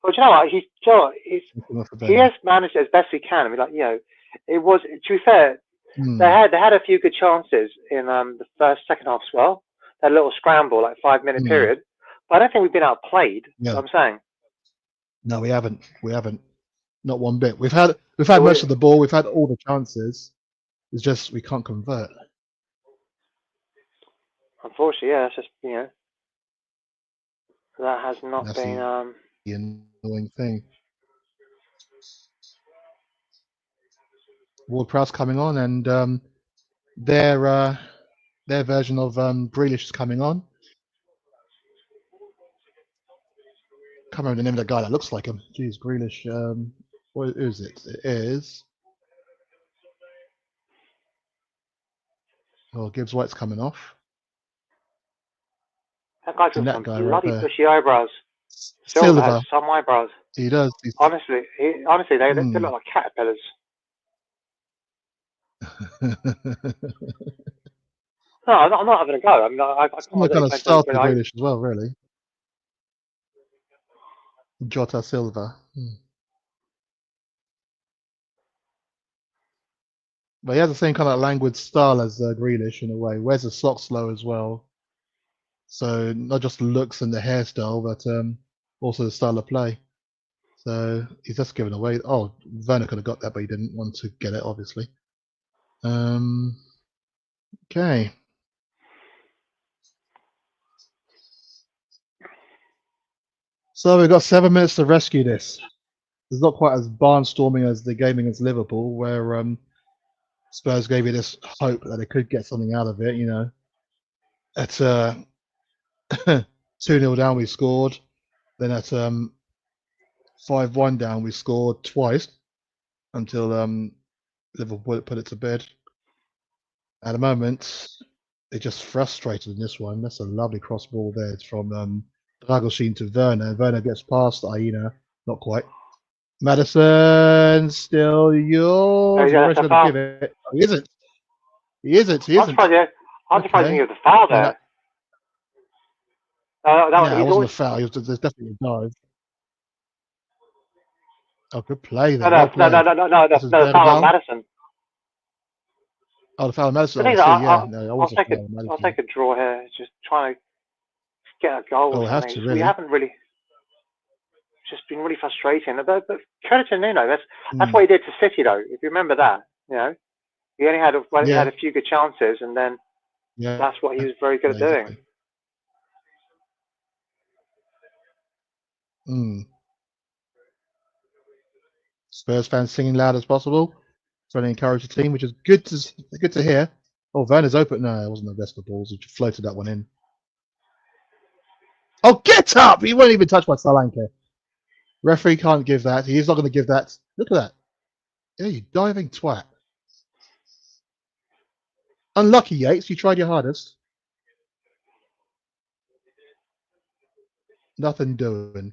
But you know what? He's Coming off of he Werner. has managed as best he can. I mean, like, you know, it was, to be fair, Hmm. they had a few good chances in the second half as well. That little scramble, like 5-minute period. But I don't think we've been outplayed. Yeah. You know what I'm saying. No, we haven't. We haven't. Not one bit. We've had So most of the ball. We've had all the chances. It's just we can't convert. Unfortunately, yeah, that's just, you know, that has not That's been. the annoying thing. Ward-Prowse coming on, and their version of Grealish is coming on. Can't remember the name of the guy that looks like him. Jeez, Grealish. What is it? It is. Oh, Gibbs White's coming off. That guy's And got that some guy right bloody there. bushy eyebrows. Silver has some eyebrows. He does. Honestly, they look like caterpillars. No, I'm not having a go. I'm not. I can't. Similar kind of style to Grealish as well, really. Jota Silva. But he has the same kind of languid style as Grealish in a way. Wears the socks low as well. So not just the looks and the hairstyle, but also the style of play. So he's just given away. Oh, Werner could have got that, but he didn't want to get it, obviously. Okay. So we've got 7 minutes to rescue this. It's not quite as barnstorming as the game against Liverpool, where Spurs gave you this hope that they could get something out of it. You know, at 2-0 down, we scored. Then at 5-1 down, we scored twice until Liverpool put it to bed. At the moment, they're just frustrated in this one. That's a lovely cross ball there. It's from Dragoshin to Werner. Werner gets past Aina, not quite. Madison, still yours. Yeah, Where's that's a going to foul. give it? Oh, he isn't. He isn't. I'm surprised you didn't give the foul there. Yeah, it wasn't a foul. There's definitely a dive. Oh, good play there. No, The foul on Madison. Oh, the foul on Madison. The thing is, I'll take a draw here. Just trying to get a goal. Oh, have to, really. We haven't really. It's just been really frustrating. But credit to Nuno. That's what he did to City, though. If you remember that, you know, he only had a few good chances, and then that's what he was very good at doing. Spurs fans singing loud as possible, trying to encourage the team, which is good to hear. Oh, Werner's open. No, it wasn't the best of balls. He just floated that one in. Oh, get up! He won't even touch my Solanke. Referee can't give that. He's not going to give that. Look at that. Yeah, you diving twat. Unlucky, Yates. You tried your hardest. Nothing doing.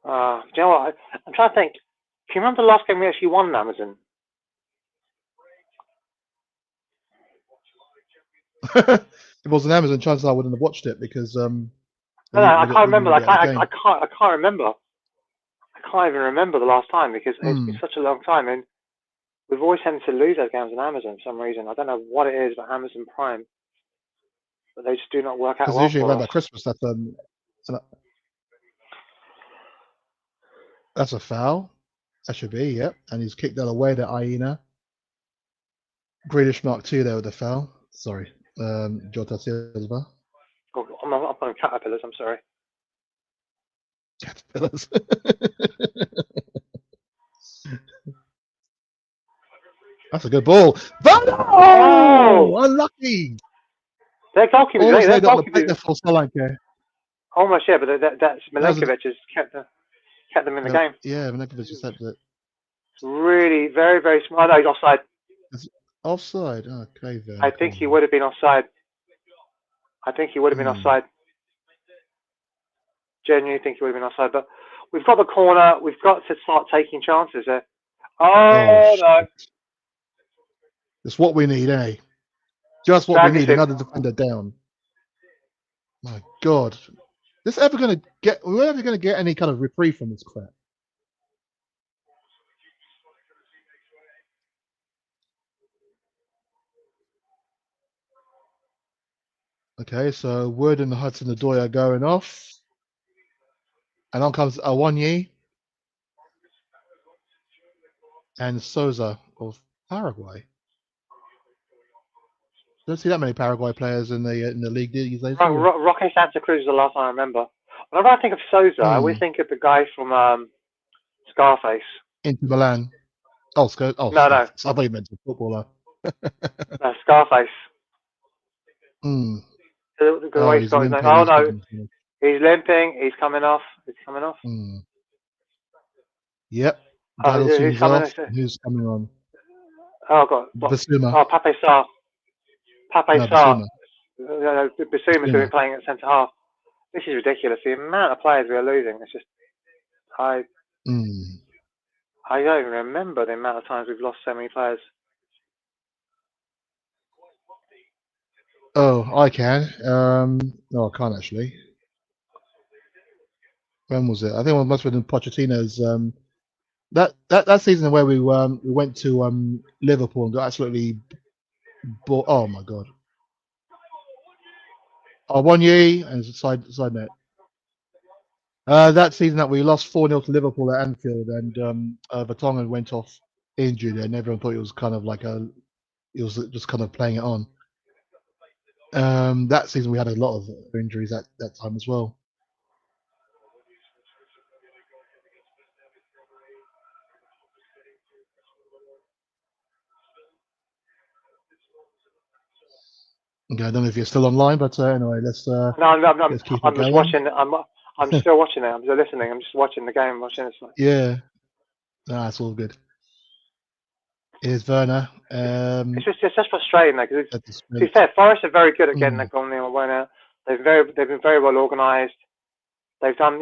Do you know what? I'm trying to think. Do you remember the last game we actually won on Amazon? If it was an Amazon, chances are I wouldn't have watched it because I can't remember. I can't remember. I can't even remember the last time because it's been such a long time, and we've always tended to lose those games on Amazon for some reason. I don't know what it is about Amazon Prime, but they just do not work out well. Because usually for around us. Christmas, that's a foul. That should be, yep. And he's kicked that away to Aina. Grealish mark 2 there with the foul. Sorry. Jota Silva. Oh, I'm on caterpillars, I'm sorry. Caterpillars. That's a good ball. Oh, unlucky. Their goalkeeper, Almost their laid on the plate goalkeeper, there for Solanke. almost, yeah, but that's That was Milenkovic has kept them in the game. yeah, Milenkovic just had it. Really, very, very smart. No, he's offside. It's offside. Okay, then. I think he would have been offside. Genuinely think he would have been offside. But we've got the corner. We've got to start taking chances there. Oh, no. Shit. It's what we need, eh? Just what we need. Another defender down. My God. We're ever going to get any kind of reprieve from this crap? Okay, so Wood and Hudson-Odoi are going off. And on comes Awonyi and Souza of Paraguay. Don't see that many Paraguay players in the league these days. Roque Santa Cruz is the last one I remember. Whenever I think of Souza, I always think of the guy from Scarface. Inter Milan. Oh, No. I thought you meant a footballer. No, Scarface. Hmm. The way he's got his name. Oh, no. He's limping. He's coming off. Hmm. Yep. Who's coming off? Who's coming on? Oh, God. Basuma. Oh, Pape Sarr. Basuma. Basuma's going to be playing at centre half. This is ridiculous. The amount of players we are losing. It's just... I don't even remember the amount of times we've lost so many players. Oh, I can. No, I can't actually. When was it? I think it must have been Pochettino's. That season where we went to Liverpool and got absolutely bought. Oh my God. Awonyi and side net. That season that we lost 4-0 to Liverpool at Anfield, and Vertonghen went off injured, and everyone thought it was kind of like it was just kind of playing it on. That season we had a lot of injuries at that time as well. Okay, I don't know if you're still online, but anyway, let's. No, let's keep I'm it just going. watching. I'm still watching it. I'm just listening. I'm just watching the game. Yeah, that's all good. Here's Werner. It's just frustrating though, because to be fair, fair, Forest are very good at getting that goal on the winner. They've been very well organised. They've done,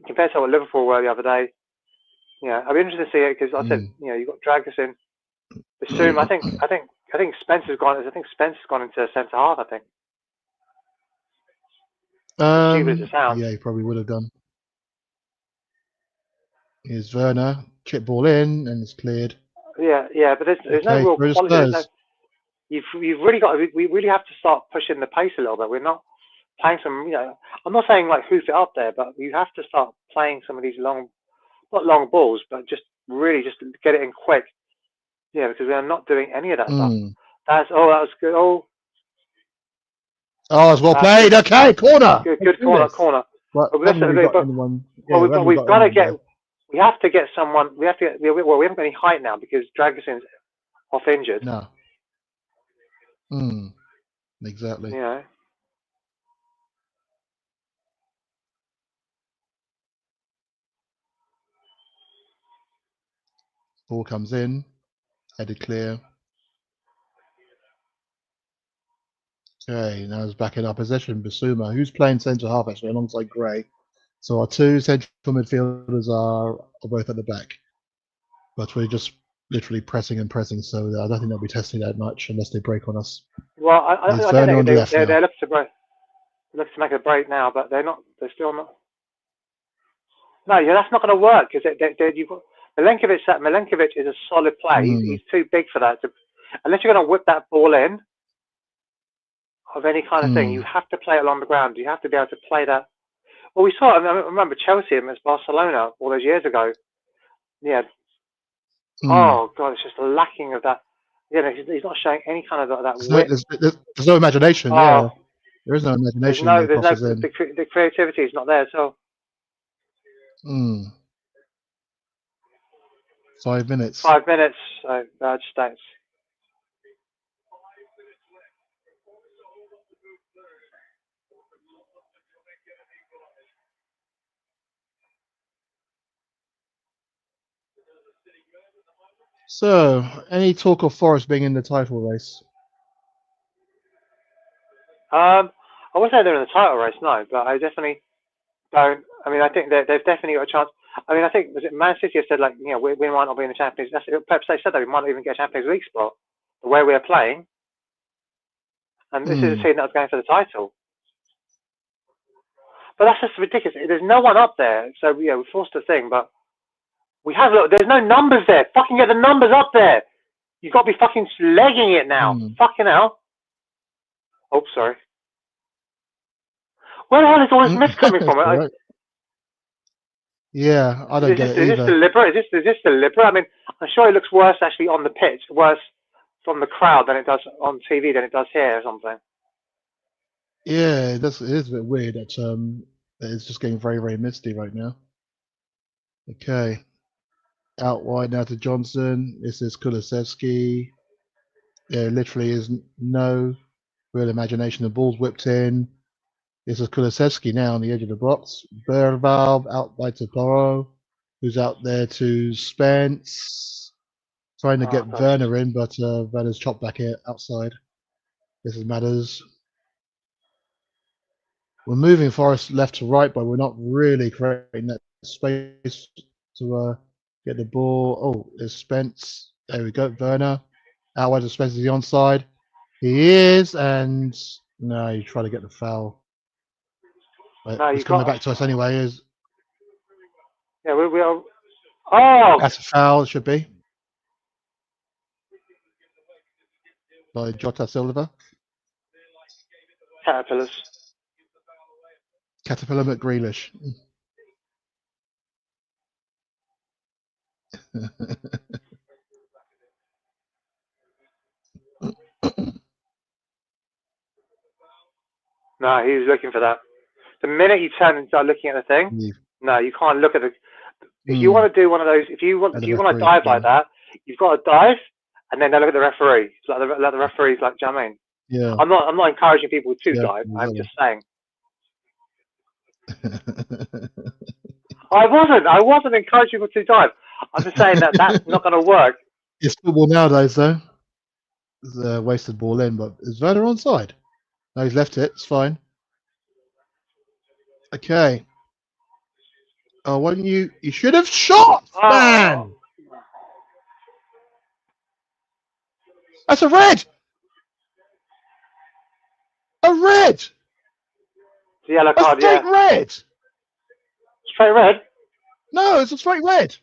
compared to what Liverpool were the other day. Yeah, I'll be interested to see it because I said, you've got Dragusin, Basuma. I think Spencer's gone. Spencer's gone into centre half. I think. Stupid as it sounds. Yeah, he probably would have done. Here's Werner. Chip ball in and it's cleared. Yeah, but there's no real quality. You've really got. We really have to start pushing the pace a little bit. We're not playing some. I'm not saying like hoof it up there, but you have to start playing some of these not long balls, but just really just get it in quick. Yeah, because we are not doing any of that stuff. That was good. Oh, it's well played. Okay, corner. Good corner. But we haven't to get someone. We haven't got any height now because Dragusin's off injured. No. Exactly. Yeah. Ball comes in, headed clear. Okay, now it's back in our possession. Basuma, who's playing centre half actually alongside Gray. So our two central midfielders are both at the back, but we're just literally pressing and pressing. So I don't think they'll be testing that much unless they break on us. Well, I think they're looking to make a break now, but they're not. They're still not. No, that's not going to work because you've got Milenkovic. Milenkovic is a solid play. He's too big for that. Unless you're going to whip that ball in of any kind of thing, you have to play it along the ground. You have to be able to play that. Well, we saw it. I remember Chelsea against Barcelona all those years ago. Yeah. Oh God, it's just a lacking of that. Yeah, he's not showing any kind of that. There's no imagination. Yeah, there is no imagination. The creativity is not there at all. 5 minutes. 5 minutes. So just thanks. So, any talk of Forest being in the title race? I wouldn't say they're in the title race, no, but I definitely don't. I mean, I think they've definitely got a chance. I mean, I think was it Man City said like, you know, we might not be in the Champions. Perhaps they said that we might not even get a Champions League spot. The way we are playing, and this is a team that was going for the title. But that's just ridiculous. There's no one up there, so yeah, we're forced to think. But we have. Look, there's no numbers there. Fucking get the numbers up there. You've got to be fucking legging it now. Fucking hell. Oh, sorry. Where the hell is all this mist coming from? Right. Yeah, I don't get it either. Is this deliberate? Is this deliberate? I mean, I'm sure it looks worse actually on the pitch, worse from the crowd than it does on TV than it does here or something. Yeah, it is a bit weird that it's just getting very, very misty right now. Okay. Out wide now to Johnson. This is Kulusevski. There literally is no real imagination. The ball's whipped in. This is Kulusevski now on the edge of the box. Bervalb out by Toporo, who's out there to Spence. Trying to get Werner in, but Werner's chopped back here outside. This is Matters. We're moving Forest left to right, but we're not really creating that space to get the ball. Oh, there's Spence. There we go. Werner. Out wide to Spence is the onside. He is, and no, you try to get the foul. But No, it's coming back to us anyway. Yeah, we are. Oh! That's a foul, it should be. By Jota Silva. Caterpillars. Caterpillar McGrealish. No, he was looking for that. The minute you turn and start looking at the thing, no, you can't look at the. If you want to do one of those, if you want to dive like that, you've got to dive and then look at the referee. Let the referees, like, do you know what I mean? Yeah. I'm not encouraging people to dive. I'm just saying. I wasn't encouraging people to dive. I'm just saying that that's not going to work. It's football nowadays, though. It's a wasted ball in, but is Werner onside? No, he's left it. It's fine. Okay. Oh, why didn't you? You should have shot, man. That's a red. A red. It's a yellow card, a straight red. Straight red? No, it's a straight red.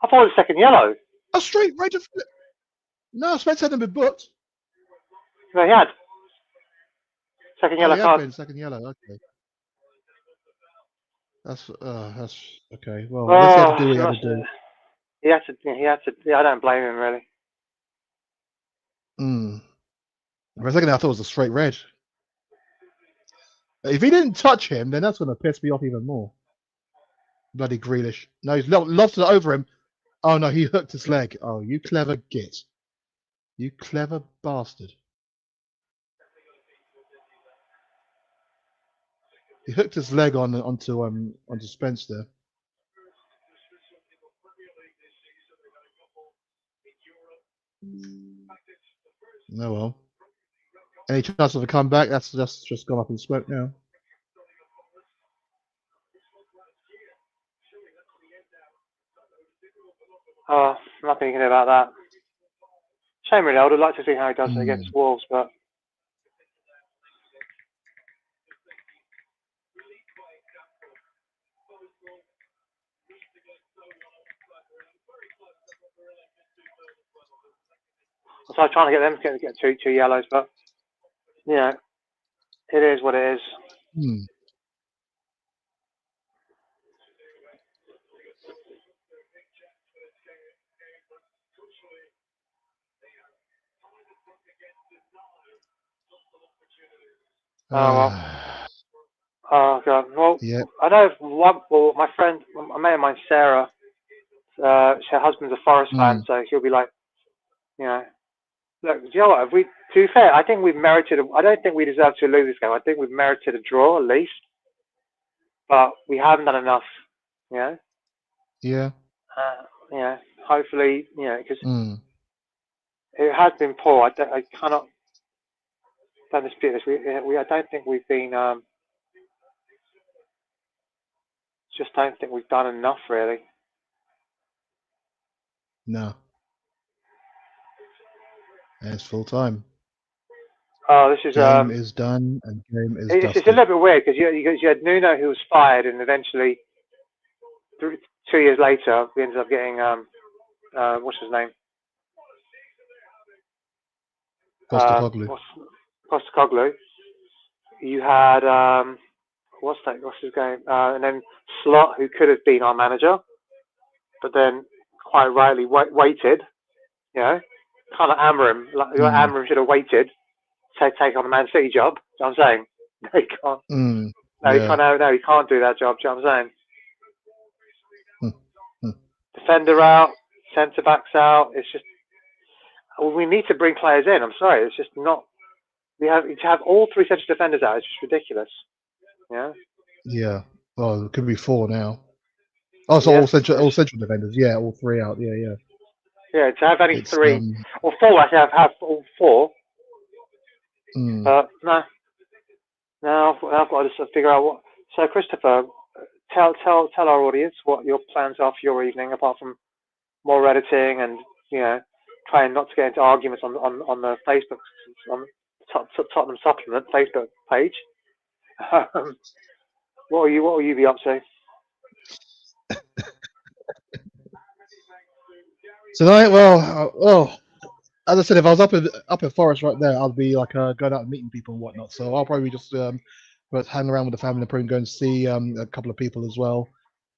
I thought it was second yellow. A straight red. No, Spence hadn't been booked. No, he had. Second yellow card. Been second yellow. Okay. That's okay. Well, I guess he had to do what he had to do. He had to. Yeah, I don't blame him really. For a second, I thought it was a straight red. If he didn't touch him, then that's going to piss me off even more. Bloody Grealish. No, he's lofted it over him. Oh no, he hooked his leg. Oh, you clever git. You clever bastard. He hooked his leg onto Spence there. No, well. Any chance of a comeback? That's just gone up in smoke now. Oh, nothing you can do about that. Shame really. I would like to see how he does it against Wolves, but. So I was trying to get them to get two yellows, but yeah, it is what it is. Oh well. Oh god. Well, yeah. I know. My friend, a mate of mine, Sarah, her husband's a Forest fan, so he'll be like, you know, look, do you know what? If we, to be fair, I think we've merited. I don't think we deserve to lose this game. I think we've merited a draw at least, but we haven't done enough. You know. Yeah. You know. Hopefully, you know, because Mm. it has been poor. I cannot don't dispute this. I don't think we've been. Just don't think we've done enough really. No. And it's full time. Oh, this is Game is done and game is it's dusted. a little bit weird because you had Nuno who was fired, and eventually 2 years later we ended up getting what's his name? Postecoglou. You had what's his name? And then Slot, who could have been our manager, but then quite rightly waited. You know, kind of Amorim. Amorim should have waited to take on the Man City job. You know what I'm saying? No, he can't. No, he can't. No, he can't do that job. Do you know what I'm saying? Defender out, centre backs out. It's just we need to bring players in. I'm sorry, it's just not. We have to have all 3 central defenders out. It's just ridiculous. Yeah. Yeah. Well, it could be 4 now. Oh, so all central defenders. Yeah, all 3 out. Yeah. Yeah, to have only 3 or 4. I have all 4. But no, I've got to just figure out what. So, Christopher, tell our audience what your plans are for your evening, apart from more editing and trying not to get into arguments on the Facebook on Tottenham Supplement Facebook page. What will you be up to? Tonight, well, as I said, if I was up in Forest right there, I'd be like going out and meeting people and whatnot. So I'll probably just hang around with the family and probably go and see a couple of people as well,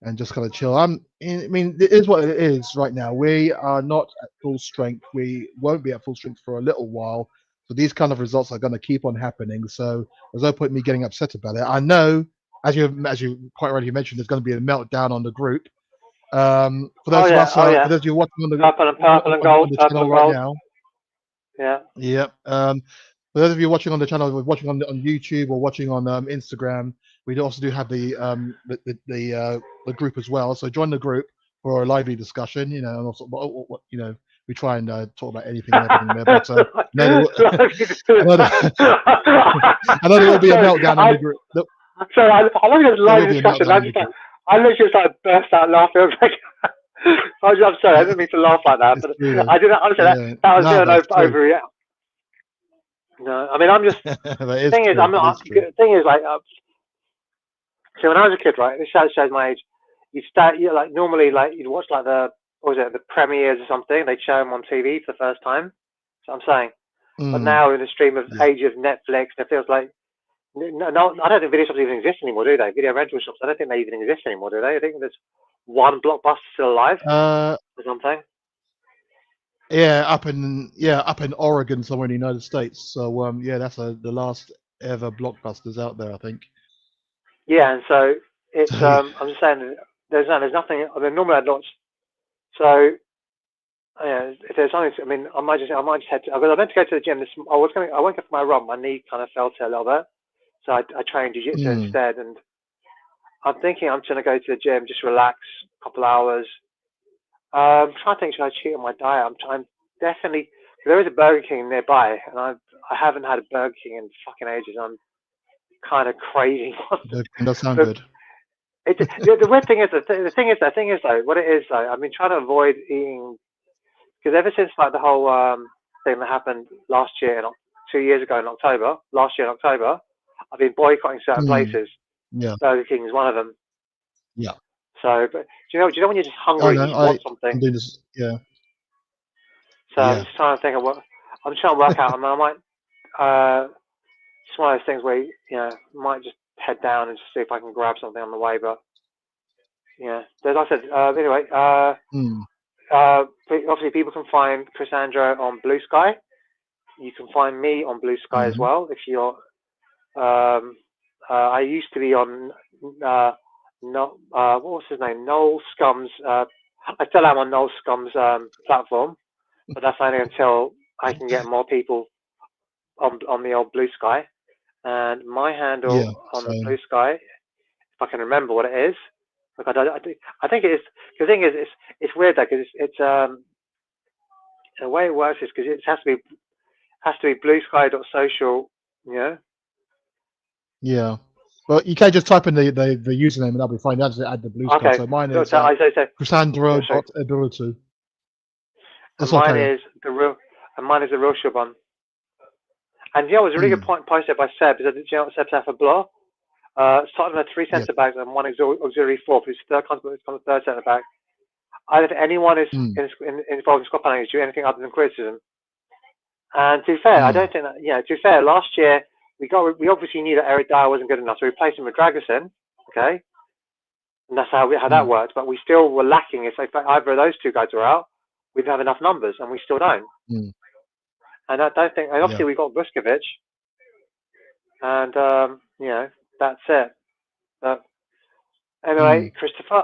and just kind of chill. I mean, it is what it is right now. We are not at full strength. We won't be at full strength for a little while. So these kind of results are going to keep on happening. So there's no point in me getting upset about it. I know, as you quite rightly mentioned, there's going to be a meltdown on the group. For those of us, for those of you watching on the purple and gold, the channel right now. Yeah. Yep. For those of you watching on the channel, watching on YouTube or watching on Instagram, we also do have the group as well. So join the group for a lively discussion. And also, we try and talk about anything and everything there. But I know there will be a meltdown on the group. Sorry, I love this live discussion. I literally just burst out laughing. I'm sorry, I didn't mean to laugh like that, but I didn't. Honestly, that was an overreaction. No, I mean, I'm just. The thing is, like, so when I was a kid, right? This shows my age. Normally, like, you'd watch like the premieres or something. They'd show them on TV for the first time. That's what I'm saying. But now in the age of Netflix, it feels like. No, I don't think video shops even exist anymore, do they? Video rental shops, I don't think they even exist anymore, do they? I think there's one Blockbuster still alive or something. Yeah, up in Oregon, somewhere in the United States. So that's the last ever Blockbusters out there, I think. Yeah, and so it's I'm just saying there's nothing. I mean, normally I'd launch. So if there's something, I mean, I might just head to. I was meant to go to the gym. I went for my run. My knee kind of felt it a little bit. So I trained jiu-jitsu instead, and I'm thinking I'm just going to go to the gym, just relax a couple hours. I'm trying to think, should I cheat on my diet? I'm trying definitely. There is a Burger King nearby, and I haven't had a Burger King in fucking ages. I'm kind of craving one. That does sound good. The weird thing is, the thing is though, what it is though, I've been trying to avoid eating because ever since like the whole thing that happened last year, 2 years ago in October, I've been boycotting certain places. Yeah. Burger King is one of them. Yeah. So, but do you know when you're just hungry and you want something? I'm doing this, yeah. So I'm just trying to think of what I'm trying to work out. I mean, I might. It's one of those things where might just head down and just see if I can grab something on the way. But as I said, anyway. Obviously, people can find Crisandro on Blue Sky. You can find me on Blue Sky as well if you're. I used to be on what was his name? Noel Scum's I still am on Noel Scum's platform, but that's only until I can get more people on the old Blue Sky. And my handle Yeah, on the same. Blue Sky, if I can remember what it is, like I think it is. The thing is, it's weird though, because it's the way it works is because it has to be bluesky.social, you know. Yeah. Well, you can't just type in the username and that'll be fine. That's add the Blue Sky. Okay, So mine so, is so I say so. Yeah, sorry. Crisandro.ability. And That's okay. mine is the real Shaban. And you know, it was a really good point said by Seb. Is that, you know what Seb's for Blah? Tottenham had 3 centre backs and 1 auxiliary fourth. Who's third comes the third centre back. I don't think anyone is involved in squad planning is doing anything other than criticism. And to be fair, I don't think that. Yeah, to be fair, last year we obviously knew that Eric Dyer wasn't good enough, so we replaced him with Dragusin. Okay, and that's how that worked. But we still were lacking. If either of those two guys were out, we didn't have enough numbers, and we still don't. And I don't think. And obviously we got Vuskovic, and you know, that's it. But anyway, Christopher,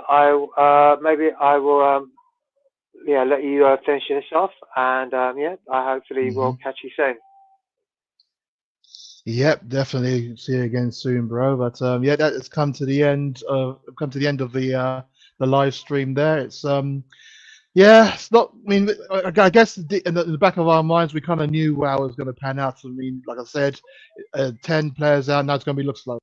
maybe I will let you finish this off, and I hopefully will catch you soon. Yep, definitely. See you again soon, bro. But that has come to the end of the live stream. There, it's it's not. I mean, I guess in the back of our minds, we kind of knew how it was going to pan out. I mean, like I said, 10 players out. Now it's going to be looks like